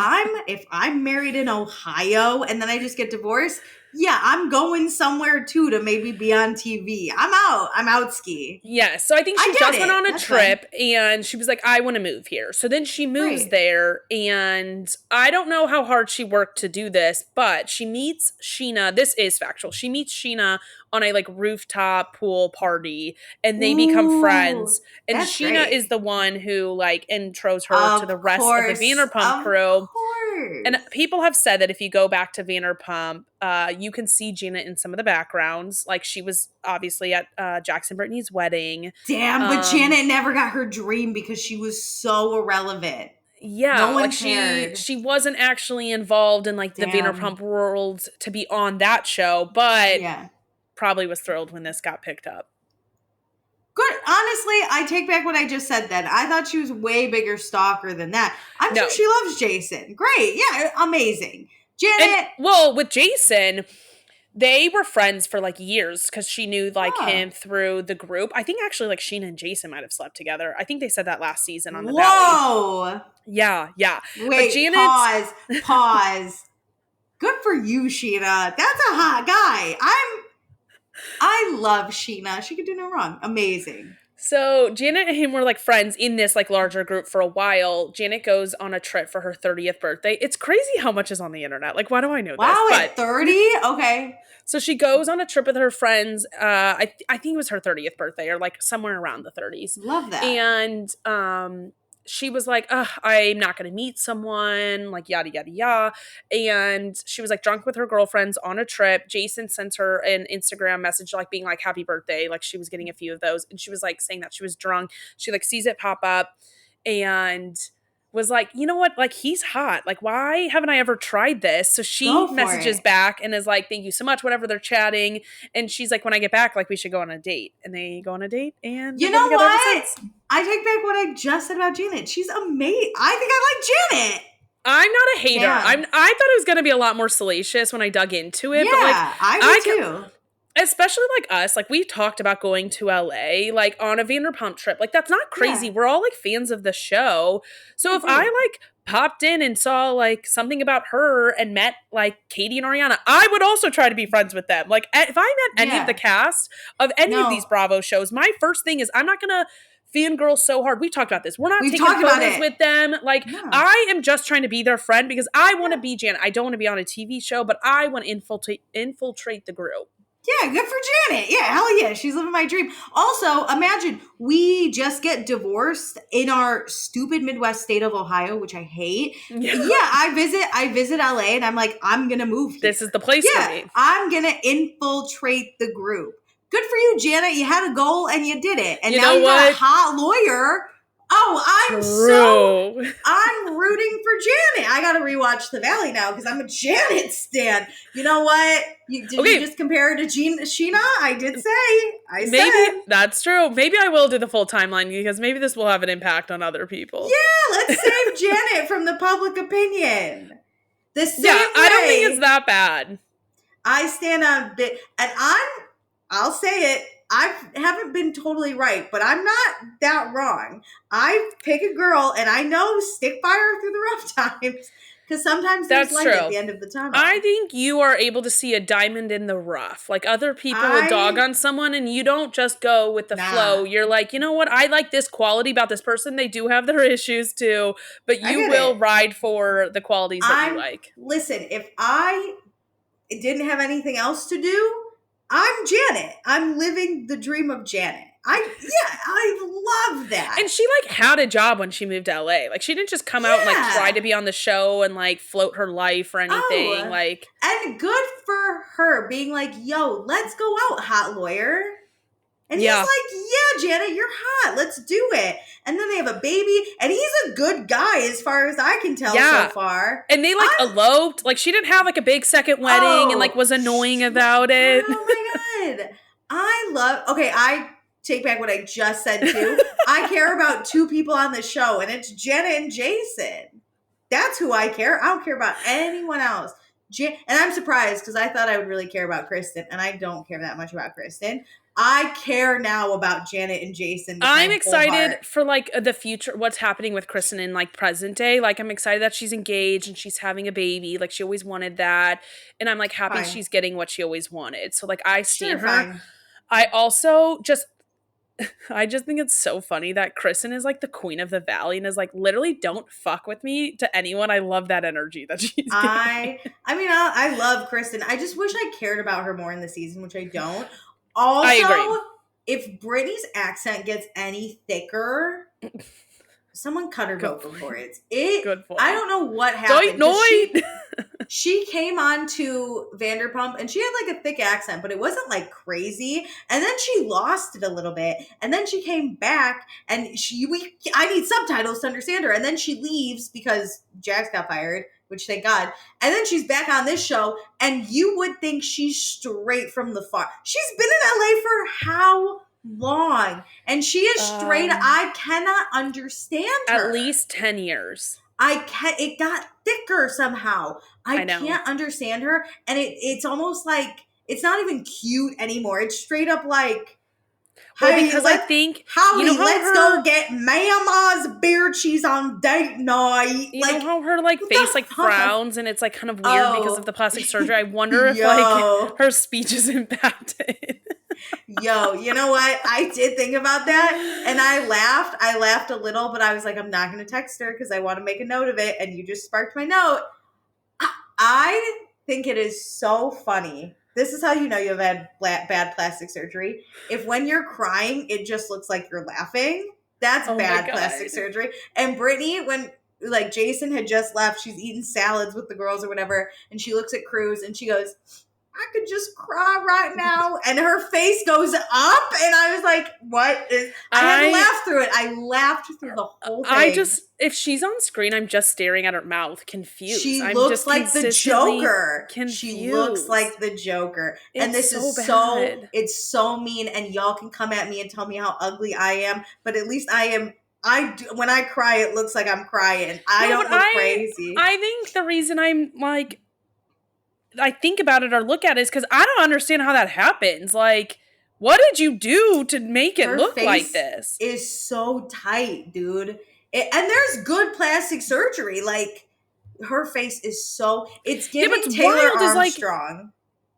If I'm married in Ohio and then I just get divorced, yeah, I'm going somewhere too to maybe be on TV. I'm out ski. Yeah, so I think she I get just went it. on a That's trip and she was like, I want to move here. So then she moves Right. there, and I don't know how hard she worked to do this, but she meets Sheena. This is factual. She meets Sheena on a like rooftop pool party, and they become Ooh, friends. And that's Sheena great. is the one who like intros her to the rest of the Vanderpump Of crew. course. And people have said that if you go back to Vanderpump, you can see Gina in some of the backgrounds. Like she was obviously at Jackson Brittany's wedding. Damn, but Janet never got her dream because she was so irrelevant. Yeah, No one like cared. she wasn't actually involved in like the Damn. Vanderpump world to be on that show, but Yeah. probably was thrilled when this got picked up. Good. Honestly, I take back what I just said then. I thought she was way bigger stalker than that. I'm No. sure she loves Jason. Great. Yeah, amazing. Janet. And, well, with Jason, they were friends for like years because she knew like him through the group. I think actually like Sheena and Jason might have slept together. I think they said that last season on the Valley. Whoa. Yeah. Wait, pause. Good for you, Sheena. That's a hot guy. I love Sheena. She could do no wrong. Amazing. So Janet and him were like friends in this like larger group for a while. Janet goes on a trip for her 30th birthday. It's crazy how much is on the internet. Like, why do I know Wow, this? at 30? Okay. So she goes on a trip with her friends. I think it was her 30th birthday or like somewhere around the 30s. Love that. And she was like, I'm not going to meet someone, like yada, yada, yada. And she was like drunk with her girlfriends on a trip. Jason sent her an Instagram message, like being like, happy birthday. Like she was getting a few of those. And she was like saying that she was drunk. She like sees it pop up and was like, you know what? Like he's hot. Like why haven't I ever tried this? So she messages back and is like, thank you so much. Whatever, they're chatting. And she's like, when I get back, like we should go on a date. And they go on a date and you know what? I take back what I just said about Janet. She's amazing. I think I like Janet. I'm not a hater. Damn. I thought it was going to be a lot more salacious when I dug into it. Yeah, but like, I do too. Especially like us, like we've talked about going to LA, like on a Vanderpump trip. Like that's not crazy. Yeah. We're all like fans of the show. So if I like popped in and saw like something about her and met like Katie and Ariana, I would also try to be friends with them. Like if I met any of the cast of any of these Bravo shows, my first thing is I'm not going to fangirl so hard. We talked about this. We're not taking photos with them. Like I am just trying to be their friend because I want to be Janet. I don't want to be on a TV show, but I want to infiltrate the group. Yeah, good for Janet. Yeah, hell yeah. She's living my dream. Also, imagine we just get divorced in our stupid Midwest state of Ohio, which I hate. Yeah, I visit LA and I'm like, I'm going to move here. This is the place for me. I'm going to infiltrate the group. Good for you, Janet. You had a goal and you did it. And now you got a hot lawyer. Oh, I'm rooting for Janet. I got to rewatch The Valley now because I'm a Janet stan. You know what? Did you just compare her to Sheena? I did say. Maybe that's true. Maybe I will do the full timeline because maybe this will have an impact on other people. Yeah, let's save Janet from the public opinion. The same way. I don't think it's that bad. I stand on bit, and I'll say it. I haven't been totally right, but I'm not that wrong. I pick a girl, and I know stick by her through the rough times, because sometimes there's light at the end of the tunnel. I think you are able to see a diamond in the rough. Like other people would dog on someone, and you don't just go with the flow. You're like, you know what? I like this quality about this person. They do have their issues too, but you will ride for the qualities that you like. Listen, if I didn't have anything else to do, I'm Janet. I'm living the dream of Janet. I love that. And she like had a job when she moved to LA. Like she didn't just come out and like try to be on the show and like float her life or anything. And good for her being like, yo, let's go out, hot lawyer. And he's like, yeah, Janet, you're hot. Let's do it. And then they have a baby, and he's a good guy as far as I can tell so far. And they like eloped. Like she didn't have like a big second wedding and like was annoying about it. Oh my God. I take back what I just said too. I care about two people on the show, and it's Jenna and Jason. That's who I care. I don't care about anyone else. And I'm surprised because I thought I would really care about Kristen, and I don't care that much about Kristen. I care now about Janet and Jason. I'm excited for like the future, what's happening with Kristen in like present day. Like I'm excited that she's engaged and she's having a baby. Like she always wanted that. And I'm like happy she's getting what she always wanted. So like I stand her. Fine. I just think it's so funny that Kristen is like the queen of the valley and is like literally don't fuck with me to anyone. I love that energy that she's giving. I love Kristen. I just wish I cared about her more in the season, which I don't. Also, I agree. If Brittany's accent gets any thicker, someone cut her vocal cords. Good point. I don't know what happened. Noi. She came on to Vanderpump and she had like a thick accent, but it wasn't like crazy. And then she lost it a little bit. And then she came back and I need subtitles to understand her. And then she leaves because Jax got fired, which thank God. And then she's back on this show and you would think she's straight from the farm. She's been in LA for how long? And she is straight. I cannot understand her. At least 10 years. It got thicker somehow. I can't understand her. And it's almost like, it's not even cute anymore. It's straight up like, well, because I think, Howie, let's go get Mama's beer cheese on date night. You know how her like face like frowns and it's like kind of weird because of the plastic surgery. I wonder if like her speech is impacted. Yo, you know what? I did think about that and I laughed. I laughed a little, but I was like, I'm not going to text her because I want to make a note of it. And you just sparked my note. I think it is so funny. This is how you know you have had bad plastic surgery. If when you're crying, it just looks like you're laughing. That's bad plastic surgery. And Brittany, when like Jason had just left, she's eating salads with the girls or whatever. And she looks at Cruz and she goes, I could just cry right now. And her face goes up. And I was like, what is... I had to laugh through it. I laughed through the whole thing. If she's on screen, I'm just staring at her mouth, confused. She I'm looks just like the Joker. Confused. She looks like the Joker. And this is bad. It's so mean. And y'all can come at me and tell me how ugly I am. But at least when I cry, it looks like I'm crying. I don't look crazy. I think the reason I'm like... I think about it or look at it is because I don't understand how that happens. Like, what did you do to make it look like this? Is so tight, dude. And there's good plastic surgery. Like, her face is so... It's giving Taylor Armstrong.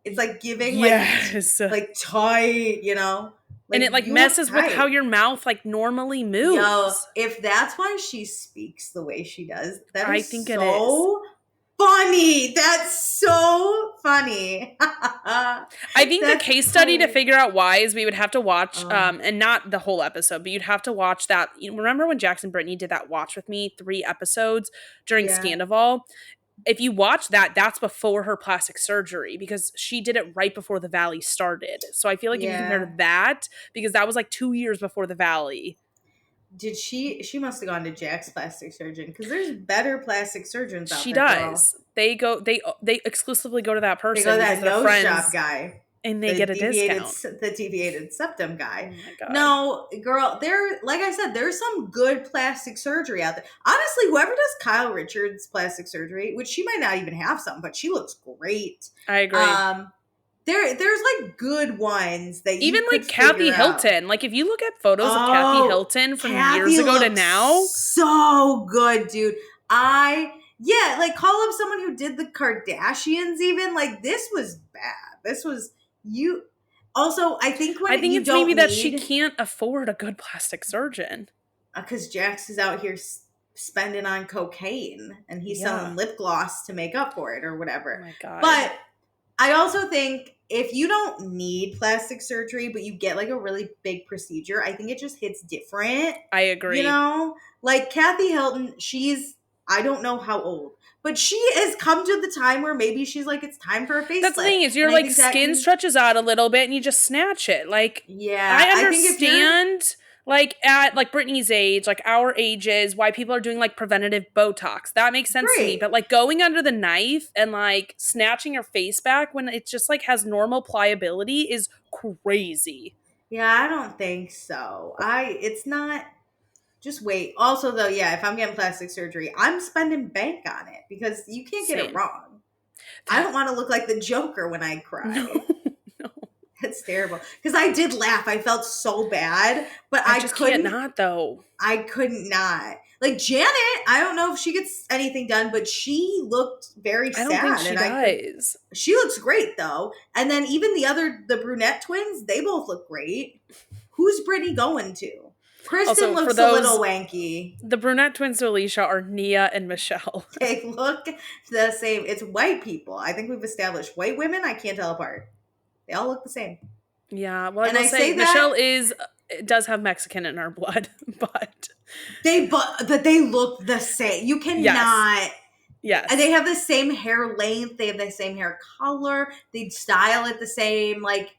It's like giving like tight, you know? Like, and it like messes with how your mouth like normally moves. Yo, if that's why she speaks the way she does, I think it is. Funny. That's so funny. I think the case study to figure out why is we would have to watch, and not the whole episode, but you'd have to watch that. Remember when Jax and Brittany did that Watch With Me 3 episodes during Scandival? If you watch that, that's before her plastic surgery because she did it right before the Valley started. So I feel like if you compare that, because that was like 2 years before the Valley. Did she must have gone to Jack's plastic surgeon because there's better plastic surgeons out there. She does. Girl. They exclusively go to that person. They go to that nose job guy. And they get a discount. The deviated septum guy. Oh my God. No, girl, like I said, there's some good plastic surgery out there. Honestly, whoever does Kyle Richards' plastic surgery, which she might not even have some, but she looks great. I agree. There's like good ones that you even like Kathy Hilton. Like if you look at photos of Kathy Hilton from years ago to now, so good, dude. Like call up someone who did the Kardashians. Even like this was bad. This was you. Also, I think it's maybe that she can't afford a good plastic surgeon because Jax is out here spending on cocaine and he's selling lip gloss to make up for it or whatever. Oh my God. But I also think if you don't need plastic surgery, but you get like a really big procedure, I think it just hits different. I agree. You know, like Kathy Hilton, I don't know how old, but she has come to the time where maybe she's like, it's time for a facelift. That's the thing is your like skin stretches out a little bit and you just snatch it. Like, I understand like at like Brittany's age, like our ages, why people are doing like preventative Botox. That makes sense to me. But like going under the knife and like snatching your face back when it just like has normal pliability is crazy. Yeah, I don't think so. It's not. Just wait. Also though, if I'm getting plastic surgery, I'm spending bank on it because you can't get it wrong. I don't want to look like the Joker when I cry. No. That's terrible. Because I did laugh. I felt so bad, but I just couldn't can't not though. I couldn't not. Like Janet, I don't know if she gets anything done, but she looked very sad. I don't think she does. She looks great though. And then even the brunette twins, they both look great. Who's Brittany going to? Kristen Also, looks a little wanky. The brunette twins to Alicia are Nia and Michelle. They look the same. It's white people. I think we've established white women, I can't tell apart. They all look the same. Yeah, well, And I will say Michelle does have Mexican in her blood, but they look the same. You cannot. Yes. And they have the same hair length. They have the same hair color. They style it the same. Like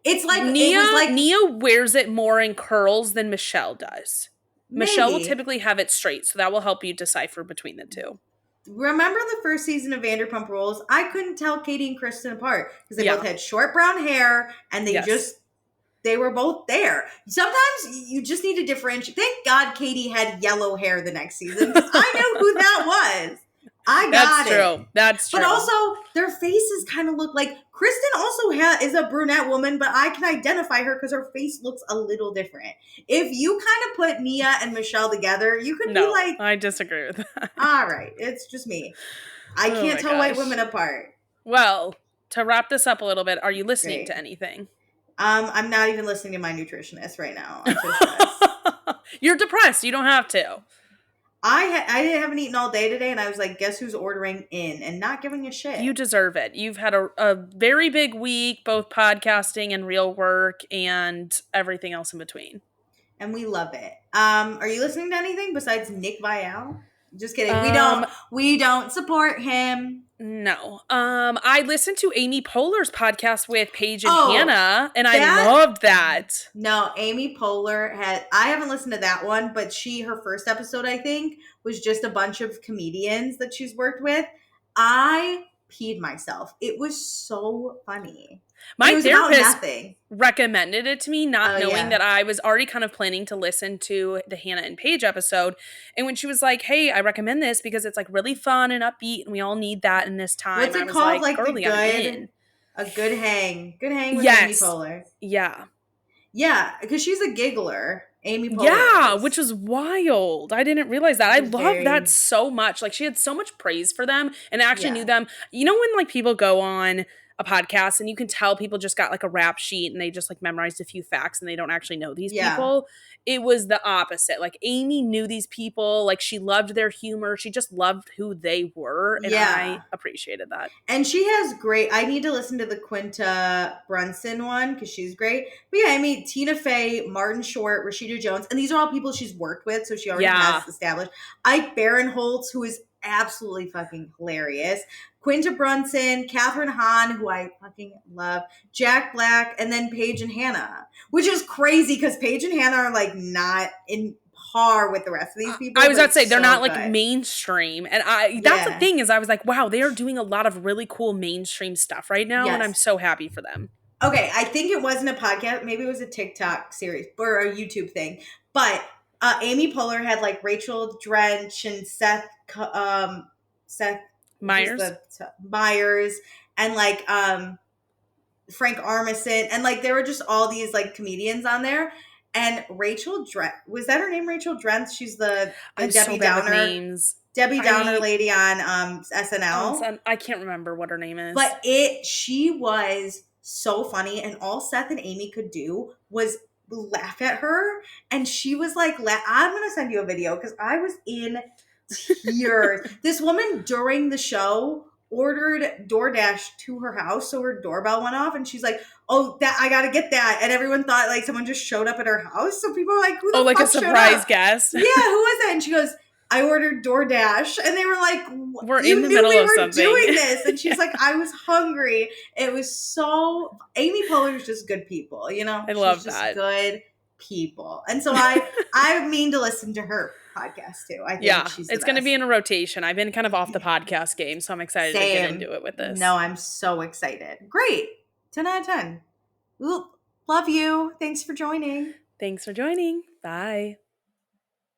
it's like Nia wears it more in curls than Michelle does. Maybe. Michelle will typically have it straight, so that will help you decipher between the two. Remember the first season of Vanderpump Rules? I couldn't tell Katie and Kristen apart because they both had short brown hair and they were both there. Sometimes you just need to differentiate. Thank God Katie had yellow hair the next season because I knew who that was. I got it. That's true. But also, their faces kind of look like Kristen also is a brunette woman, but I can identify her because her face looks a little different. If you kind of put Nia and Michelle together, you could be like, I disagree with that. All right, it's just me. I can't tell white women apart. Well, to wrap this up a little bit, are you listening to anything? I'm not even listening to my nutritionist right now. I'm so stressed. You're depressed. You don't have to. I haven't eaten all day today, and I was like, guess who's ordering in and not giving a shit? You deserve it. You've had a very big week, both podcasting and real work and everything else in between. And we love it. Are you listening to anything besides Nick Vial? Just kidding. We don't support him. No. I listened to Amy Poehler's podcast with Paige and Hannah, and I loved that. No, Amy Poehler I haven't listened to that one, but her first episode, I think, was just a bunch of comedians that she's worked with. I peed myself. It was so funny. My therapist recommended it to me, not knowing that I was already kind of planning to listen to the Hannah and Paige episode. And when she was like, hey, I recommend this because it's like really fun and upbeat and we all need that in this time. What's it called? Like girly, a good hang. Good hang with Amy Poehler. Yeah. Yeah, because she's a giggler. Amy Poehler. Yeah, which was wild. I didn't realize that. I love that so much. Like she had so much praise for them and actually knew them. You know when like people go on a podcast and you can tell people just got like a rap sheet and they just like memorized a few facts and they don't actually know these people. It was the opposite. Like Amy knew these people, like she loved their humor. She just loved who they were. And I appreciated that. And she has I need to listen to the Quinta Brunson one because she's great. But yeah, I mean, Tina Fey, Martin Short, Rashida Jones, and these are all people she's worked with. So she already has established. Ike Barinholtz, who is absolutely fucking hilarious. Quinta Brunson, Catherine Hahn, who I fucking love, Jack Black, and then Paige and Hannah, which is crazy because Paige and Hannah are like not in par with the rest of these people. I was about to say they're not like mainstream, and that's the thing is I was like, wow, they are doing a lot of really cool mainstream stuff right now, and I'm so happy for them. Okay, I think it wasn't a podcast, maybe it was a TikTok series or a YouTube thing, but Amy Poehler had like Rachel Drench and Seth Myers and like Frank Armisen and like there were just all these like comedians on there and Rachel Drench, was that her name? Rachel Drench? She's the Debbie Downer lady on SNL. I can't remember what her name is, but she was so funny and all Seth and Amy could do was laugh at her and she was like I'm gonna send you a video because I was in tears. This woman during the show ordered DoorDash to her house, so her doorbell went off, and she's like, "Oh, that I gotta get that." And everyone thought like someone just showed up at her house. So people were like, "Who the fuck like a surprise guest?" Yeah, who was that? And she goes, "I ordered DoorDash," and they were like, "We're in the middle of something." Doing this, and she's like, "I was hungry." It was so. Amy Poehler's just good people, you know. I love that. Good people, and so I mean to listen to her podcast too. I think it's going to be in a rotation. I've been kind of off the podcast game, so I'm excited to get into it with this. No, I'm so excited. Great. 10 out of 10. Love you. Thanks for joining. Bye.